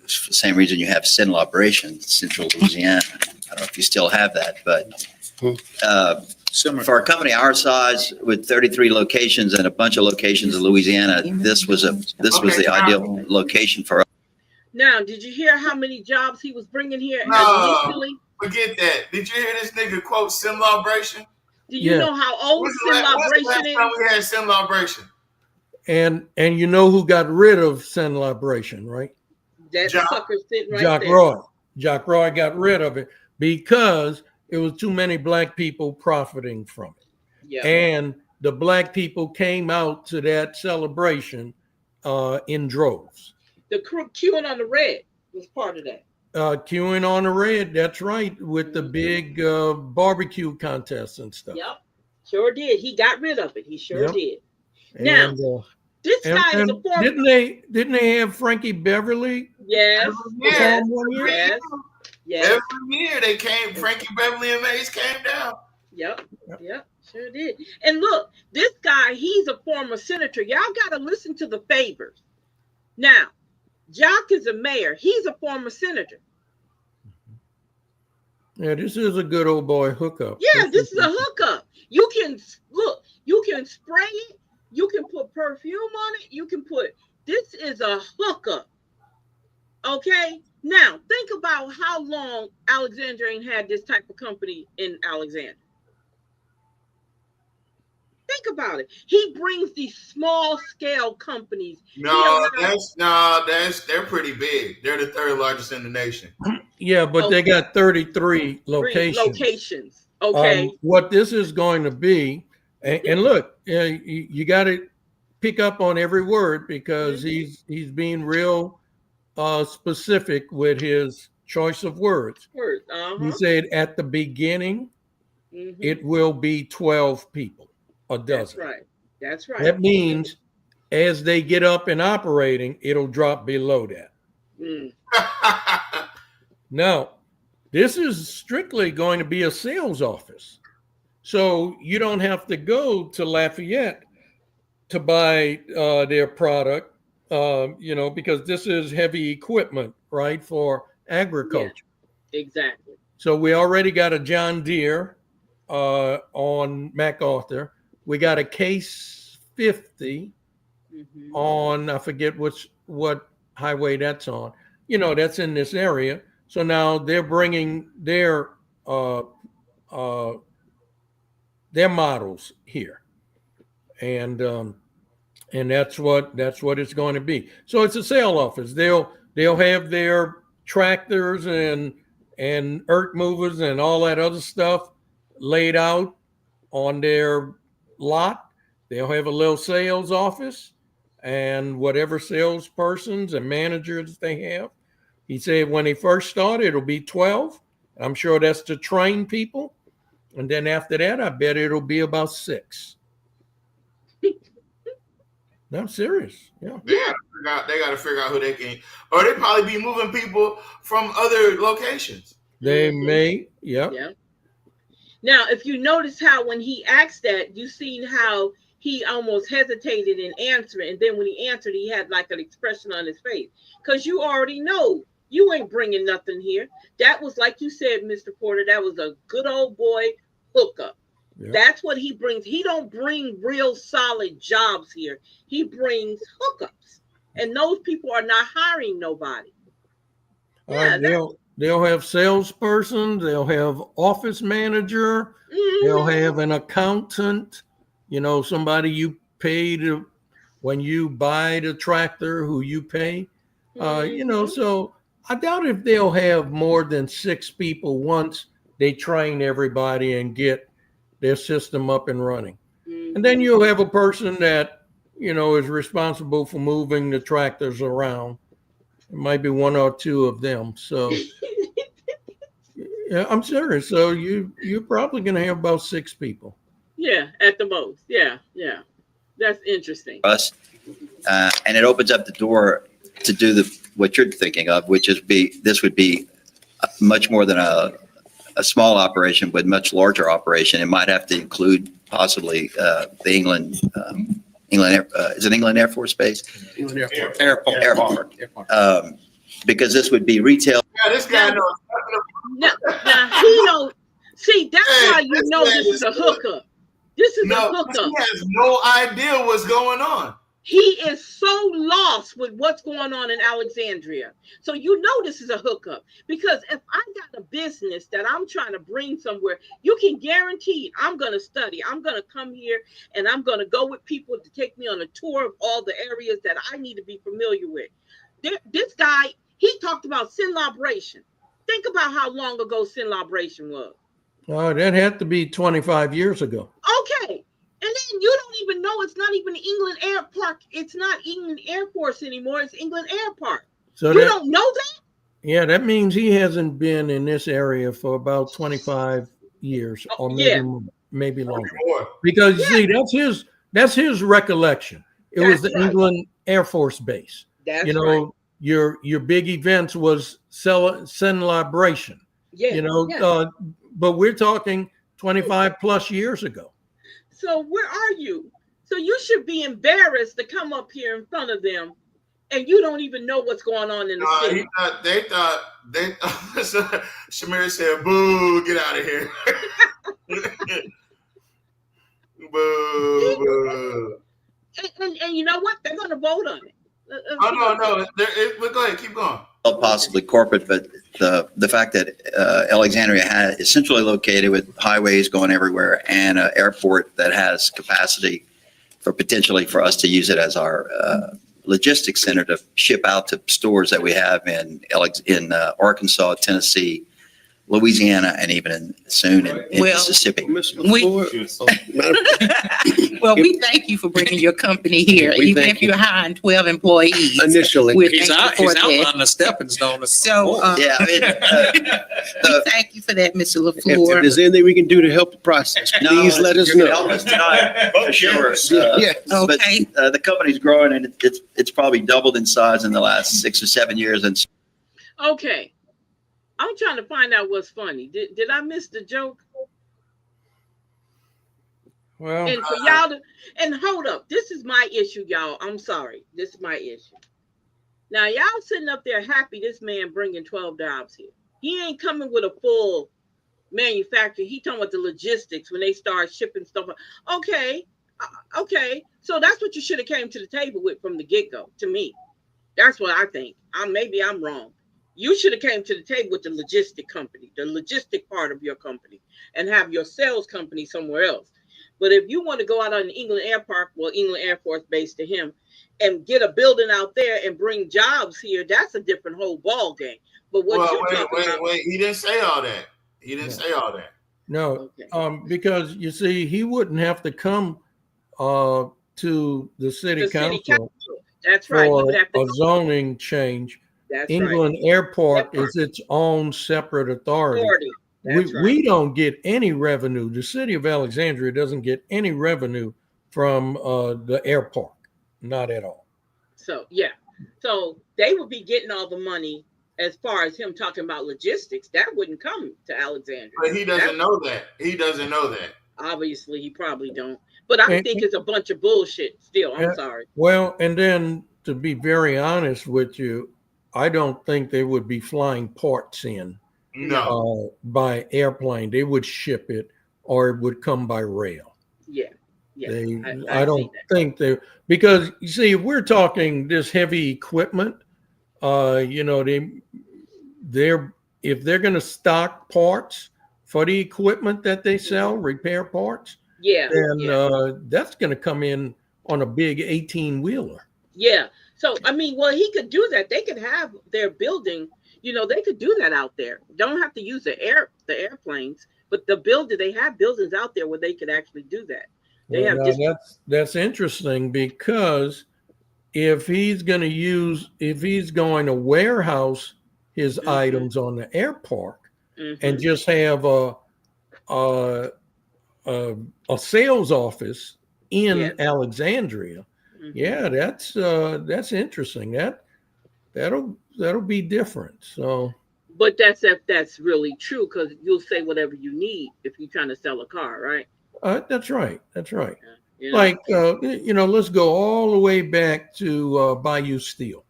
Speaker 16: is the same reason you have Sin Operation, Central Louisiana. I don't know if you still have that, but for a company our size with 33 locations and a bunch of locations in Louisiana, this was the ideal location for us.
Speaker 1: Now, did you hear how many jobs he was bringing here initially?
Speaker 2: Forget that. Did you hear this nigga quote Sin Lawbration?
Speaker 1: Do you know how old Sin Lawbration is?
Speaker 2: We had Sin Lawbration.
Speaker 12: And you know who got rid of Sin Lawbration, right?
Speaker 1: That sucker sitting right
Speaker 12: Jock
Speaker 1: there.
Speaker 12: Roy. Jock Roy got rid of it because it was too many black people profiting from it.
Speaker 1: Yeah.
Speaker 12: And the black people came out to that celebration in droves.
Speaker 1: The queuing on the red was part of that.
Speaker 12: Queuing on the red, that's right, with the big barbecue contests and stuff.
Speaker 1: Yep, sure did. He got rid of it. He sure did.
Speaker 12: And,
Speaker 1: now, this guy is a former.
Speaker 12: Didn't they have Frankie Beverly?
Speaker 1: Yes.
Speaker 12: Yes. 1 year?
Speaker 1: Yes. Yes.
Speaker 2: Every year they came. Frankie Beverly and Mays came down.
Speaker 1: Yep. Sure did. And look, this guy, he's a former senator. Y'all got to listen to the favors. Now, Jock is a mayor. He's a former senator.
Speaker 12: Yeah, this is a good old boy hookup.
Speaker 1: Yeah, this is a hookup. You can spray it. You can put perfume on it. This is a hookup. Okay? Now, think about how long Alexandria ain't had this type of company in Alexandria. Think about it. He brings these small scale companies.
Speaker 2: They're pretty big. They're the third largest in the nation.
Speaker 12: Yeah, but they got 33 locations.
Speaker 1: Okay.
Speaker 12: What this is going to be, and look, you got to pick up on every word because he's being real specific with his choice of words. He said at the beginning, it will be 12 people. A dozen.
Speaker 1: That's right.
Speaker 12: That means as they get up and operating, it'll drop below that. Now, this is strictly going to be a sales office. So you don't have to go to Lafayette to buy their product, because this is heavy equipment, right, for agriculture.
Speaker 1: Yeah, exactly.
Speaker 12: So we already got a John Deere on MacArthur. We got a Case 50 on, I forget what highway that's on. That's in this area. So now they're bringing their models here, and that's what it's going to be. So it's a sale office. They'll have their tractors and earth movers and all that other stuff laid out on their lot. They'll have a little sales office and whatever salespersons and managers they have. He said when he first started, it'll be 12. I'm sure that's to train people. And then after that, I bet it'll be about 6. No, I'm serious. Yeah.
Speaker 2: They got to figure out who they can, or they probably be moving people from other locations.
Speaker 12: They may, yeah.
Speaker 1: Now, if you notice how when he asked that, you seen how he almost hesitated in answering, and then when he answered, he had like an expression on his face, because you already know you ain't bringing nothing here. That was, like you said, Mr. Porter, that was a good old boy hookup. Yeah. That's what he brings. He don't bring real solid jobs here. He brings hookups, and those people are not hiring nobody. Yeah,
Speaker 12: they'll have salesperson. They'll have office manager. Mm-hmm. They'll have an accountant. You know, somebody you pay to when you buy the tractor, who you pay. Mm-hmm. You know, so I doubt if they'll have more than 6 people once they train everybody and get their system up and running. Mm-hmm. And then you'll have a person that, you know, is responsible for moving the tractors around. It might be 1 or 2 of them. So yeah, I'm serious. So you're probably going to have about 6 people.
Speaker 1: Yeah, at the most. Yeah. That's interesting.
Speaker 16: Us, and it opens up the door to do what you're thinking of, which is this would be much more than a small operation, but much larger operation. It might have to include possibly the England. Is it England Air Force Base?
Speaker 8: England Airport.
Speaker 16: Because this would be retail.
Speaker 2: Yeah, this guy knows.
Speaker 1: Now he knows. See, that's why you know this is a hookup. This is a hookup.
Speaker 2: He has no idea what's going on.
Speaker 1: He is so lost with what's going on in Alexandria. So you know this is a hookup. Because if I got a business that I'm trying to bring somewhere, you can guarantee I'm going to study. I'm going to come here and I'm going to go with people to take me on a tour of all the areas that I need to be familiar with. This guy, he talked about sin liberation. Think about how long ago sin liberation was.
Speaker 12: Oh, that had to be 25 years ago.
Speaker 1: Okay. And then you don't even know it's not even England Air Park. It's not England Air Force anymore. It's England Air Park. So you don't know that?
Speaker 12: Yeah, that means he hasn't been in this area for about 25 years or maybe longer. Because you see, that's his recollection. It was the England Air Force Base.
Speaker 1: That's
Speaker 12: right. Your big events was sin liberation. Yeah. But we're talking 25 plus years ago.
Speaker 1: So where are you? So you should be embarrassed to come up here in front of them, and you don't even know what's going on in the city.
Speaker 2: They thought Shamir said, "Boo, get out of here." Boo, boo.
Speaker 1: And you know what? They're going to vote on it.
Speaker 2: No. Go ahead, keep going.
Speaker 16: Possibly corporate, but the fact that Alexandria is centrally located with highways going everywhere and an airport that has capacity potentially for us to use it as our logistics center to ship out to stores that we have in Arkansas, Tennessee, Louisiana, and even soon in Mississippi.
Speaker 3: Well, we thank you for bringing your company here, even if you're hiring 12 employees.
Speaker 5: Initially,
Speaker 8: he's outlining the stepping stone.
Speaker 3: So, we thank you for that, Mr. LaFleur.
Speaker 5: If there's anything we can do to help the process, please let us know.
Speaker 16: Help us tonight, for sure.
Speaker 3: Okay.
Speaker 16: But the company's growing, and it's probably doubled in size in the last 6 or 7 years. And
Speaker 1: okay. I'm trying to find out what's funny. Did I miss the joke?
Speaker 12: Well,
Speaker 1: and for y'all to, and hold up, this is my issue, y'all. I'm sorry. This is my issue. Now, y'all sitting up there happy this man bringing 12 jobs here. He ain't coming with a full manufacturing. He talking about the logistics when they start shipping stuff. Okay. So that's what you should have came to the table with from the get-go, to me. That's what I think. Maybe I'm wrong. You should have came to the table with the logistic company, the logistic part of your company, and have your sales company somewhere else. But if you want to go out on the England Air Park, England Air Force Base to him, and get a building out there and bring jobs here, that's a different whole ball game. But what
Speaker 2: wait, he didn't say all that. He didn't say all that.
Speaker 12: No,
Speaker 1: Okay.
Speaker 12: because you see, he wouldn't have to come to the city
Speaker 1: The city
Speaker 12: council
Speaker 1: council. That's right. He would
Speaker 12: for
Speaker 1: have to
Speaker 12: a
Speaker 1: go.
Speaker 12: zoning change.
Speaker 1: That's right.
Speaker 12: England Airport
Speaker 1: Airport
Speaker 12: is its own separate authority.
Speaker 1: authority.
Speaker 12: We
Speaker 1: That's right.
Speaker 12: we don't get any revenue. The city of Alexandria doesn't get any revenue from the airport, not at all.
Speaker 1: So yeah. So they would be getting all the money as far as him talking about logistics. That wouldn't come to Alexandria.
Speaker 2: But he doesn't know that. He doesn't know that.
Speaker 1: Obviously, he probably don't. But I
Speaker 12: And-
Speaker 1: think it's a bunch of bullshit still. I'm sorry.
Speaker 12: Well, and then to be very honest with you, I don't think they would be flying parts in by airplane. They would ship it or it would come by rail.
Speaker 1: Yeah. Yeah.
Speaker 12: I don't think they, because you see, if we're talking this heavy equipment, you know, if they're going to stock parts for the equipment that they sell, repair parts, then that's going to come in on a big 18-wheeler.
Speaker 1: Yeah. So I mean, well, he could do that. They could have their building. You know, they could do that out there. Don't have to use the airplanes, but they have buildings out there where they could actually do that. They have
Speaker 12: that's interesting, because if he's going to warehouse his items on the airport and just have a sales office in Alexandria, that's interesting. That'll be different. So,
Speaker 1: but that's if that's really true, because you'll say whatever you need if you're trying to sell a car, right?
Speaker 12: That's right. That's right.
Speaker 1: Yeah.
Speaker 12: Like, you know, let's go all the way back to Bayou Steel.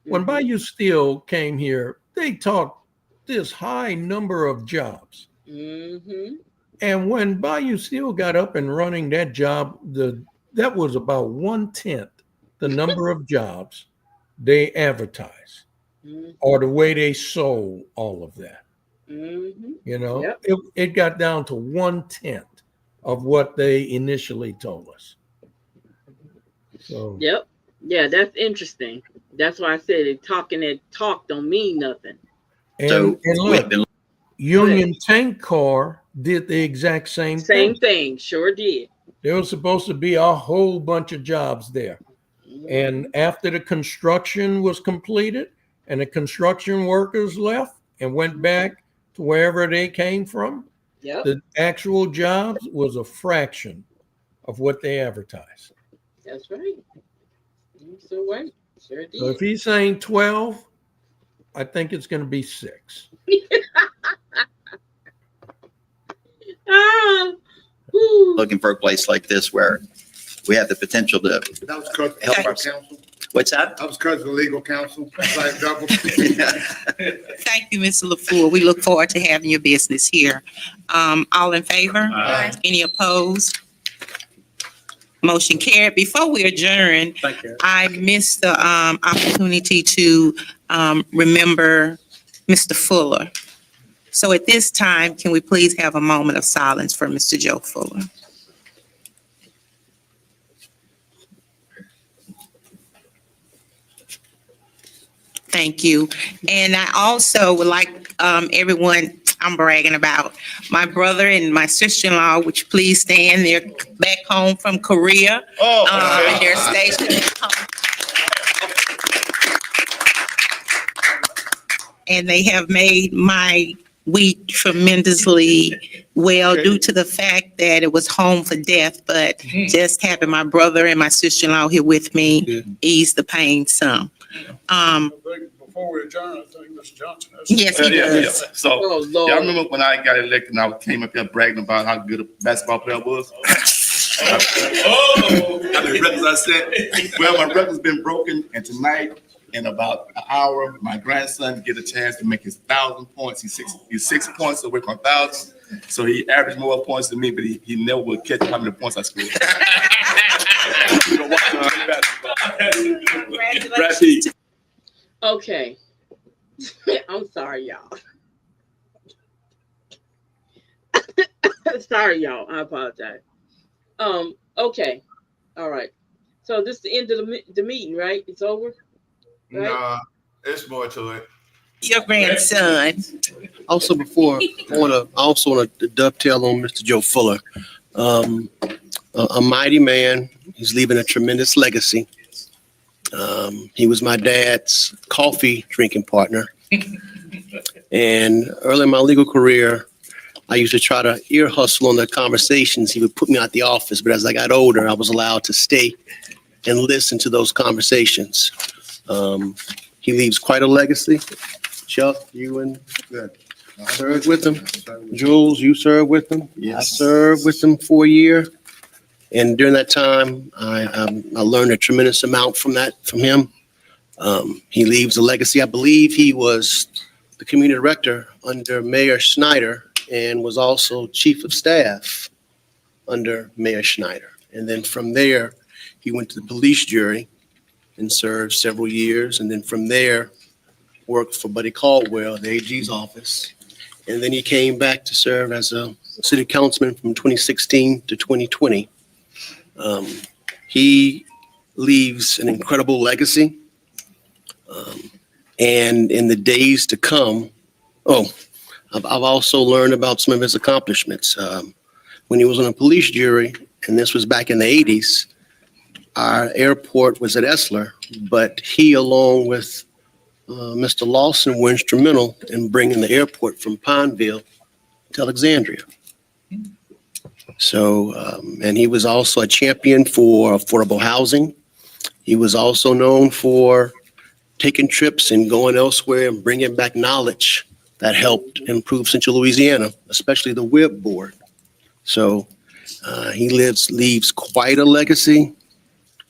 Speaker 12: When Bayou Steel came here, they taught this high number of jobs. And when Bayou Steel got up and running, that job, that was about 1/10 the number of jobs they advertised, or the way they sold all of that. You know, it got down to 1/10 of what they initially told us. So
Speaker 1: yeah, that's interesting. That's why I said talking that talk don't mean nothing.
Speaker 12: And look, Union Tank Car did the exact same
Speaker 1: thing. Sure did.
Speaker 12: There was supposed to be a whole bunch of jobs there. And after the construction was completed and the construction workers left and went back to wherever they came from, the actual jobs was a fraction of what they advertised.
Speaker 1: That's right. So right. Sure did.
Speaker 12: So if he's saying 12, I think it's going to be 6.
Speaker 16: Looking for a place like this where we have the potential to
Speaker 13: That was because
Speaker 16: help
Speaker 13: legal
Speaker 16: our.
Speaker 13: counsel.
Speaker 16: What's that?
Speaker 13: That was because of the legal counsel. Like double.
Speaker 3: Thank you, Mr. LaFleur. We look forward to having your business here. All in favor?
Speaker 8: Aye.
Speaker 3: Any opposed? Motion carried. Before we adjourn,
Speaker 8: Thank you.
Speaker 3: I missed the opportunity to remember Mr. Fuller. So at this time, can we please have a moment of silence for Mr. Joe Fuller? Thank you. And I also would like everyone, I'm bragging about my brother and my sister-in-law, which please stand. They're back home from Korea. And they're stationed at home. And they have made my week tremendously well due to the fact that it was home for death, but just having my brother and my sister-in-law here with me eased the pain some.
Speaker 14: Before we adjourn, I think Mr. Johnson has.
Speaker 3: Yes, he does.
Speaker 6: So, y'all remember when I got elected and I came up here bragging about how good a basketball player I was? How many records I set? Well, my record's been broken, and tonight, in about an hour, my grandson get a chance to make his 1,000 points. He's 6 points away from 1,000. So he averaged more points than me, but he never would catch how many points I scored.
Speaker 1: Okay. I'm sorry, y'all. Sorry, y'all. I apologize. Okay. All right. So this is the end of the meeting, right? It's over? Right?
Speaker 2: Nah, it's more to it.
Speaker 3: Your grandson.
Speaker 5: Also, I also want to dovetail on Mr. Joe Fuller. A mighty man. He's leaving a tremendous legacy. He was my dad's coffee drinking partner. And early in my legal career, I used to try to ear hustle on the conversations. He would put me out the office, but as I got older, I was allowed to stay and listen to those conversations. He leaves quite a legacy. Chuck, you and served with him. Jules, you served with him.
Speaker 9: Yes.
Speaker 5: I served with him for a year. And during that time, I learned a tremendous amount from him. He leaves a legacy. I believe he was the community director under Mayor Schneider and was also chief of staff under Mayor Schneider. And then from there, he went to the police jury and served several years. And then from there, worked for Buddy Caldwell, the AG's office. And then he came back to serve as a city councilman from 2016 to 2020. He leaves an incredible legacy. And in the days to come, I've also learned about some of his accomplishments. When he was on a police jury, and this was back in the 80s, our airport was at Essler, but he, along with Mr. Lawson, were instrumental in bringing the airport from Pineville to Alexandria. So, and he was also a champion for affordable housing. He was also known for taking trips and going elsewhere and bringing back knowledge that helped improve Central Louisiana, especially the WIB board. So he leaves quite a legacy.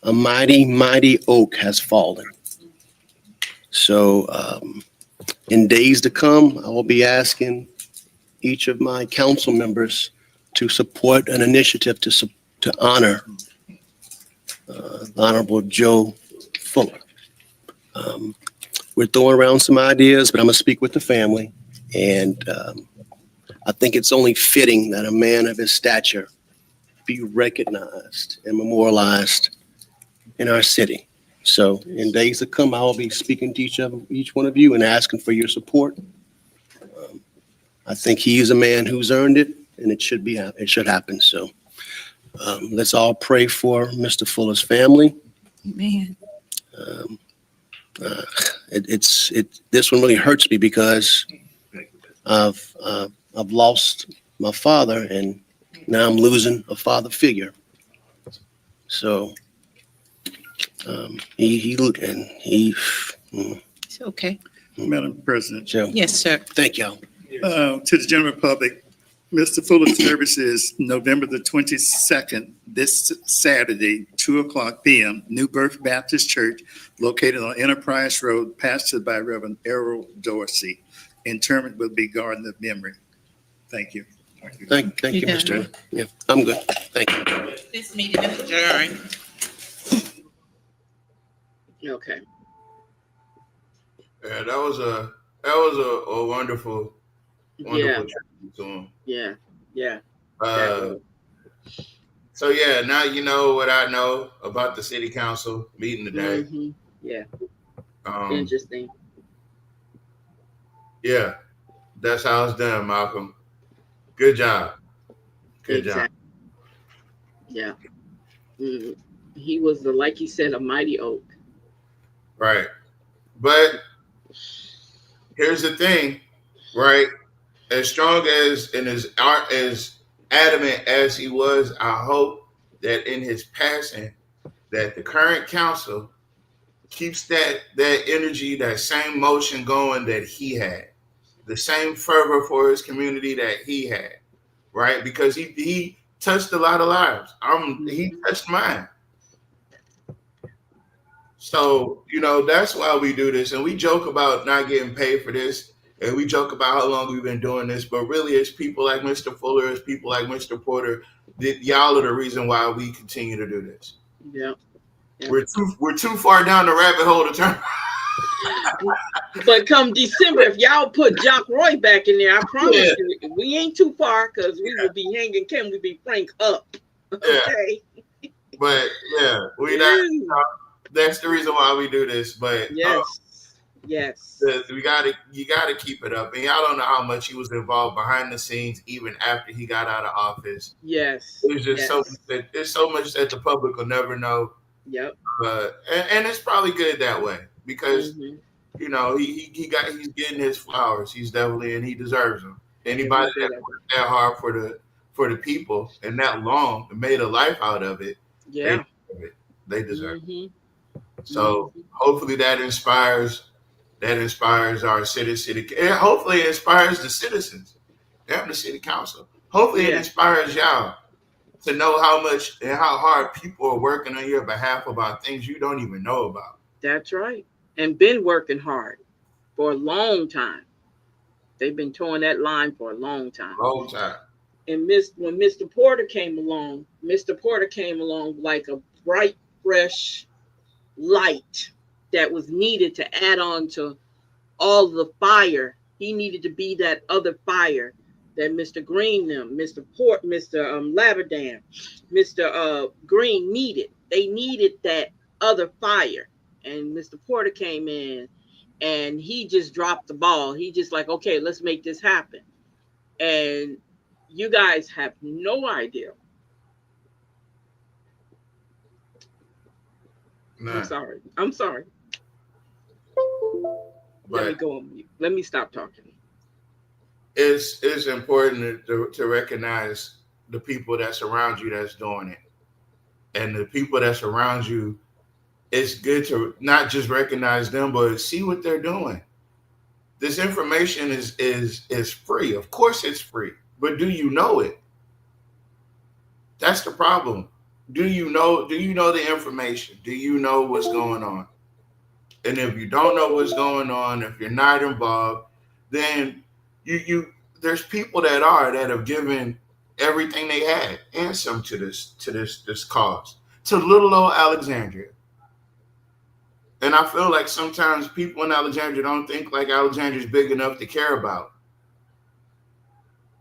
Speaker 5: A mighty, mighty oak has fallen. So in days to come, I will be asking each of my council members to support an initiative to honor the Honorable Joe Fuller. We're throwing around some ideas, but I'm going to speak with the family. And I think it's only fitting that a man of his stature be recognized and memorialized in our city. So in days to come, I will be speaking to each one of you and asking for your support. I think he is a man who's earned it, and it should happen. So let's all pray for Mr. Fuller's family.
Speaker 3: Man.
Speaker 5: This one really hurts me because I've lost my father, and now I'm losing a father figure. So
Speaker 3: It's okay.
Speaker 9: Madam President.
Speaker 5: Joe.
Speaker 3: Yes, sir.
Speaker 5: Thank y'all.
Speaker 9: To the general public, Mr. Fuller's service is November the 22nd, this Saturday, 2:00 p.m., New Birth Baptist Church, located on Enterprise Road, pastored by Reverend Errol Dorsey. Interment will be Garden of Memory. Thank you.
Speaker 5: Thank you, Mr. Yeah, I'm good. Thank you.
Speaker 3: This meeting is adjourned.
Speaker 1: Okay.
Speaker 2: Yeah, that was a wonderful tribute to him.
Speaker 1: Yeah. Yeah.
Speaker 2: So yeah, now you know what I know about the city council meeting today.
Speaker 1: Mm-hmm. Yeah.
Speaker 2: Um,
Speaker 1: Interesting.
Speaker 2: Yeah, that's how it's done, Malcolm. Good job. Good job.
Speaker 1: Yeah. Mm-hmm. He was, like he said, a mighty oak.
Speaker 2: Right. But here's the thing, right? As strong as and as adamant as he was, I hope that in his passing, that the current council keeps that energy, that same motion going that he had, the same fervor for his community that he had, right? Because he touched a lot of lives. He touched mine. So, that's why we do this. And we joke about not getting paid for this. And we joke about how long we've been doing this. But really, it's people like Mr. Fuller, it's people like Mr. Porter. Y'all are the reason why we continue to do this.
Speaker 1: Yeah.
Speaker 2: We're too far down the rabbit hole to turn.
Speaker 1: But come December, if y'all put Jock Roy back in there, I promise you, we ain't too far because we will be hanging Kim, we be Frank up. Okay.
Speaker 2: But yeah, we not. That's the reason why we do this. But
Speaker 1: yes. Yes.
Speaker 2: You gotta keep it up. And y'all don't know how much he was involved behind the scenes, even after he got out of office.
Speaker 1: Yes.
Speaker 2: There's just so much there's so much that the public will never know.
Speaker 1: Yep.
Speaker 2: And it's probably good that way because
Speaker 1: Mhm.
Speaker 2: you know he's getting his flowers. He's definitely and he deserves them. Anybody
Speaker 1: Every
Speaker 2: that
Speaker 1: bit of it.
Speaker 2: worked that hard for the people and that long and made a life out of it, they
Speaker 1: Yeah.
Speaker 2: deserve it. They deserve it.
Speaker 1: Mhm.
Speaker 2: So hopefully that inspires our city, and hopefully it inspires the citizens and the city council. Hopefully it
Speaker 1: Yeah.
Speaker 2: inspires y'all to know how much and how hard people are working on your behalf about things you don't even know about.
Speaker 1: That's right. And been working hard for a long time. They've been towing that line for a long time.
Speaker 2: Long time.
Speaker 1: And when Mr. Porter came along like a bright, fresh light that was needed to add on to all the fire. He needed to be that other fire that Mr. Green, Mr. Laverdan, Mr. Green needed. They needed that other fire. And Mr. Porter came in and he just dropped the ball. He just like, okay, let's make this happen. And you guys have no idea.
Speaker 2: Nah.
Speaker 1: I'm sorry. Let me go on mute. Let me stop talking.
Speaker 2: It's important to recognize the people that surround you that's doing it. And the people that surround you, it's good to not just recognize them, but see what they're doing. This information is free. Of course it's free. But do you know it? That's the problem. Do you know the information? Do you know what's going on? And if you don't know what's going on, if you're not involved, then you there's people that have given everything they had and some to this cause, to little old Alexandria. And I feel like sometimes people in Alexandria don't think like Alexandria's big enough to care about.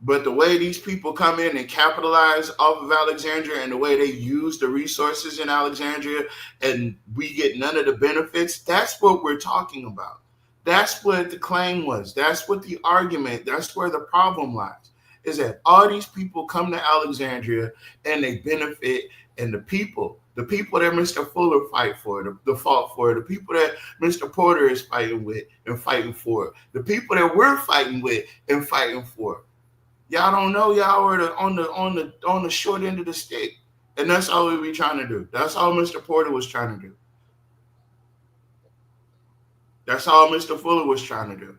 Speaker 2: But the way these people come in and capitalize off of Alexandria and the way they use the resources in Alexandria and we get none of the benefits, that's what we're talking about. That's what the claim was. That's what the argument, that's where the problem lies, is that all these people come to Alexandria and they benefit, and the people that Mr. Fuller fought for, the people that Mr. Porter is fighting with and fighting for, the people that we're fighting with and fighting for. Y'all don't know y'all are on the short end of the stick. And that's all we be trying to do. That's all Mr. Porter was trying to do. That's all Mr. Fuller was trying to do.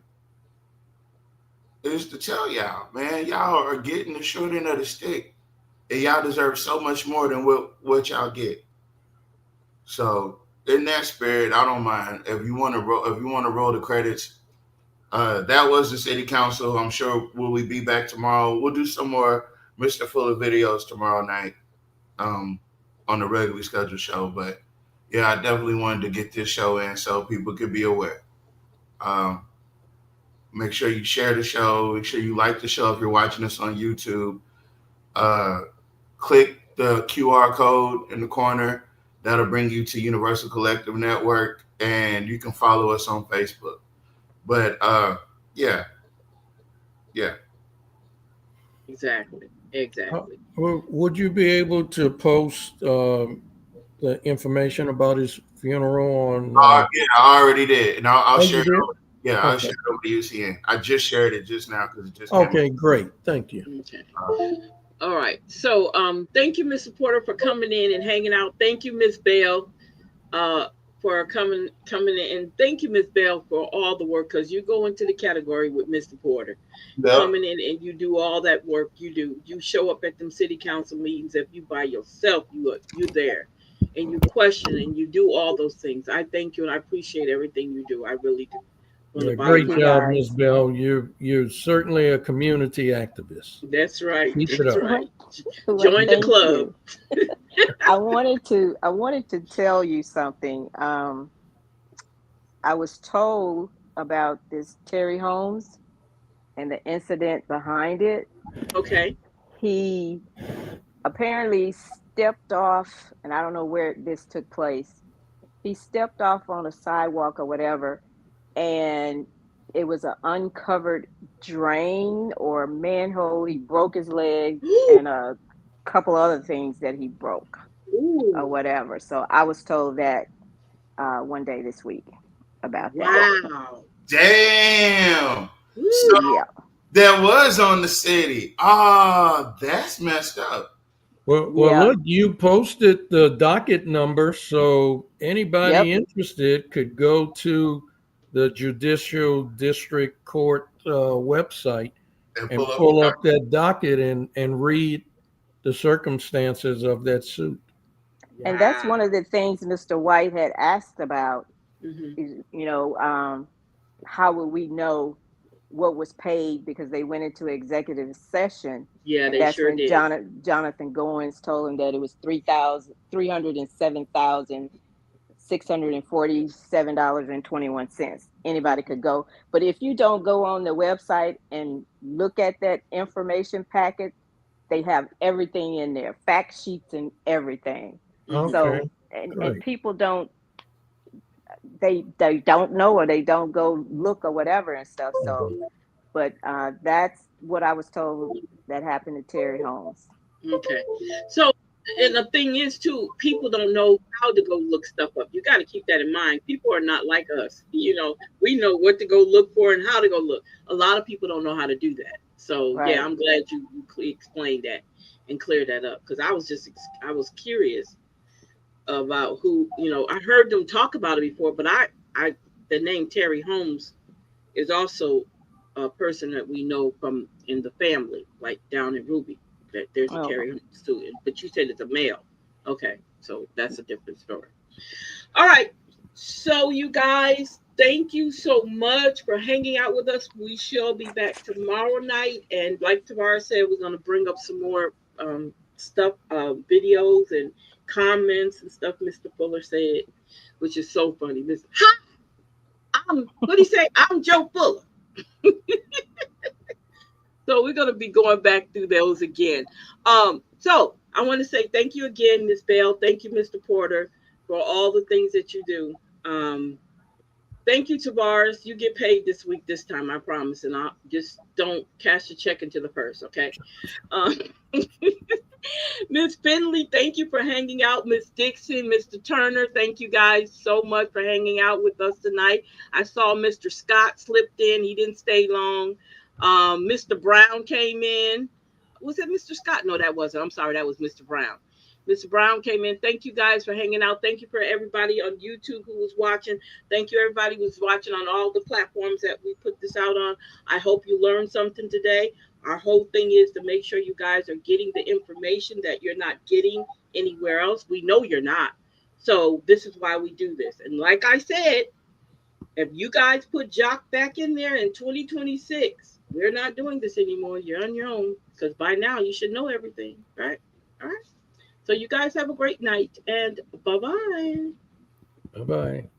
Speaker 2: Is to tell y'all, man, y'all are getting the short end of the stick. And y'all deserve so much more than what y'all get. So in that spirit, I don't mind. If you want to roll the credits, that was the city council. I'm sure we'll be back tomorrow. We'll do some more Mr. Fuller videos tomorrow night on the regularly scheduled show. But yeah, I definitely wanted to get this show in so people could be aware. Make sure you share the show. Make sure you like the show if you're watching us on YouTube. Click the QR code in the corner. That'll bring you to Universal Collective Network, and you can follow us on Facebook. But yeah.
Speaker 1: Exactly.
Speaker 12: Would you be able to post the information about his funeral on?
Speaker 2: Yeah, I already did, and I'll share it. I'll share it over to UCN. I just shared it just now because it just came
Speaker 12: Okay, great. Thank you.
Speaker 1: Okay. All right. So thank you, Mr. Porter, for coming in and hanging out. Thank you, Miss Bell, for coming in. And thank you, Miss Bell, for all the work, because you go into the category with Mr. Porter. Yep. Coming in and you do all that work you do. You show up at them city council meetings. If you by yourself, you're there. And you question and you do all those things. I thank you and I appreciate everything you do. I really do.
Speaker 12: Yeah, great job, Ms. Bell. You're certainly a community activist.
Speaker 1: That's right.
Speaker 12: Keep it up.
Speaker 1: Right. Join the club.
Speaker 10: I wanted to tell you something. I was told about this Terry Holmes and the incident behind it.
Speaker 1: Okay.
Speaker 10: He apparently stepped off, and I don't know where this took place. He stepped off on a sidewalk or whatever, and it was an uncovered drain or manhole. He broke his leg and a couple other things that he broke or whatever. So I was told that one day this week about that.
Speaker 1: Wow.
Speaker 2: Damn. So
Speaker 10: Yeah.
Speaker 2: that was on the city. Ah, that's messed up.
Speaker 12: Well,
Speaker 10: Yeah.
Speaker 12: look, you posted the docket number, so anybody
Speaker 10: Yep.
Speaker 12: interested could go to the Judicial District Court website
Speaker 2: And
Speaker 12: and
Speaker 2: pull up
Speaker 12: pull
Speaker 2: the
Speaker 12: up that docket and read the circumstances of that suit.
Speaker 10: And that's one of the things Mr. White had asked about
Speaker 1: Mhm.
Speaker 10: is, how will we know what was paid because they went into executive session,
Speaker 1: Yeah,
Speaker 10: and
Speaker 1: they
Speaker 10: that's
Speaker 1: sure
Speaker 10: when
Speaker 1: did.
Speaker 10: Jonathan Goins told him that it was $307,647.21. Anybody could go, but if you don't go on the website and look at that information packet, they have everything in there, fact sheets and everything.
Speaker 1: Mhm.
Speaker 12: Okay,
Speaker 10: So and
Speaker 12: great.
Speaker 10: people don't they don't know, or they don't go look or whatever and stuff. So but that's what I was told that happened to Terry Holmes.
Speaker 1: Okay. So, and the thing is, too, people don't know how to go look stuff up. You got to keep that in mind. People are not like us. We know what to go look for and how to go look. A lot of people don't know how to do that. So, yeah,
Speaker 10: Right.
Speaker 1: I'm glad you explained that and cleared that up, because I was curious about who, I heard them talk about it before, but the name Terry Holmes is also a person that we know from in the family, like down in Ruby. That there's a
Speaker 10: Oh,
Speaker 1: Terry Holmes student, but you said it's a male. Okay, so that's a different story. All right, so you guys, thank you so much for hanging out with us. We shall be back tomorrow night, and like Tamara said, we're gonna bring up some more stuff, videos and comments and stuff. Mr. Fuller said, which is so funny. What do you say? I'm Joe Fuller. So we're going to be going back through those again. So I want to say thank you again, Miss Bell. Thank you, Mr. Porter, for all the things that you do. Thank you, Tavares. You get paid this time, I promise. And I just don't cash the check into the purse, okay? Um, Miss Finley, thank you for hanging out. Miss Dixon, Mr. Turner, thank you guys so much for hanging out with us tonight. I saw Mr. Scott slipped in. He didn't stay long. Mr. Brown came in. Was that Mr. Scott? No, that wasn't. I'm sorry, that was Mr. Brown. Mr. Brown came in. Thank you guys for hanging out. Thank you for everybody on YouTube who was watching. Thank you everybody who was watching on all the platforms that we put this out on. I hope you learned something today. Our whole thing is to make sure you guys are getting the information that you're not getting anywhere else. We know you're not. So this is why we do this. And like I said, if you guys put Jock back in there in 2026, we're not doing this anymore. You're on your own, because by now you should know everything, right? All right. So you guys have a great night, and bye-bye.
Speaker 12: Bye-bye.